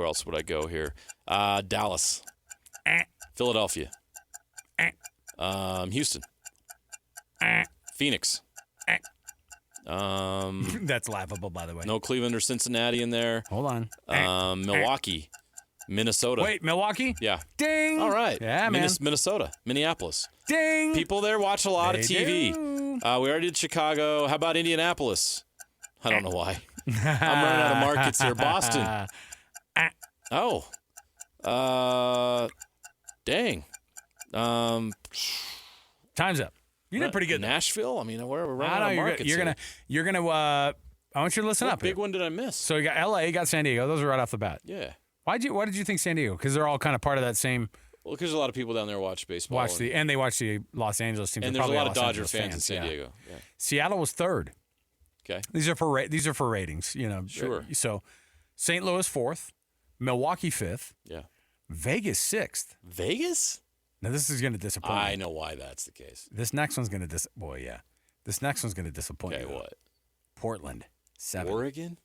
else would I go here? Dallas. Philadelphia. Houston. Phoenix. That's laughable, by the way. No Cleveland or Cincinnati in there. Hold on. Milwaukee. Minnesota. Wait, Milwaukee? Yeah. Ding. All right. Yeah, man. Minnesota. Minneapolis. Ding. People there watch a lot of TV. Do. We already did Chicago. How about Indianapolis? I don't know why. I'm running out of markets here. Boston. Oh. Dang. Time's up. You did pretty good. Nashville? I mean, we're running out of markets You're gonna I want you to listen up. What big one did I miss? So you got LA, you got San Diego. Those are right off the bat. Yeah. Why did you think San Diego? Because they're all kind of part of that same. Well, because a lot of people down there watch baseball. And they watch the Los Angeles team. And there's a lot of Dodger fans in San Diego. Yeah. Seattle was third. Okay. These are for ratings. You know. Sure. So, St. Louis fourth, Milwaukee fifth. Yeah. Vegas sixth. Vegas? Now this is going to disappoint. I know why that's the case. This next one's going to This next one's going to disappoint you. Okay, what? Portland, 7. Oregon?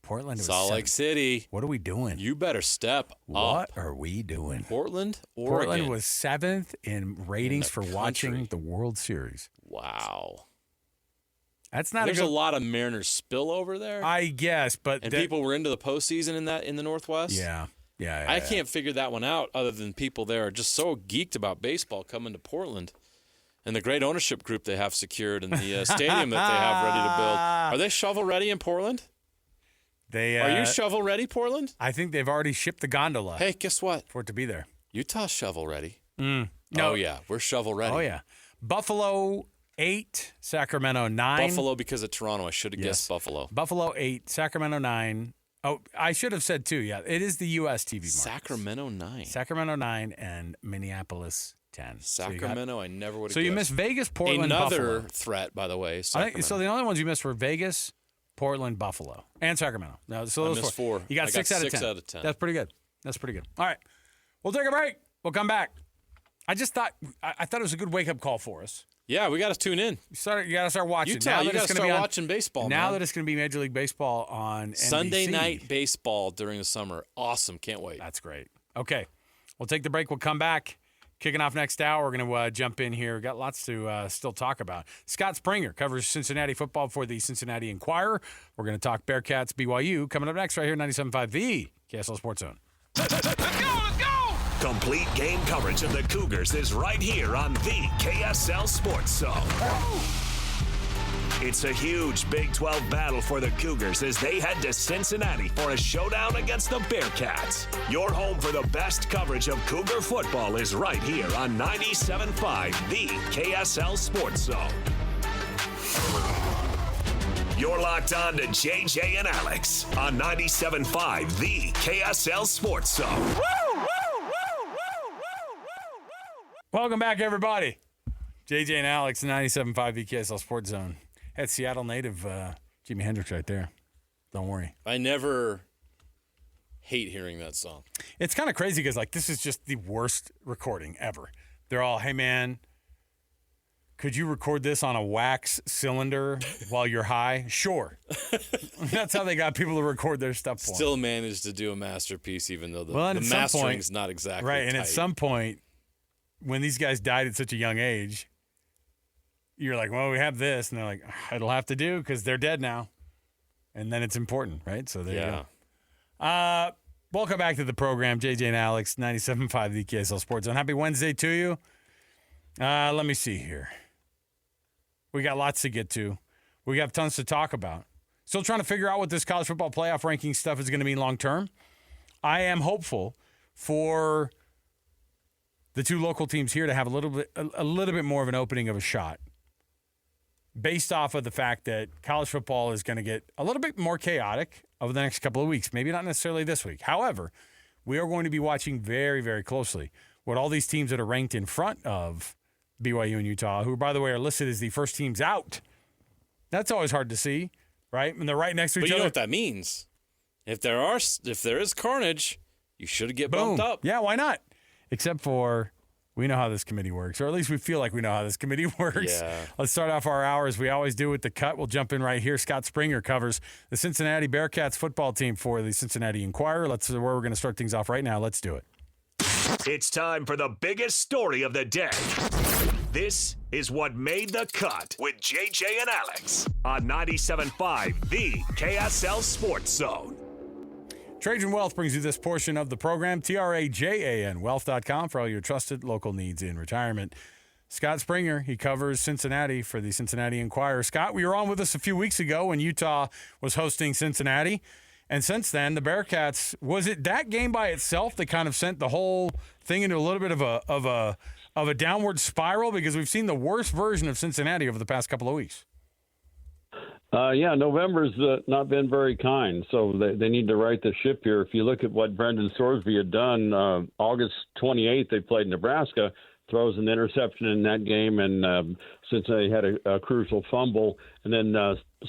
Portland was Salt 7. Lake City. What are we doing? You better step What up. are we doing? Oregon. Portland was 7th in ratings for country. watching the World Series. Wow. That's not There's a a lot of Mariners spillover there. I guess, but and people were into the postseason in the Northwest. Yeah. I can't figure that one out other than people there are just so geeked about baseball coming to Portland. and the great ownership group they have secured and the stadium that they have ready to build. Are they shovel-ready in Portland? Are you shovel-ready, Portland? I think they've already shipped the gondola. Hey, guess what? For it to be there. Utah's shovel-ready. No. Oh, yeah. We're shovel-ready. Oh, yeah. Buffalo 8, Sacramento 9. Buffalo because of Toronto. I should have guessed Buffalo. Buffalo 8, Sacramento 9. Oh, I should have said 2. Yeah, it is the U.S. TV market. Sacramento 9. Sacramento 9 and Minneapolis 10. Sacramento, I never would have guessed. So you missed Vegas, Portland, Buffalo. Buffalo. Threat, by the way. So the only ones you missed were Vegas, Portland, Buffalo, and Sacramento. No, so those I missed 4. You got 6 out of 10. 6 out of 10. That's pretty good. All right. We'll take a break. We'll come back. I just thought it was a good wake-up call for us. Yeah, we got to tune in. You got to start watching. Utah, you got to start watching baseball, Now that it's going to be Major League Baseball on Sunday NBC. night baseball during the summer. Awesome. Can't wait. That's great. Okay. We'll take the break. We'll come back. Kicking off next hour, we're going to jump in here. We've got lots to still talk about. Scott Springer covers Cincinnati football for the Cincinnati Enquirer. We're going to talk Bearcats BYU coming up next right here, 97.5 The KSL Sports Zone. Let's go! Complete game coverage of the Cougars is right here on the KSL Sports Zone. It's a huge Big 12 battle for the Cougars as they head to Cincinnati for a showdown against the Bearcats. Your home for the best coverage of Cougar football is right here on 97.5 The KSL Sports Zone. You're locked on to JJ and Alex on 97.5 The KSL Sports Zone. Welcome back, everybody. JJ and Alex, 97.5 The KSL Sports Zone. Had Seattle native Jimi Hendrix right there. Don't worry. I never hate hearing that song. It's kind of crazy because, this is just the worst recording ever. They're all, hey, man, could you record this on a wax cylinder while you're high? Sure. That's how they got people to record their stuff for Still managed to do a masterpiece, even though the mastering's not exactly right. And tight. at some point, when these guys died at such a young age, you're like, well, we have this. And they're like, it'll have to do because they're dead now. And then it's important, right? So there you go. Welcome back to the program, JJ and Alex, 97.5 The KSL Sports Zone. Happy Wednesday to you. Let me see here. We got lots to get to. We have tons to talk about. Still trying to figure out what this college football playoff ranking stuff is going to mean long term. I am hopeful for the two local teams here to have a little bit more of an opening of a shot, based off of the fact that college football is going to get a little bit more chaotic over the next couple of weeks. Maybe not necessarily this week. However, we are going to be watching very, very closely what all these teams that are ranked in front of BYU and Utah, who, by the way, are listed as the first teams out. That's always hard to see, right? And they're right next to each other. But you know what that means? If there is carnage, you should get bumped up. Yeah, why not? Except for we know how this committee works, or at least we feel like we know how this committee works. Yeah. Let's start off our hour as we always do with the cut. We'll jump in right here. Scott Springer covers the Cincinnati Bearcats football team for the Cincinnati Enquirer. That's where we're going to start things off right now. Let's do it. It's time for the biggest story of the day. This is what made the cut with JJ and Alex on 97.5 The KSL Sports Zone. Trajan Wealth brings you this portion of the program. TRAJAN Wealth.com for all your trusted local needs in retirement. Scott Springer, he covers Cincinnati for the Cincinnati Enquirer. Scott, you were on with us a few weeks ago when Utah was hosting Cincinnati. And since then, the Bearcats, was it that game by itself that kind of sent the whole thing into a little bit of a downward spiral? Because we've seen the worst version of Cincinnati over the past couple of weeks. November's not been very kind, so they need to right the ship here. If you look at what Brendan Sorsby had done, August 28th, they played Nebraska, throws an interception in that game, and Cincinnati had a crucial fumble. And then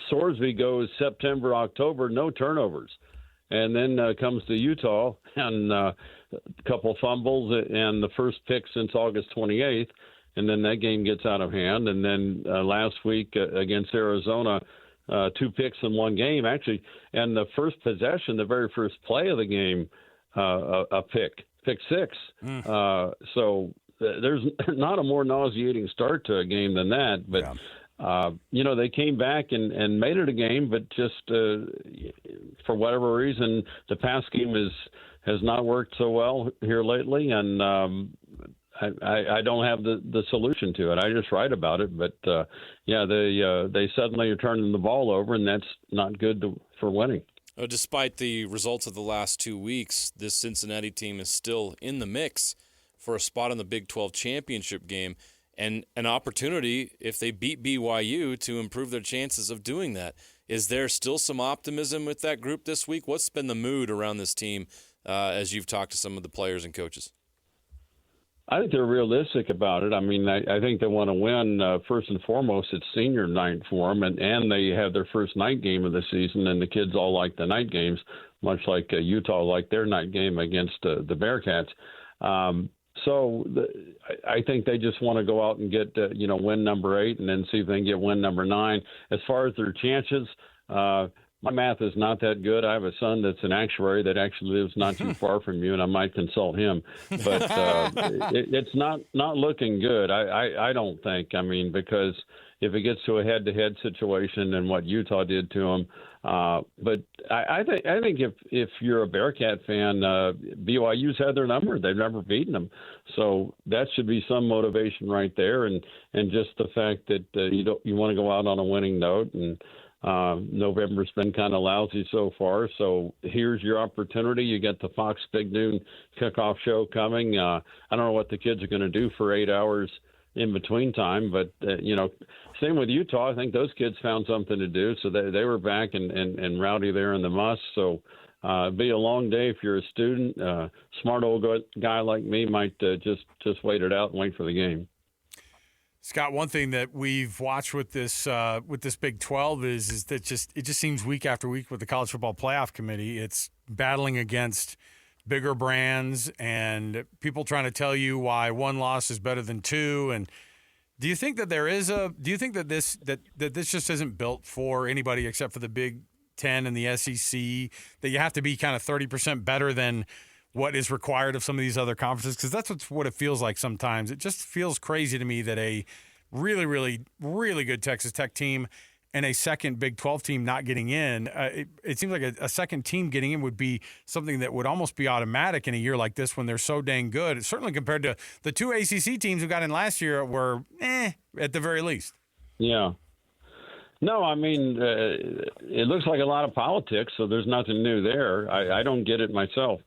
Sorsby goes September, October, no turnovers. And then comes to Utah, and a couple fumbles, and the first pick since August 28th. And then that game gets out of hand. And then last week against Arizona, 2 picks in one game, actually. And the first possession, the very first play of the game, a pick 6. So there's not a more nauseating start to a game than that. But, they came back and made it a game, but just for whatever reason, the pass game has not worked so well here lately. And I don't have the solution to it. I just write about it. But, they suddenly are turning the ball over, and that's not good for winning. Despite the results of the last 2 weeks, this Cincinnati team is still in the mix for a spot in the Big 12 championship game and an opportunity, if they beat BYU, to improve their chances of doing that. Is there still some optimism with that group this week? What's been the mood around this team as you've talked to some of the players and coaches? I think they're realistic about it. I mean, I think they want to win. First and foremost, it's senior night for them, and they have their first night game of the season, and the kids all like the night games, much like Utah liked their night game against the Bearcats. I think they just want to go out and get, win number 8 and then see if they can get win number 9. As far as their chances, my math is not that good. I have a son that's an actuary that actually lives not too far from you, and I might consult him. But it's not looking good, I don't think. I mean, because if it gets to a head-to-head situation and what Utah did to them, but I think if you're a Bearcat fan, BYU's had their number. They've never beaten them, so that should be some motivation right there. And just the fact that you want to go out on a winning note. And November's been kind of lousy so far, so here's your opportunity. You get the Fox Big Noon kickoff show coming. I don't know what the kids are going to do for 8 hours in between time, but same with Utah. I think those kids found something to do, so they were back and rowdy there in the Muss. So it'd be a long day if you're a student. Smart old guy like me might just wait it out and wait for the game. Scott, one thing that we've watched with this Big 12 is that it just seems week after week with the College Football Playoff Committee, it's battling against bigger brands and people trying to tell you why one loss is better than 2. And do you think that this just isn't built for anybody except for the Big 10 and the SEC, that you have to be kind of 30% better than what is required of some of these other conferences? Because that's what it feels like sometimes. It just feels crazy to me that a really, really, really good Texas Tech team and a second Big 12 team not getting in, it seems like a second team getting in would be something that would almost be automatic in a year like this when they're so dang good. It's certainly compared to the 2 ACC teams who got in last year were at the very least. Yeah. No, I mean, it looks like a lot of politics, so there's nothing new there. I don't get it myself.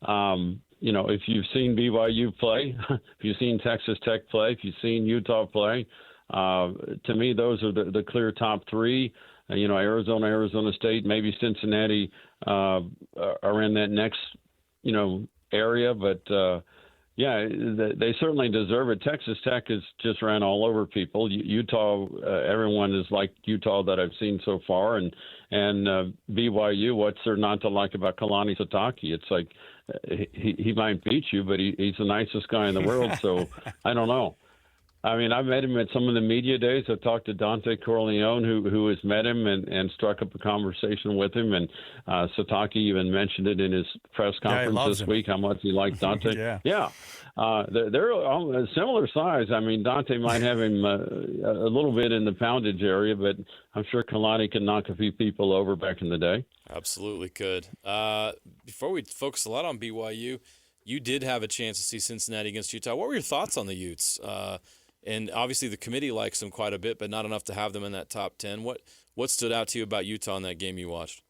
If you've seen BYU play, if you've seen Texas Tech play, if you've seen Utah play, to me, those are the clear top 3. Arizona State, maybe Cincinnati are in that next, area. But, they certainly deserve it. Texas Tech has just ran all over people. Utah, everyone is like Utah that I've seen so far. And BYU, what's there not to like about Kalani Sitake? It's like he might beat you, but he's the nicest guy in the world. So I don't know. I mean, I've met him at some of the media days. I've talked to Dante Corleone, who has met him and struck up a conversation with him. And Sitake even mentioned it in his press conference this week, how much he liked Dante. They're a similar size. I mean, Dante might have him a little bit in the poundage area, but I'm sure Kalani can knock a few people over back in the day. Absolutely could. Before we focus a lot on BYU, you did have a chance to see Cincinnati against Utah. What were your thoughts on the Utes? And obviously the committee likes them quite a bit, but not enough to have them in that top 10. What stood out to you about Utah in that game you watched?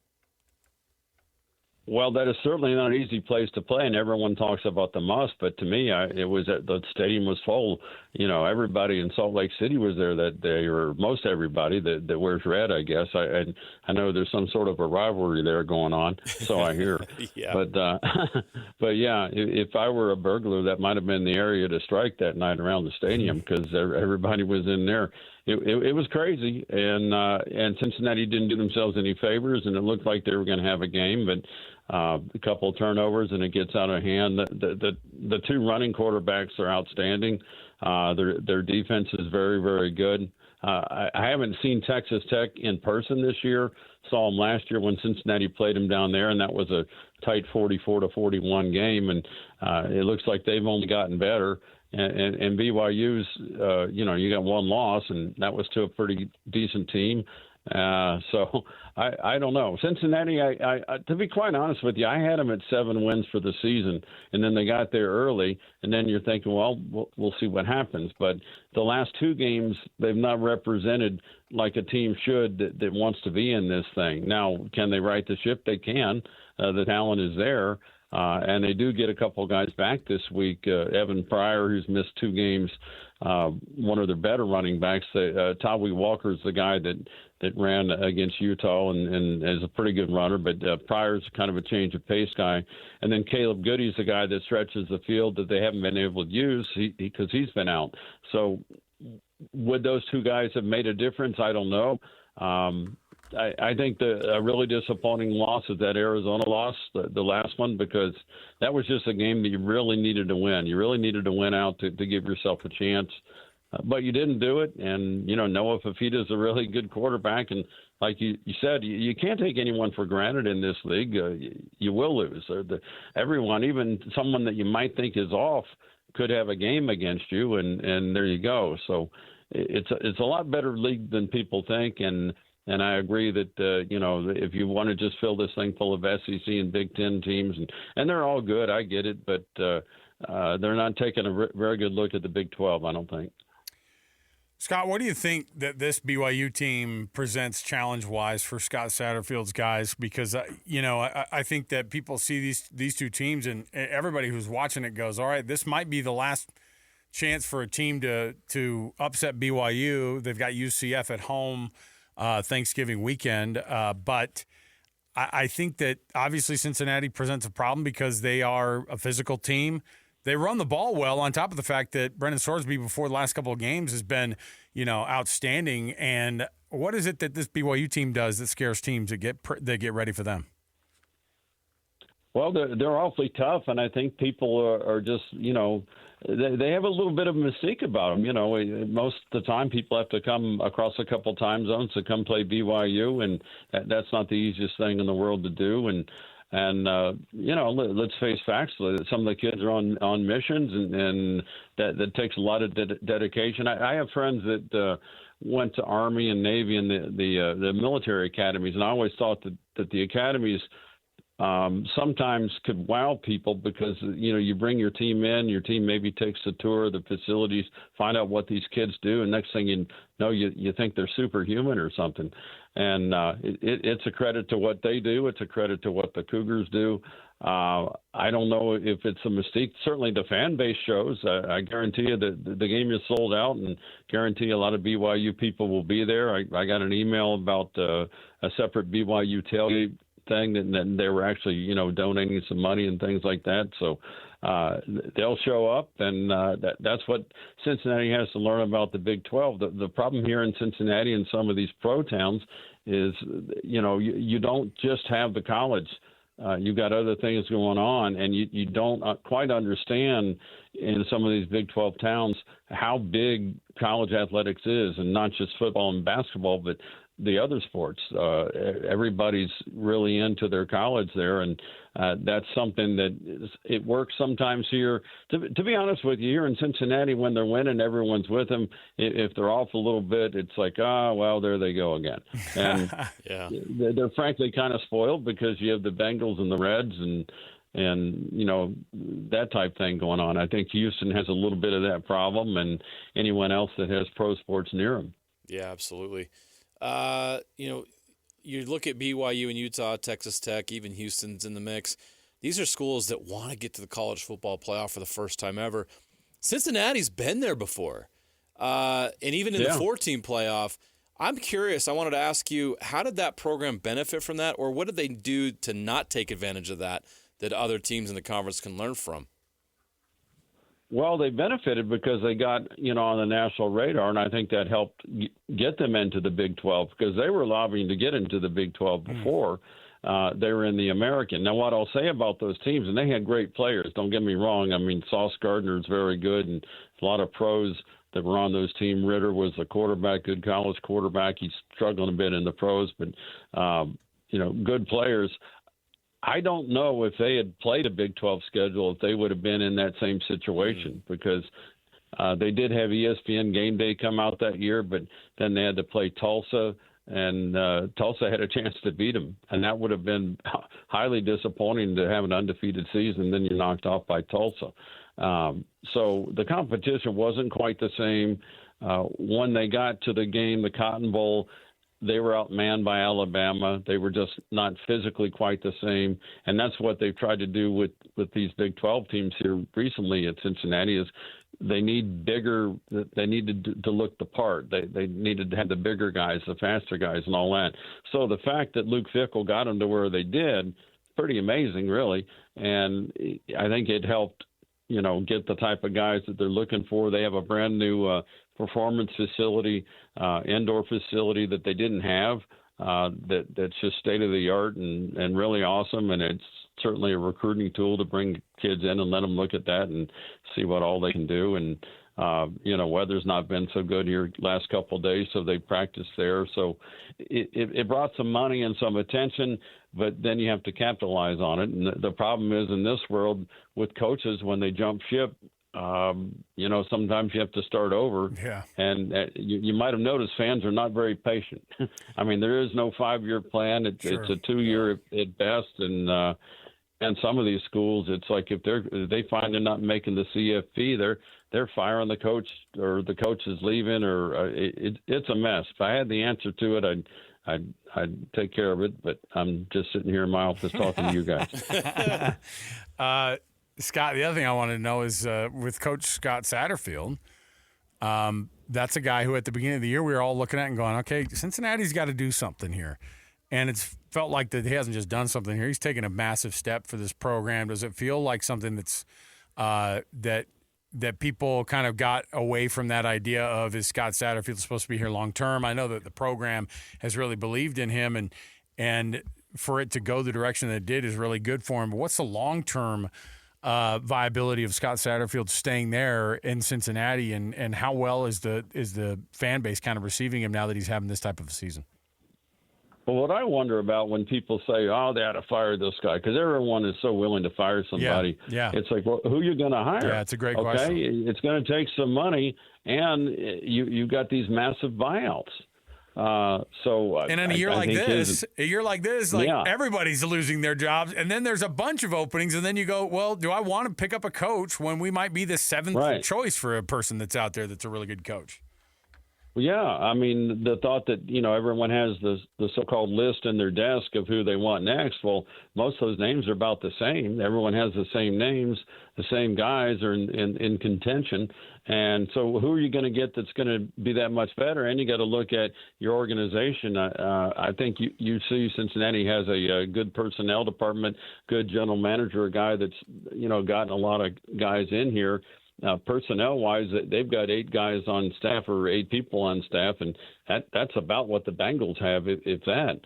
Well, that is certainly not an easy place to play, and everyone talks about the Muss, but to me, it was the stadium was full. Everybody in Salt Lake City was there that day, or most everybody that wears red, I guess. I know there's some sort of a rivalry there going on, so I hear. Yeah. But yeah, if I were a burglar, that might have been the area to strike that night around the stadium because everybody was in there. It was crazy, and Cincinnati didn't do themselves any favors, and it looked like they were going to have a game, but a couple of turnovers and it gets out of hand. The 2 running quarterbacks are outstanding. Their defense is very, very good. I haven't seen Texas Tech in person this year. Saw them last year when Cincinnati played them down there, and that was a tight 44-41 game. And it looks like they've only gotten better. And BYU's, you got 1 loss, and that was to a pretty decent team. So I don't know. Cincinnati, I to be quite honest with you, I had them at 7 wins for the season, and then they got there early, and then you're thinking, well, we'll see what happens. But the last 2 games, they've not represented like a team should that wants to be in this thing. Now, can they right the ship? They can. The talent is there. And they do get a couple of guys back this week. Evan Pryor, who's missed 2 games, one of their better running backs. Tawi Walker's the guy that ran against Utah and is a pretty good runner, but Pryor's kind of a change of pace guy. And then Caleb Goody's the guy that stretches the field that they haven't been able to use because he's been out. So would those 2 guys have made a difference? I don't know. I think a really disappointing loss is that Arizona loss, the last one, because that was just a game that you really needed to win. You really needed to win out to give yourself a chance. But you didn't do it. And, Noah Fafita is a really good quarterback. And like you said, you can't take anyone for granted in this league. You will lose. Everyone, even someone that you might think is off, could have a game against you. And there you go. So it's a lot better league than people think. And I agree that, if you want to just fill this thing full of SEC and Big Ten teams, and they're all good, I get it, but they're not taking a very good look at the Big 12, I don't think. Scott, what do you think that this BYU team presents challenge-wise for Scott Satterfield's guys? Because, I think that people see these 2 teams, and everybody who's watching it goes, all right, this might be the last chance for a team to upset BYU. They've got UCF at home Thanksgiving weekend. But I think that obviously Cincinnati presents a problem because they are a physical team. They run the ball well, on top of the fact that Brendan Sorsby before the last couple of games has been, outstanding. And what is it that this BYU team does that scares teams that get ready for them? Well, they're awfully tough, and I think people are just, they have a little bit of mystique about them. Most of the time people have to come across a couple time zones to come play BYU, and that's not the easiest thing in the world to do. And let's face facts. Some of the kids are on missions, and that takes a lot of dedication. I have friends that went to Army and Navy and the military academies, and I always thought that the academies sometimes could wow people because, you bring your team in, your team maybe takes a tour of the facilities, find out what these kids do, and next thing you know, you think they're superhuman or something. And it's a credit to what they do. It's a credit to what the Cougars do. I don't know if it's a mystique. Certainly the fan base shows. I guarantee you that the game is sold out, and guarantee a lot of BYU people will be there. I got an email about a separate BYU tailgate thing, and they were actually, donating some money and things like that. So they'll show up, and that's what Cincinnati has to learn about the Big 12. The problem here in Cincinnati and some of these pro towns is, you don't just have the college. You've got other things going on, and you don't quite understand in some of these Big 12 towns how big college athletics is, and not just football and basketball, but the other sports. Everybody's really into their college there, and that's something that it works sometimes here. To be honest with you, here in Cincinnati, when they're winning, everyone's with them. If they're off a little bit, it's like, well, there they go again. And yeah, they're frankly kind of spoiled because you have the Bengals and the Reds and that type thing going on. I think Houston has a little bit of that problem, and anyone else that has pro sports near them. Yeah, absolutely. You look at BYU and Utah, Texas Tech, even Houston's in the mix. These are schools that want to get to the college football playoff for the first time ever. Cincinnati's been there before, and even in the 4-team playoff. I'm curious. I wanted to ask you, how did that program benefit from that, or what did they do to not take advantage of that other teams in the conference can learn from? Well, they benefited because they got, on the national radar, and I think that helped get them into the Big 12 because they were lobbying to get into the Big 12 before they were in the American. Now, what I'll say about those teams, and they had great players, don't get me wrong. I mean, Sauce Gardner is very good, and a lot of pros that were on those teams. Ritter was the quarterback, good college quarterback. He's struggling a bit in the pros, but, good players. I don't know if they had played a Big 12 schedule, if they would have been in that same situation because they did have ESPN Game Day come out that year, but then they had to play Tulsa and Tulsa had a chance to beat them, and that would have been highly disappointing to have an undefeated season. Then you're knocked off by Tulsa. So the competition wasn't quite the same. When they got to the game, the Cotton Bowl, they were outmanned by Alabama. They were just not physically quite the same, and that's what they've tried to do with these Big 12 teams here recently at Cincinnati. Is they need bigger. They needed to look the part. They needed to have the bigger guys, the faster guys, and all that. So the fact that Luke Fickell got them to where they did, pretty amazing, really. And I think it helped, get the type of guys that they're looking for. They have a brand new performance facility, indoor facility that they didn't have. That's just state of the art and really awesome. And it's certainly a recruiting tool to bring kids in and let them look at that and see what all they can do. And, weather's not been so good here last couple of days, so they practiced there. So it brought some money and some attention, but then you have to capitalize on it. And the problem is in this world with coaches, when they jump ship, sometimes you have to start over. Yeah. And you might have noticed fans are not very patient. I mean, there is no 5-year plan. It's a 2-year at best. And some of these schools, it's like if they find they're not making the CFP, they're firing the coach, or the coach is leaving, or it's a mess. If I had the answer to it, I'd take care of it. But I'm just sitting here in my office talking to you guys. Scott, the other thing I wanted to know is with Coach Scott Satterfield, that's a guy who at the beginning of the year we were all looking at and going, okay, Cincinnati's got to do something here. And it's felt like that he hasn't just done something here. He's taken a massive step for this program. Does it feel like something that's that people kind of got away from that idea of, is Scott Satterfield supposed to be here long term? I know that the program has really believed in him, and for it to go the direction that it did is really good for him. But what's the long-term viability of Scott Satterfield staying there in Cincinnati, and how well is the fan base kind of receiving him now that he's having this type of a season? Well, what I wonder about when people say, oh, they ought to fire this guy, because everyone is so willing to fire somebody. Yeah. It's like, well, who are you going to hire? Yeah, it's a great question. It's going to take some money, and you've got these massive buyouts. And in a year like this, everybody's losing their jobs, and then there's a bunch of openings, and then you go, well, do I want to pick up a coach when we might be the 7th choice for a person that's out there that's a really good coach? Yeah, I mean, the thought that, everyone has the so-called list in their desk of who they want next. Well, most of those names are about the same. Everyone has the same names. The same guys are in contention. And so who are you going to get that's going to be that much better? And you got to look at your organization. I think you see Cincinnati has a good personnel department, good general manager, a guy that's, gotten a lot of guys in here. Personnel-wise, they've got 8 guys on staff, or 8 people on staff, and that's about what the Bengals have, if that.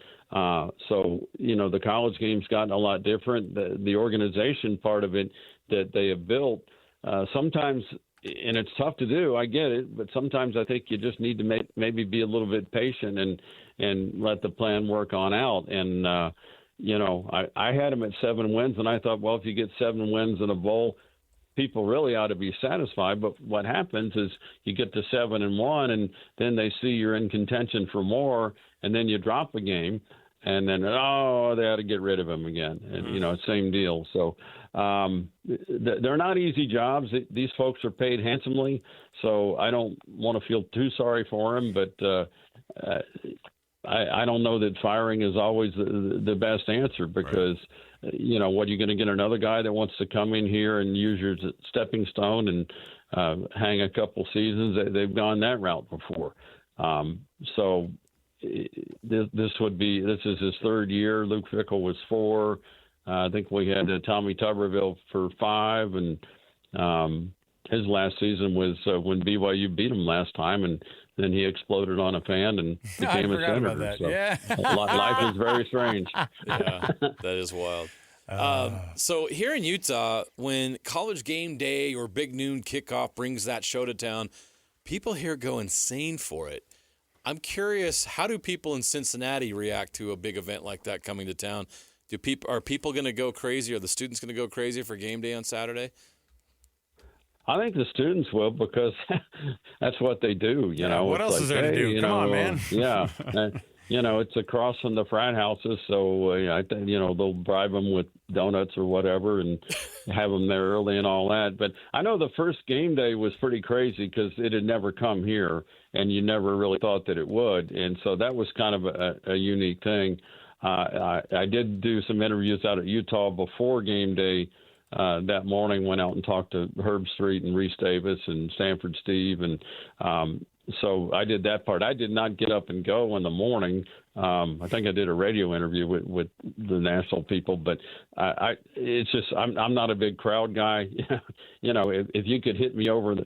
So, the college game's gotten a lot different. The organization part of it that they have built, sometimes, and it's tough to do, I get it, but sometimes I think you just need to maybe be a little bit patient and let the plan work on out. And, I had them at 7 wins, and I thought, well, if you get 7 wins in a bowl, people really ought to be satisfied. But what happens is you get to 7-1, and then they see you're in contention for more, and then you drop a game, and then, they ought to get rid of him again. And, same deal. So they're not easy jobs. These folks are paid handsomely, so I don't want to feel too sorry for them. But I don't know that firing is always the best answer, because what, are you going to get another guy that wants to come in here and use your stepping stone and hang a couple seasons? They've gone that route before. So this is his 3rd year. Luke Fickell was 4. I think we had Tommy Tuberville for 5, and his last season was when BYU beat him last time, and then he exploded on a fan and became a senator. So life is very strange. Yeah, that is wild. So here in Utah, when College Game Day or Big Noon Kickoff brings that show to town, people here go insane for it. I'm curious, how do people in Cincinnati react to a big event like that coming to town? Are people going to go crazy? Are the students going to go crazy for game day on Saturday? I think the students will, because that's what they do. What else is there to do? Come on, man. Yeah. it's across from the frat houses, so I think they'll bribe them with donuts or whatever and have them there early and all that. But I know the first game day was pretty crazy because it had never come here, and you never really thought that it would, and so that was kind of a unique thing. I did do some interviews out at Utah before game day that morning. Went out and talked to Herb Street and Reese Davis and Sanford Steve, and so I did that part. I did not get up and go in the morning. I think I did a radio interview with the national people, but it's just I'm not a big crowd guy. If you could hit me over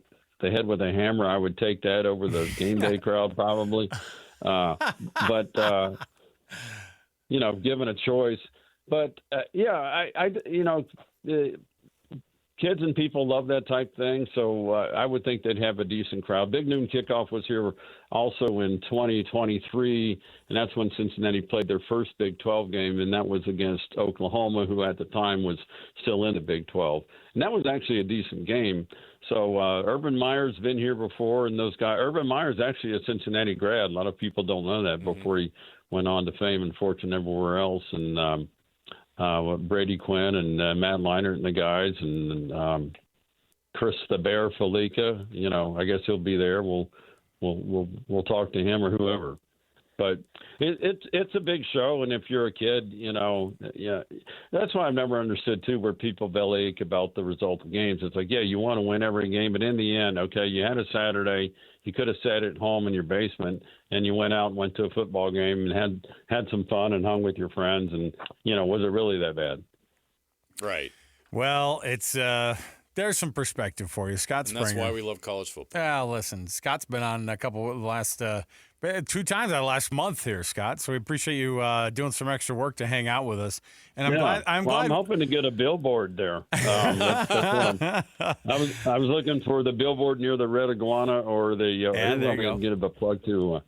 the head with a hammer, I would take that over the game day crowd probably. But given a choice. But kids and people love that type thing, so I would think they'd have a decent crowd. Big Noon Kickoff was here also in 2023, and that's when Cincinnati played their first Big 12 game, and that was against Oklahoma, who at the time was still in the Big 12. And that was actually a decent game. So Urban Meyer's been here before, and those guys. Urban Meyer's actually a Cincinnati grad. A lot of people don't know that before he went on to fame and fortune everywhere else, and Brady Quinn and Matt Leinart and the guys, and Chris the Bear Felica. I guess he'll be there. We'll talk to him or whoever. But it's a big show, and if you're a kid, that's why I've never understood too where people bellyache about the result of games. It's like, yeah, you want to win every game, but in the end, okay, you had a Saturday. You could have sat at home in your basement, and you went out and went to a football game and had some fun and hung with your friends. And was it really that bad? Right. Well, it's there's some perspective for you, Scott Springer. And that's why we love college football. Listen, Scott's been on a couple of the last 2 times out of last month here, Scott. So we appreciate you doing some extra work to hang out with us. And I'm glad. I'm hoping to get a billboard there. That's I was looking for the billboard near the Red Iguana or the. And there you go. Get a plug to.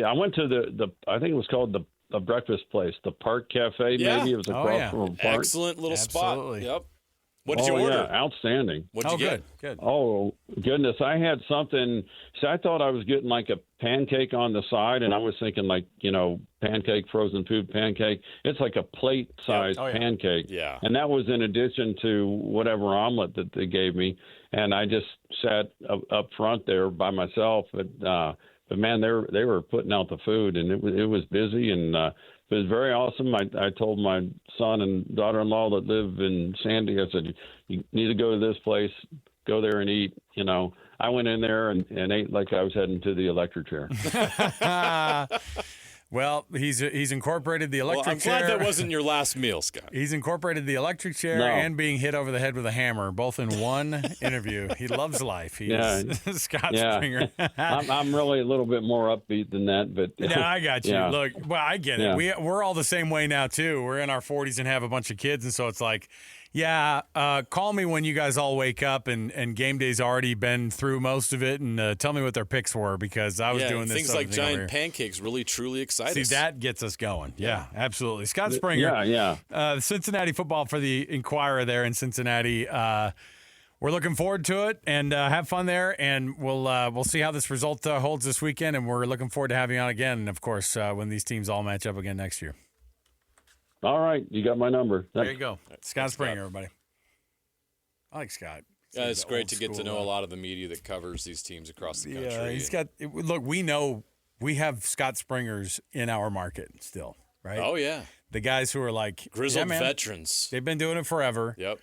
I went to the I think it was called the breakfast place, the Park Cafe. Yeah. Maybe it was across from a park. Excellent little Absolutely. spot. Yep. What did you order? Yeah, outstanding. What did you get? Good. Oh, goodness. I had something. See, I thought I was getting like a pancake on the side, and I was thinking like, pancake, frozen food pancake. It's like a plate-sized pancake. Yeah. And that was in addition to whatever omelet that they gave me. And I just sat up front there by myself. But man, they were putting out the food, and it was busy, and it was very awesome. I told my son and daughter-in-law that live in Sandy, I said, you need to go to this place, go there and eat. I went in there and ate like I was heading to the electric chair. Well, he's incorporated the electric chair. I'm glad that wasn't your last meal, Scott. He's incorporated the electric chair and being hit over the head with a hammer, both in one interview. He loves life. He's Scott Springer. I'm really a little bit more upbeat than that, but no, I got you. Yeah. Look, well, I get it. We're all the same way now too. We're in our 40s and have a bunch of kids, and so it's like, call me when you guys all wake up and game day's already been through most of it, and tell me what their picks were, because I was doing this. Things like giant pancakes really truly excite us. See, that gets us going. Yeah, absolutely. Scott Springer, Cincinnati football for the Enquirer there in Cincinnati. We're looking forward to it, and have fun there, and we'll see how this result holds this weekend, and we're looking forward to having you on again, of course, when these teams all match up again next year. All right, you got my number. There you go. Scott Springer, everybody. I like Scott. Yeah, it's great to get to know a lot of the media that covers these teams across the country. Yeah, he's got. Look, we know we have Scott Springers in our market still, right? Oh yeah, the guys who are like grizzled veterans. They've been doing it forever. Yep.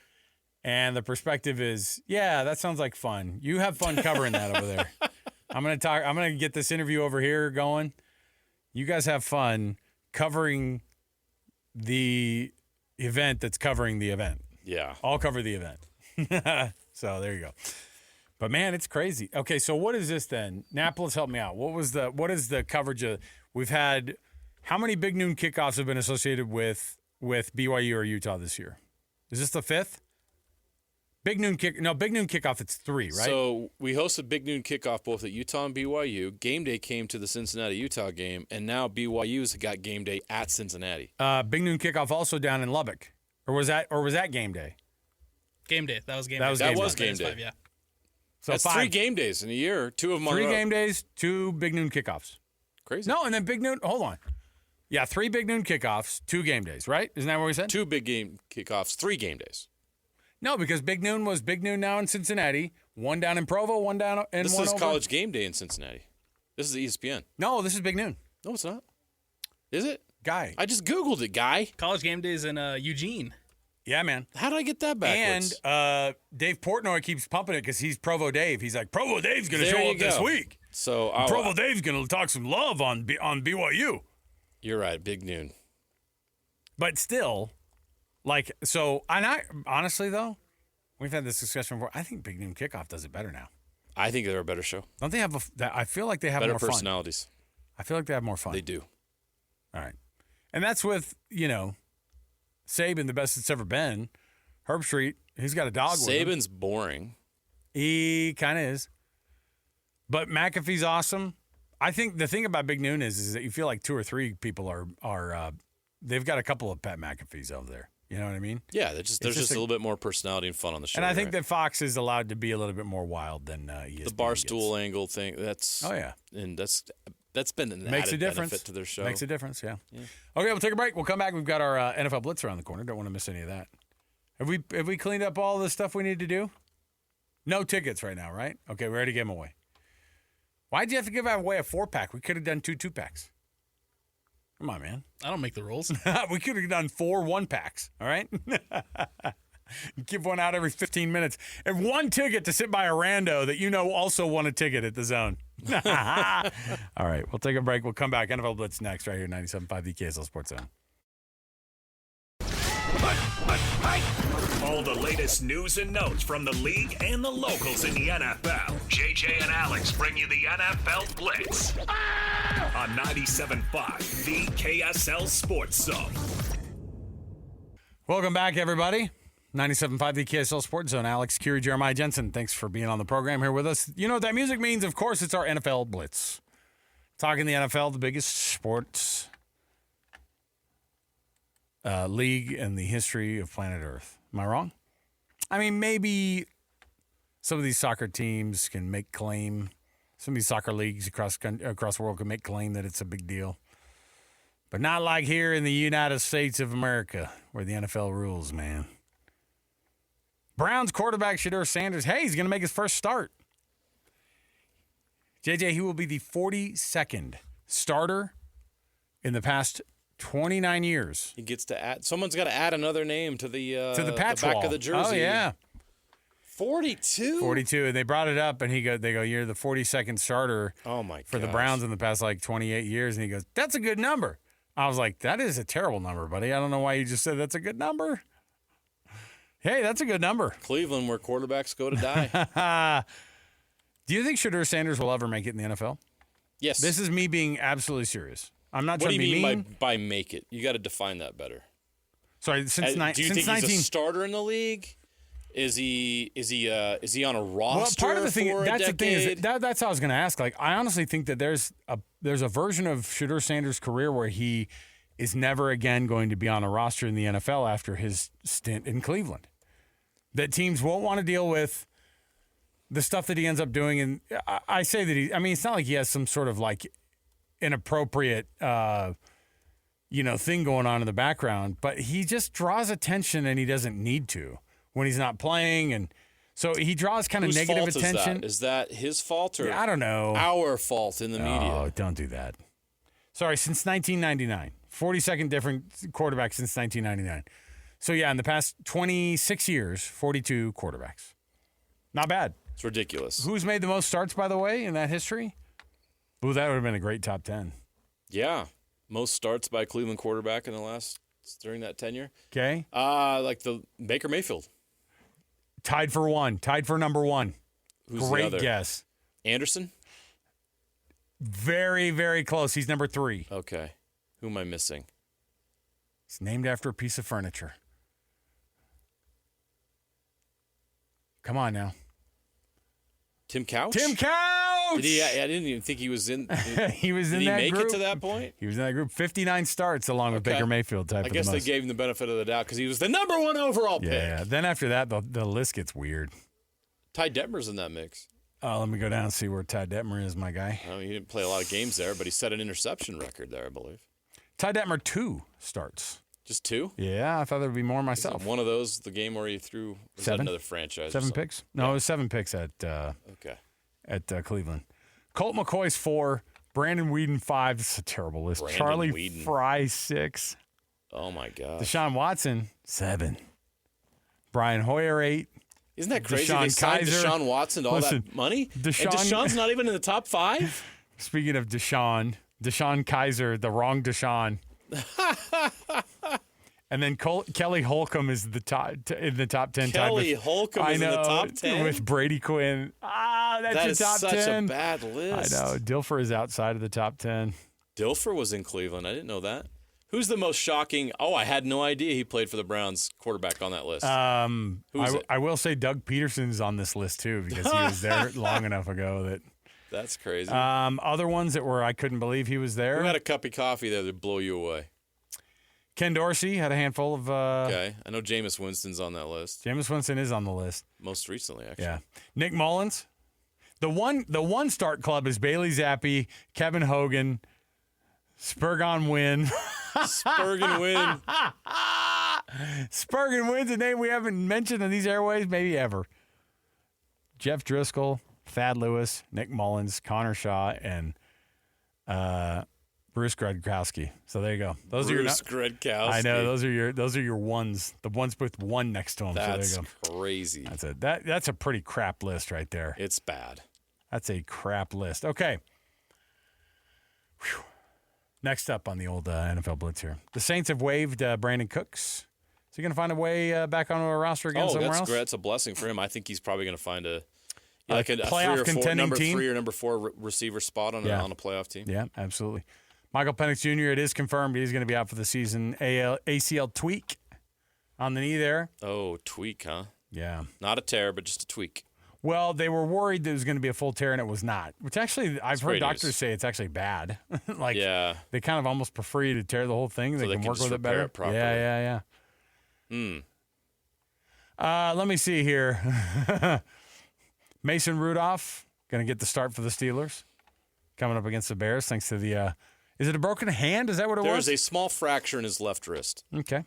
And the perspective is, that sounds like fun. You have fun covering that over there. I'm gonna get this interview over here going. You guys have fun covering the event that's covering the event. Yeah. I'll cover the event. So there you go. But man, it's crazy. Okay, so what is this then? Napolis, help me out. What is the coverage of? We've had how many Big Noon kickoffs have been associated with BYU or Utah this year? Is this the 5th? Big Noon kickoff, it's 3, right? So we hosted Big Noon kickoff both at Utah and BYU. Game day came to the Cincinnati-Utah game, and now BYU's got game day at Cincinnati. Big Noon kickoff also down in Lubbock. Or was that game day? Game day. That was game day. That was game day. 5, yeah. So that's 5. 3 game days in a year. 2 of them on the road. 3 game days, 2 Big Noon kickoffs. Crazy. No, and then Big Noon, hold on. Yeah, 3 big noon kickoffs, 2 game days, right? Isn't that what we said? 2 big game kickoffs, 3 game days. No, because big noon was big noon now in Cincinnati, 1 down in Provo, 1 down in This one is over. College Game Day in Cincinnati. This is ESPN. No, this is big noon. No, it's not. Is it? Guy. I just Googled it, Guy. College game days in Eugene. Yeah, man. How did I get that backwards? And Dave Portnoy keeps pumping it because he's Provo Dave. He's like, Provo Dave's going to There show you up this go. week. So Provo Dave's going to talk some love on BYU. You're right, big noon. But still, honestly, though, we've had this discussion before. I think Big Noon Kickoff does it better now. I think they're a better show. Don't they have I feel like they have Better more fun. personalities. I feel like they have more fun. They do. All right. And that's with, Saban, the best it's ever been. Herb Street, he's got a dog with him. Saban's boring. He kind of is. But McAfee's awesome. I think the thing about Big Noon is that you feel like 2 or 3 people are they've got a couple of Pat McAfees over there. You know what I mean? Yeah, there's just a little bit more personality and fun on the show. And I think right? that Fox is allowed to be a little bit more wild than ESPN. The barstool angle thing, that's and that's been an Makes added a difference. benefit to their show. Makes a difference, yeah. Okay, we'll take a break. We'll come back. We've got our NFL Blitz around the corner. Don't want to miss any of that. Have we cleaned up all the stuff we need to do? No tickets right now, right? Okay, we're ready to give them away. Why'd you have to give away a 4-pack? We could have done 2 2-packs. Come on, man. I don't make the rules. We could have done 4 1-packs, all right? Give one out every 15 minutes. And 1 ticket to sit by a rando that also won a ticket at the Zone. All right, we'll take a break. We'll come back. NFL Blitz next right here, 97.5 the KSL Sports Zone. All the latest news and notes from the league and the locals in the NFL. JJ and Alex bring you the NFL Blitz on 97.5 the KSL Sports Zone. Welcome back, everybody. 97.5 the KSL Sports Zone. Alex, Kirry, Jeremiah, Jensen, thanks for being on the program here with us. You know what that music means? Of course, it's our NFL Blitz. Talking the NFL, the biggest sports league in the history of planet Earth. Am I wrong? I mean, maybe some of these soccer teams can make claim. Some of these soccer leagues across the world can make claim that it's a big deal. But not like here in the United States of America, where the NFL rules, man. Browns quarterback Shedeur Sanders, he's going to make his first start. JJ, he will be the 42nd starter in the past 29 years. He gets to add. Someone's got to add another name to the patch back wall of the jersey. Oh yeah, 42. 42, and they brought it up, and they go, "You're the 42nd starter." Oh my! For the Browns in the past 28 years, and he goes, "That's a good number." I was like, "That is a terrible number, buddy. I don't know why you just said that's a good number." Hey, that's a good number. Cleveland, where quarterbacks go to die. Do you think Shedeur Sanders will ever make it in the NFL? Yes. This is me being absolutely serious. I'm not what trying do to you be mean mean. by make it? You got to define that better. Sorry, since do you think he's a starter in the league? Is he on a roster? Well, part of the thing for that's a the thing is decade? that's how I was going to ask. Like, I honestly think that there's a version of Shedeur Sanders' career where he is never again going to be on a roster in the NFL after his stint in Cleveland. That teams won't want to deal with the stuff that he ends up doing. And I say that it's not like he has some sort of like inappropriate, thing going on in the background, but he just draws attention and he doesn't need to when he's not playing. And so he draws kind of Whose negative fault attention. Is that his fault or I don't know. Our fault in the media? Oh, don't do that. Sorry, since 1999. 42nd different quarterback since 1999. So, yeah, in the past 26 years, 42 quarterbacks. Not bad. It's ridiculous. Who's made the most starts, by the way, in that history? Ooh, that would have been a great top 10. Yeah. Most starts by a Cleveland quarterback during that tenure. Okay. Like the Baker Mayfield. Tied for number 1. Who's Great the other? guess. Anderson? Very, very close. He's number 3. Okay. Who am I missing? It's named after a piece of furniture. Come on now. Tim Couch? Tim Couch! I didn't even think he was in. He was in Did he that make group. it to that point? He was in that group. 59 starts along with Okay. Baker Mayfield. I guess they gave him the benefit of the doubt because he was the number 1 overall pick. Yeah. Then after that, the list gets weird. Ty Detmer's in that mix. Let me go down and see where Ty Detmer is, my guy. I mean, he didn't play a lot of games there, but he set an interception record there, I believe. Ty Detmer 2 starts. Just 2? Yeah, I thought there would be more myself. One of those, the game where he threw 7? Another franchise. 7 picks? No, it was 7 picks at Cleveland. Colt McCoy's 4. Brandon Weeden 5. This is a terrible list. Brandon Charlie Weeden. Fry 6. Oh my God. Deshaun Watson 7. Brian Hoyer 8. Isn't that crazy? Deshaun They signed Kaiser. Deshaun Watson to all that money? And Deshaun's not even in the top 5? Speaking of Deshaun Kaiser, the wrong Deshaun. And then Kelly Holcomb is in the top 10. Kelly Holcomb is in the top 10? With Brady Quinn. That's your top 10. That is such a bad list. I know. Dilfer is outside of the top 10. Dilfer was in Cleveland. I didn't know that. Who's the most shocking? Oh, I had no idea he played for the Browns quarterback on that list. I will say Doug Peterson's on this list too because he was there long enough ago that. That's crazy. Other ones that I couldn't believe he was there. Who had a cup of coffee there that blow you away? Ken Dorsey had a handful of. Okay, I know Jameis Winston's on that list. Jameis Winston is on the list. Most recently, actually. Yeah. Nick Mullins. The one start club is Bailey Zappi, Kevin Hogan, Spurgon Wynn. Spurgon Wynn. Spurgon Wynn's a name we haven't mentioned in these airways maybe ever. Jeff Driscoll, Thad Lewis, Nick Mullins, Connor Shaw, and Bruce Gradkowski. So there you go. Those Bruce are your Gradkowski. I know those are your ones. The ones with 1 next to them. That's so there you go. crazy. That's a pretty crap list right there. It's bad. That's a crap list. Okay. Whew. Next up on the old NFL Blitz here. The Saints have waived Brandon Cooks. Is he going to find a way back onto a roster again somewhere else? That's a blessing for him. I think he's probably going to find a playoff 3 or 4, number team. 3 or number 4 receiver spot on a playoff team. Yeah, absolutely. Michael Penix Jr., it is confirmed he's going to be out for the season. ACL tweak on the knee there. Oh, tweak, huh? Yeah. Not a tear, but just a tweak. Well, they were worried that it was going to be a full tear, and it was not. Which actually, I've heard doctors say it's actually bad. They kind of almost prefer you to tear the whole thing. So they can work with it better. It properly. Yeah. Let me see here. Mason Rudolph going to get the start for the Steelers, coming up against the Bears, thanks to the. Is it a broken hand? Is that what it was? There's a small fracture in his left wrist. Okay.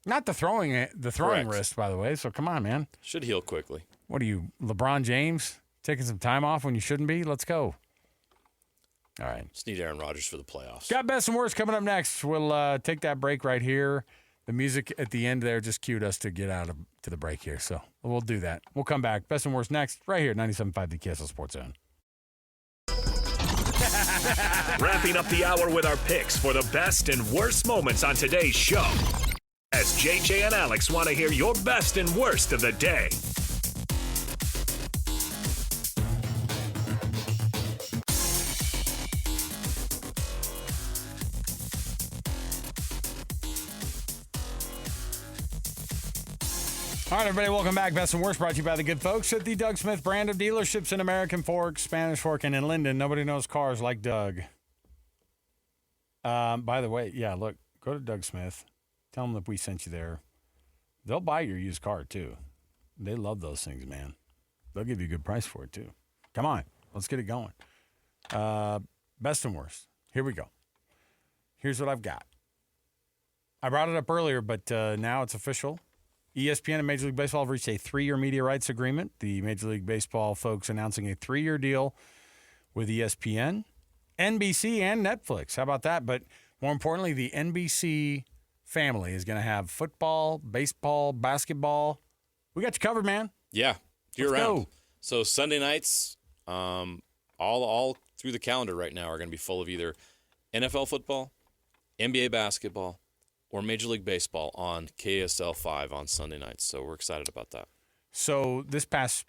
Not the throwing Correct. wrist, by the way. So come on, man. Should heal quickly. What are you, LeBron James, taking some time off when you shouldn't be? Let's go. All right. Just need Aaron Rodgers for the playoffs. Got best and worst coming up next. We'll take that break right here. The music at the end there just cued us to get out to the break here. So we'll do that. We'll come back. Best and worst next, right here at 97.5 the KSL Sports Zone. Wrapping up the hour with our picks for the best and worst moments on today's show. As JJ and Alex want to hear your best and worst of the day. All right, everybody, welcome back. Best and worst brought to you by the good folks at the Doug Smith brand of dealerships in American Forks, Spanish Fork, and in Linden. Nobody knows cars like Doug. By the way, look, go to Doug Smith. Tell them that we sent you there. They'll buy your used car, too. They love those things, man. They'll give you a good price for it, too. Come on, let's get it going. Best and worst. Here we go. Here's what I've got. I brought it up earlier, but now it's official. ESPN and Major League Baseball have reached a 3-year media rights agreement. The Major League Baseball folks announcing a 3-year deal with ESPN, NBC, and Netflix. How about that? But more importantly, the NBC family is going to have football, baseball, basketball. We got you covered, man. Yeah, year Let's round. go. So Sunday nights, all through the calendar right now are going to be full of either NFL football, NBA basketball, or Major League Baseball on KSL 5 on Sunday nights. So we're excited about that. So this past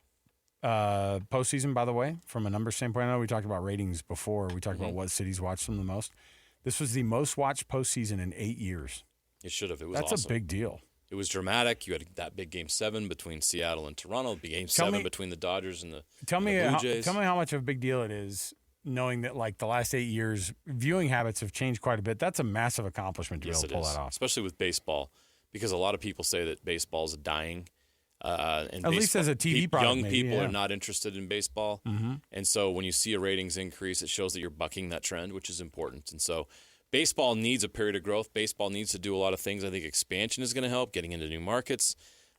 postseason, by the way, from a numbers standpoint, I know we talked about ratings before. We talked about what cities watched them the most. This was the most watched postseason in 8 years. It should have. It was That's awesome. a big deal. It was dramatic. You had that big Game 7 between Seattle and Toronto, big Game 7 between the Dodgers and the Blue Jays. Tell me how much of a big deal it is knowing that, like, the last 8 years, viewing habits have changed quite a bit. That's a massive accomplishment to be able to pull that off. Especially with baseball, because a lot of people say that baseball is dying. And At least as a TV product, young maybe, people yeah. are not interested in baseball. Mm-hmm. And so when you see a ratings increase, it shows that you're bucking that trend, which is important. And so baseball needs a period of growth. Baseball needs to do a lot of things. I think expansion is going to help, getting into new markets.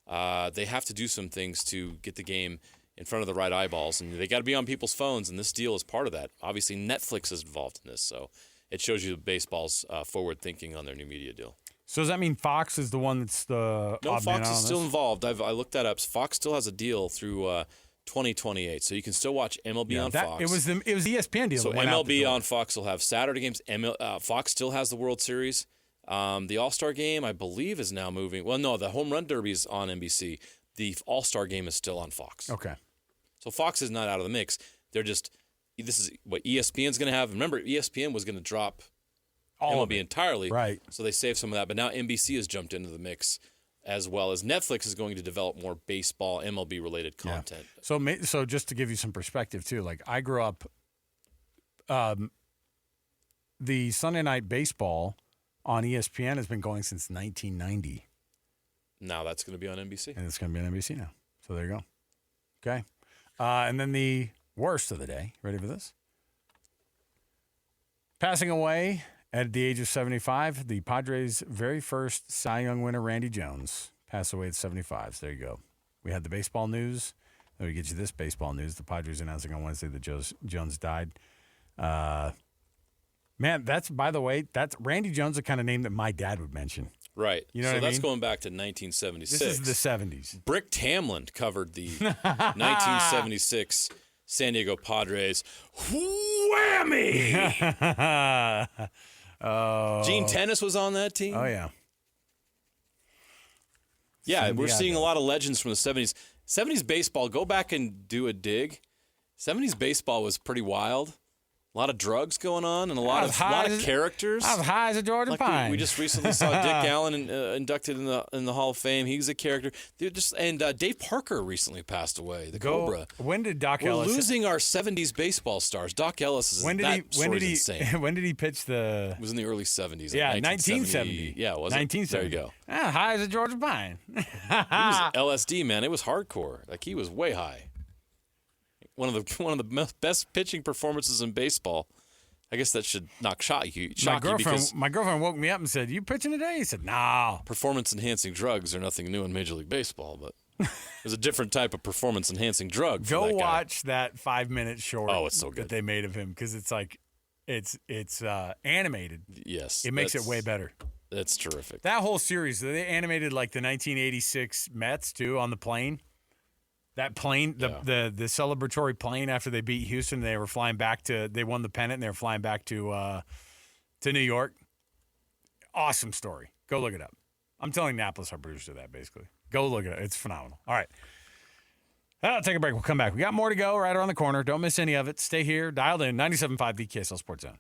They have to do some things to get the game in front of the right eyeballs, and they got to be on people's phones, and this deal is part of that. Obviously, Netflix is involved in this, so it shows you baseball's forward thinking on their new media deal. So does that mean Fox is the one that's the No, odd man Fox out is on still this? involved. I looked that up. Fox still has a deal through 2028, so you can still watch MLB on Fox. It was the ESPN deal. So that went out the MLB door. on Fox will have Saturday games. Fox still has the World Series. The All-Star Game, I believe, is now moving. Well, no, the Home Run Derby is on NBC. The All-Star Game is still on Fox. Okay. So Fox is not out of the mix. They're just – this is what ESPN's going to have. Remember, ESPN was going to drop All of MLB it. entirely. Right. So they saved some of that. But now NBC has jumped into the mix, as well as Netflix is going to develop more baseball, MLB-related content. Yeah. So just to give you some perspective, too, like I grew up the Sunday Night Baseball on ESPN has been going since 1990. Now that's going to be on NBC. And it's going to be on NBC now. So there you go. Okay. And then the worst of the day. Ready for this? Passing away at the age of 75, the Padres' very first Cy Young winner, Randy Jones, passed away at 75. So there you go. We had the baseball news. Let me get you this baseball news. The Padres announcing on Wednesday that Jones died. Man, by the way, that's Randy Jones, the kind of name that my dad would mention. Right. You know so what I that's mean? going back to 1976. This is the 70s. Brick Tamland covered the 1976 San Diego Padres. Whammy! Gene Tennis was on that team. Oh, yeah. Yeah, San we're seeing a Diego. lot of legends from the 70s. 70s baseball, go back and do a dig. 70s baseball was pretty wild. A lot of drugs going on and a lot of characters. I was high as a Georgia Like pine. we just recently saw Dick Allen inducted in the Hall of Fame. He was a character. Dave Parker recently passed away. The Cobra. When did Doc We're Ellis? losing our 70s baseball stars. Doc Ellis is insane. When did he pitch the? It was in the early 70s. Yeah, like 1970. Yeah, was 1970. There you go. High as a Georgia pine. He was LSD, man. It was hardcore. Like he was way high. One of the best pitching performances in baseball. I guess that should shock you because My girlfriend woke me up and said, "You pitching today?" He said, "No." Performance-enhancing drugs are nothing new in Major League Baseball, but there's a different type of performance-enhancing drug. Go that guy. watch that 5-minute short. Oh, it's so good that they made of him because it's like, it's animated. Yes, It makes it way better. That's terrific. That whole series, they animated like the 1986 Mets too on the plane. That plane, the celebratory plane after they beat Houston, they were flying back they won the pennant and they were flying back to New York. Awesome story. Go look it up. I'm telling Napolis our producer that basically. Go look it up. It's phenomenal. All right. I'll take a break. We'll come back. We got more to go right around the corner. Don't miss any of it. Stay here. Dialed in 97.5 VKSL Sports Zone.